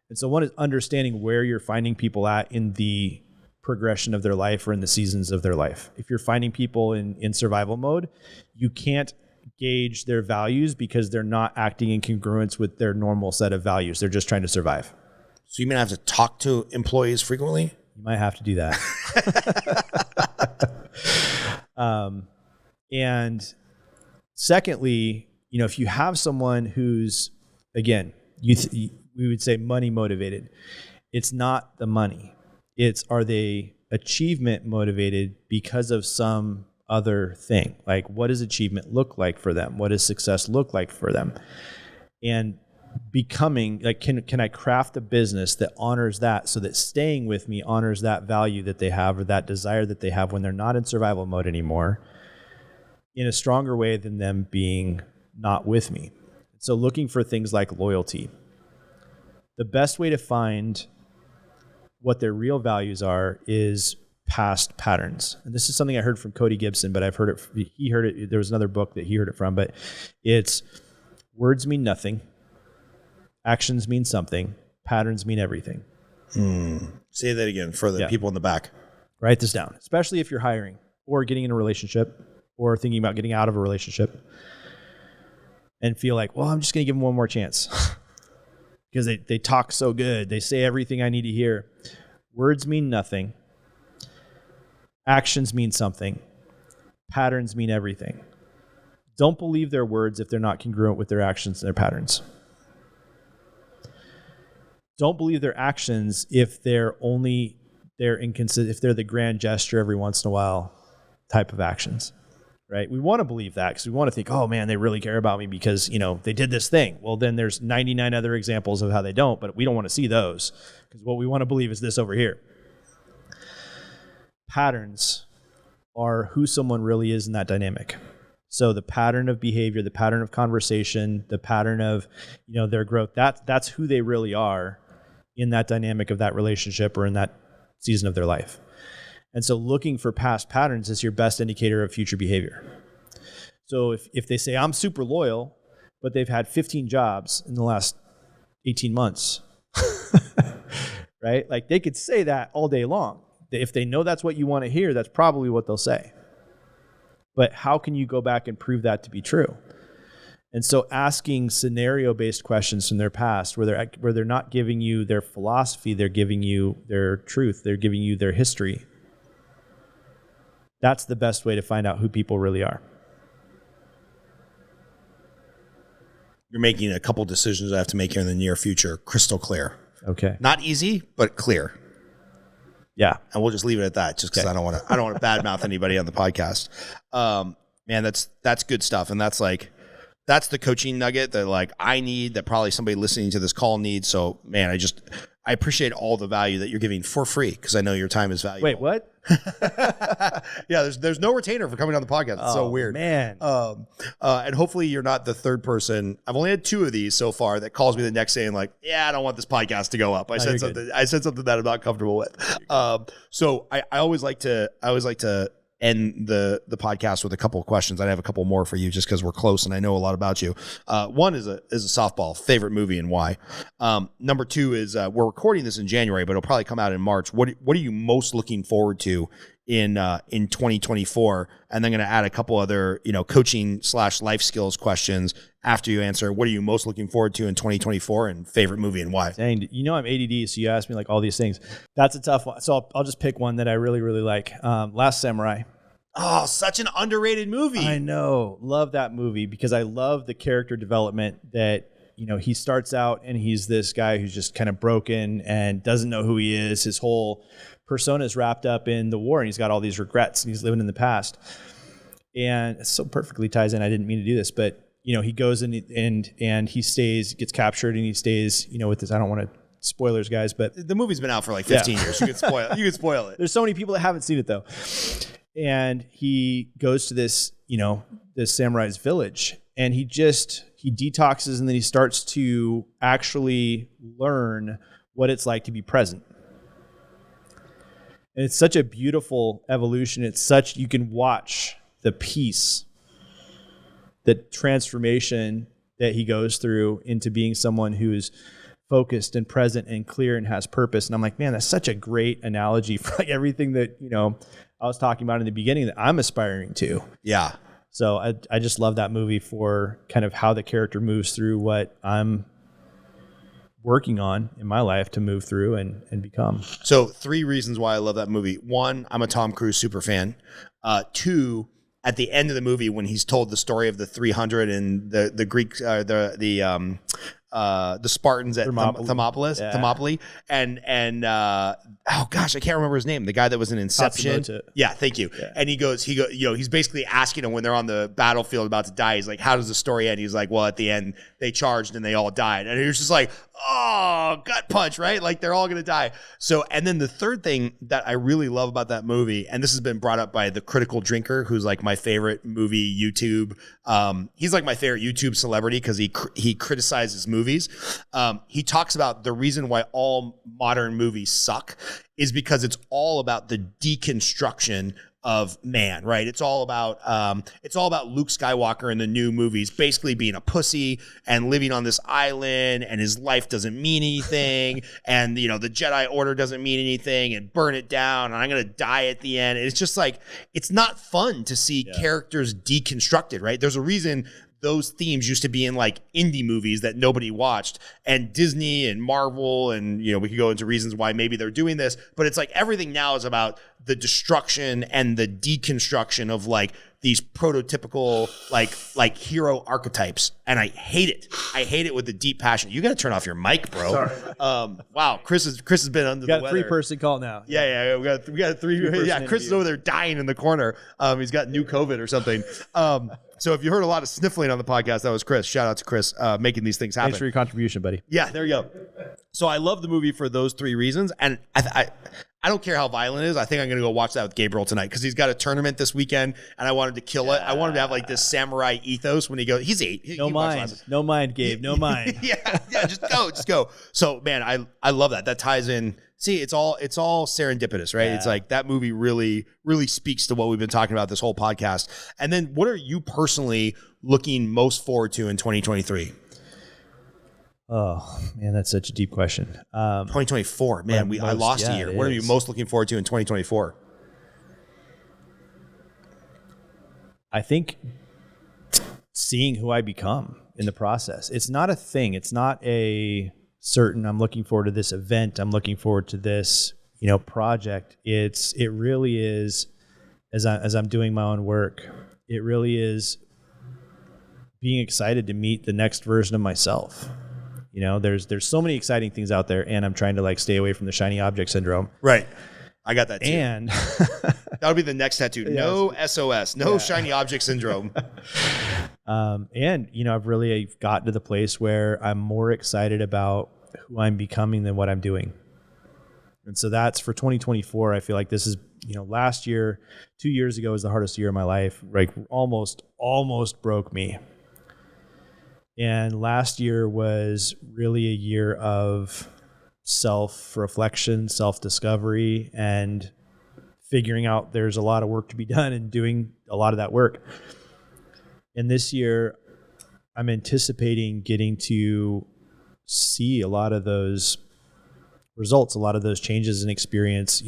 And so one is understanding where you're finding people at in the progression of their life or in the seasons of their life. If you're finding people in survival mode, you can't gauge their values because they're not acting in congruence with their normal set of values. They're just trying to survive. So you may have to talk to employees frequently? You might have to do that. And secondly, if you have someone who's, again, we would say money motivated, it's not the money. Are they achievement motivated because of some other thing? Like, what does achievement look like for them? What does success look like for them? And becoming like, can I craft a business that honors that, so that staying with me honors that value that they have, or that desire that they have when they're not in survival mode anymore, in a stronger way than them being not with me. So looking for things like loyalty. The best way to find what their real values are is past patterns. And this is something I heard from Cody Gibson, but I've heard it, he heard it, there was another book that he heard it from, but it's words mean nothing, actions mean something, patterns mean everything. Say that again for the people in the back. Write this down, especially if you're hiring or getting in a relationship or thinking about getting out of a relationship and feel like, well, I'm just going to give them one more chance because they talk so good. They say everything I need to hear. Words mean nothing. Actions mean something. Patterns mean everything. Don't believe their words if they're not congruent with their actions and their patterns. Don't believe their actions if they're inconsistent, if they're the grand gesture every once in a while type of actions, right? We want to believe that because we want to think, oh man, they really care about me because, they did this thing. Well, then there's 99 other examples of how they don't, but we don't want to see those because what we want to believe is this over here. Patterns are who someone really is in that dynamic. So the pattern of behavior, the pattern of conversation, the pattern of, their growth, that's who they really are in that dynamic of that relationship or in that season of their life. And so looking for past patterns is your best indicator of future behavior. So if they say, I'm super loyal, but they've had 15 jobs in the last 18 months, right? Like they could say that all day long. If they know that's what you want to hear, that's probably what they'll say. But how can you go back and prove that to be true? And so asking scenario-based questions from their past, where they're not giving you their philosophy, they're giving you their truth, they're giving you their history. That's the best way to find out who people really are. You're making a couple decisions I have to make here in the near future, crystal clear. Okay. Not easy, but clear. Yeah. And we'll just leave it at that, just because I don't want to badmouth anybody on the podcast. Man, that's good stuff. And that's the coaching nugget that I need, that probably somebody listening to this call needs. So man, I appreciate all the value that you're giving for free, because I know your time is valuable. Wait, what? Yeah, there's no retainer for coming on the podcast. It's so weird. Man. And hopefully you're not the third person. I've only had 2 of these so far that calls me the next day and I don't want this podcast to go up. I said something that I'm not comfortable with. So I always like to end the podcast with a couple of questions. I have a couple more for you just because we're close and I know a lot about you. One is a softball, favorite movie and why. Number 2 is we're recording this in January, but it'll probably come out in March. What are you most looking forward to in 2024? And then going to add a couple other coaching / life skills questions after you answer what are you most looking forward to in 2024 and favorite movie and why. Dang, I'm ADD, so you asked me all these things. That's a tough one. So I'll just pick one that I really, really like. Last Samurai. Oh, such an underrated movie. I know. Love that movie because I love the character development that, he starts out and he's this guy who's just kind of broken and doesn't know who he is. His whole persona is wrapped up in the war and he's got all these regrets and he's living in the past. And it so perfectly ties in. I didn't mean to do this, but he goes and he stays, gets captured and he stays, with this, I don't want to spoilers, guys, but the movie's been out for like 15 years. You can spoil it. There's so many people that haven't seen it though. And he goes to this, this samurai's village, and he detoxes, and then he starts to actually learn what it's like to be present. And it's such a beautiful evolution. You can watch the peace, the transformation that he goes through into being someone who is focused and present and clear and has purpose. And I'm like, man, that's such a great analogy for like everything that, I was talking about in the beginning that I'm aspiring to. Yeah. So I just love that movie for kind of how the character moves through what I'm working on in my life to move through and become. So 3 reasons why I love that movie. 1, I'm a Tom Cruise super fan. 2, at the end of the movie, when he's told the story of the 300 and the Greeks, the Spartans at Thermopylae, and oh gosh, I can't remember his name. The guy that was in Inception. Yeah, thank you. Yeah. And he goes, he's basically asking them when they're on the battlefield about to die. He's like, how does the story end? He's like, well, at the end they charged and they all died. And he was just like, oh, gut punch, right? Like they're all gonna die. So, and then the third thing that I really love about that movie, and this has been brought up by the Critical Drinker, who's like my favorite movie YouTube. He's like my favorite YouTube celebrity because he criticizes movies. He talks about the reason why all modern movies suck is because it's all about the deconstruction of man, right? It's all about Luke Skywalker in the new movies basically being a pussy and living on this island, and his life doesn't mean anything, and the Jedi Order doesn't mean anything, and burn it down, and I'm gonna die at the end. It's just like, it's not fun to see characters deconstructed, right? There's a reason those themes used to be in like indie movies that nobody watched, and Disney and Marvel, and we could go into reasons why maybe they're doing this, but it's like everything now is about the destruction and the deconstruction of like these prototypical like hero archetypes, and I hate it. I hate it with a deep passion. You got to turn off your mic, bro. Sorry. Wow, Chris has been under the weather. Got a 3-person call now. Yeah, we got a 3. Yeah, Chris is over there dying in the corner. He's got new COVID or something. So if you heard a lot of sniffling on the podcast, that was Chris. Shout out to Chris making these things happen. Thanks for your contribution, buddy. Yeah, there you go. So I love the movie for those 3 reasons, and I don't care how violent it is. I think I'm going to go watch that with Gabriel tonight because he's got a tournament this weekend, and I wanted to kill it. I wanted to have like this samurai ethos when he goes. He's 8. No mind, Gabe. No mind. yeah. Just go. So man, I love that. That ties in. See, it's all serendipitous, right? Yeah. It's like that movie really, really speaks to what we've been talking about this whole podcast. And then what are you personally looking most forward to in 2023? Oh man, that's such a deep question. 2024, man, I lost a year. What are you most looking forward to in 2024? I think seeing who I become in the process. It's not a thing. It's not a certain, I'm looking forward to this event, I'm looking forward to this, project. It really is, as I'm doing my own work, it really is being excited to meet the next version of myself. There's so many exciting things out there, and I'm trying to like stay away from the shiny object syndrome. Right. I got that too. And that'll be the next tattoo. No SOS, no shiny object syndrome. And I've really gotten to the place where I'm more excited about who I'm becoming than what I'm doing. And so that's for 2024. I feel like this is, last year, 2 years ago was the hardest year of my life, like almost broke me. And last year was really a year of self-reflection, self-discovery, and figuring out there's a lot of work to be done and doing a lot of that work. And this year, I'm anticipating getting to see a lot of those results, a lot of those changes and experience,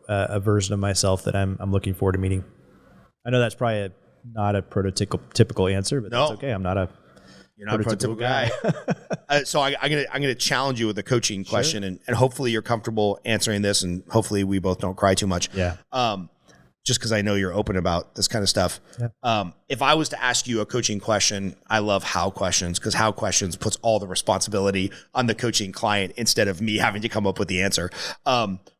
a version of myself that I'm looking forward to meeting. I know that's probably not a prototypical answer, but that's okay. You're not a prototypical guy. So I'm gonna challenge you with a coaching question, and hopefully you're comfortable answering this, and hopefully we both don't cry too much. Yeah. Just because I know you're open about this kind of stuff. Yeah. If I was to ask you a coaching question, I love how questions, because how questions puts all the responsibility on the coaching client instead of me having to come up with the answer.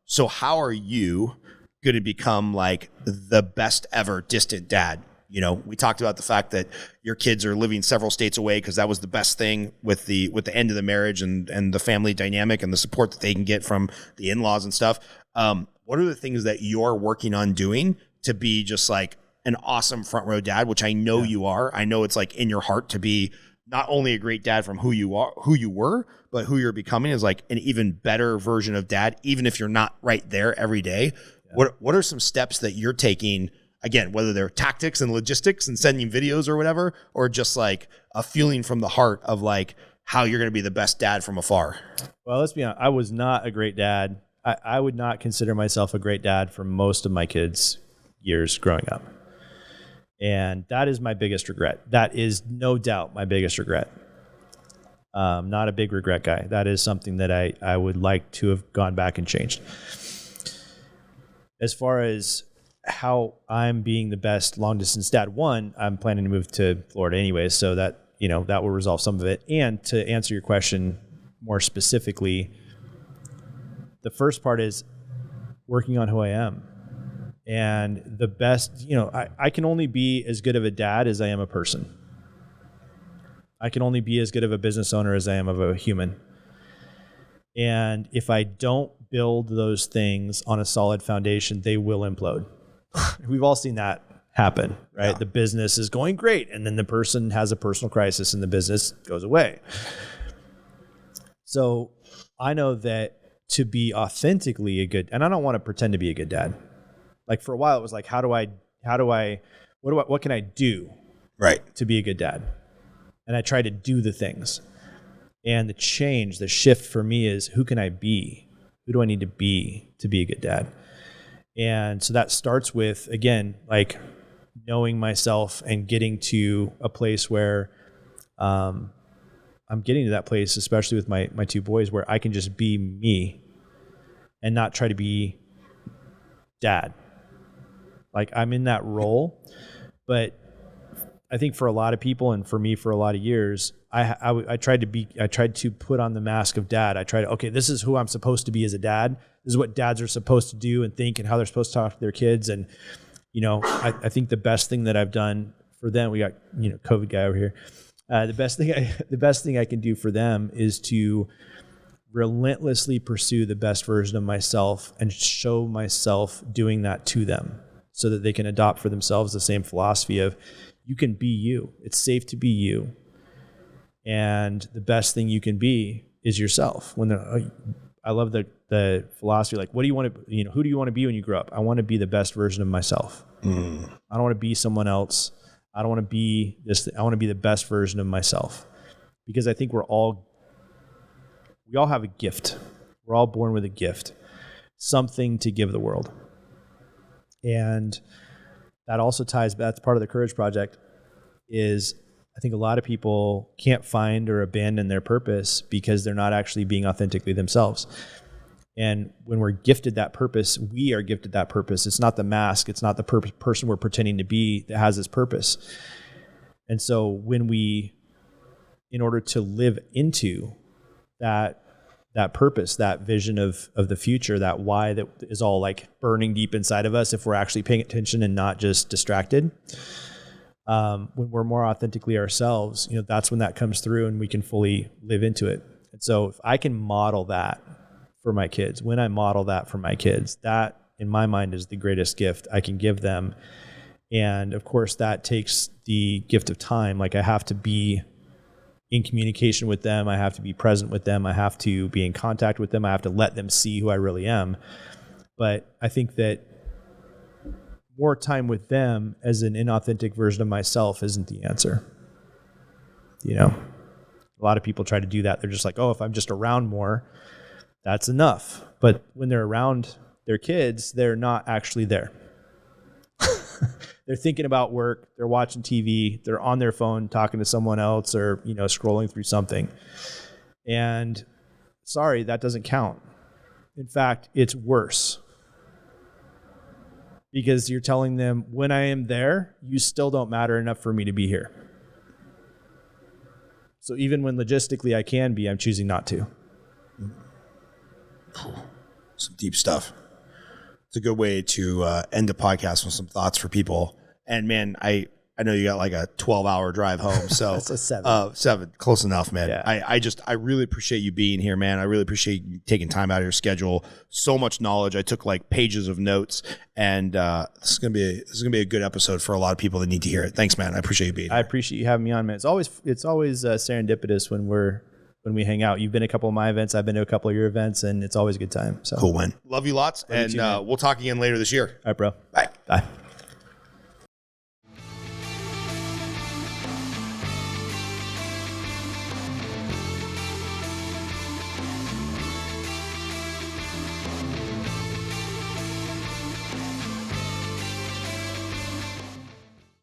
So how are you going to become like the best ever distant dad You know, we talked about the fact that your kids are living several states away because that was the best thing with the end of the marriage and the family dynamic and the support that they can get from the in-laws and stuff. What are the things that you're working on doing to be just like an awesome front row dad, which I know you are. I know it's like in your heart to be not only a great dad from who you were, but who you're becoming is like an even better version of dad, even if you're not right there every day. Yeah. What are some steps that you're taking, again, whether they're tactics and logistics and sending videos or whatever, or just like a feeling from the heart of like how you're going to be the best dad from afar? Well, let's be honest. I was not a great dad. I would not consider myself a great dad for most of my kids' years growing up. And that is my biggest regret. That is no doubt my biggest regret. Not a big regret guy. That is something that I would like to have gone back and changed. As far as how I'm being the best long distance dad, one, I'm planning to move to Florida anyways, so that, you know, that will resolve some of it. And to answer your question more specifically, the first part is working on who I am. And the best, you know, I can only be as good of a dad as I am a person. I can only be as good of a business owner as I am of a human. And if I don't build those things on a solid foundation, they will implode. We've all seen that happen, right? Yeah. The business is going great, and then the person has a personal crisis and the business goes away. So I know that to be authentically a good, and I don't want to pretend to be a good dad. Like for a while, it was like, what can I do to be a good dad? And I try to do the things. And the shift for me is, who can I be? Who do I need to be a good dad? And so that starts with, again, like knowing myself and getting to a place where I'm getting to that place, especially with my two boys, where I can just be me and not try to be dad. Like I'm in that role, but I think for a lot of people and for me for a lot of years, I tried to put on the mask of dad. Okay, this is who I'm supposed to be as a dad. This is what dads are supposed to do and think and how they're supposed to talk to their kids. And, you know, I think the best thing that I've done for them, we got, you know, COVID guy over here. The best thing I can do for them is to relentlessly pursue the best version of myself and show myself doing that to them so that they can adopt for themselves the same philosophy of, you can be you. It's safe to be you. And the best thing you can be is yourself. I love the philosophy, like, what do you want to, you know, who do you want to be when you grow up? I want to be the best version of myself. I don't want to be someone else. I don't want to be this. I want to be the best version of myself, because I think we all have a gift. We're all born with a gift, something to give the world. And that also ties, that's part of the Courage Project, is I think a lot of people can't find or abandon their purpose because they're not actually being authentically themselves. And when we're gifted that purpose, we are gifted that purpose. It's not the mask. It's not the person we're pretending to be that has this purpose. And so when in order to live into that purpose, that vision of the future, that why that is all like burning deep inside of us, if we're actually paying attention and not just distracted, when we're more authentically ourselves, you know, that's when that comes through and we can fully live into it. And so if I can model that for my kids, when I model that for my kids, that in my mind is the greatest gift I can give them. And of course that takes the gift of time. Like I have to be in communication with them. I have to be present with them. I have to be in contact with them. I have to let them see who I really am. But I think that more time with them as an inauthentic version of myself isn't the answer. You know, a lot of people try to do that. They're just like, oh, if I'm just around more, that's enough. But when they're around their kids, they're not actually there. They're thinking about work, they're watching TV, they're on their phone talking to someone else, or, you know, scrolling through something. And sorry, that doesn't count. In fact, it's worse. Because you're telling them, when I am there, you still don't matter enough for me to be here. So even when logistically I can be, I'm choosing not to. Some deep stuff. It's a good way to end the podcast with some thoughts for people. And man, I I know you got like a 12-hour drive home. So That's a 7. 7, close enough, man. Yeah. I really appreciate you being here, man. I really appreciate you taking time out of your schedule. So much knowledge. I took like pages of notes, and this is gonna be a good episode for a lot of people that need to hear it. Thanks, man. I appreciate you being here. I appreciate you having me on, man. It's always serendipitous when we hang out. You've been to a couple of my events. I've been to a couple of your events, and it's always a good time. So cool, man. Love you lots, and you, man. we'll talk again later this year. All right, bro. Bye. Bye.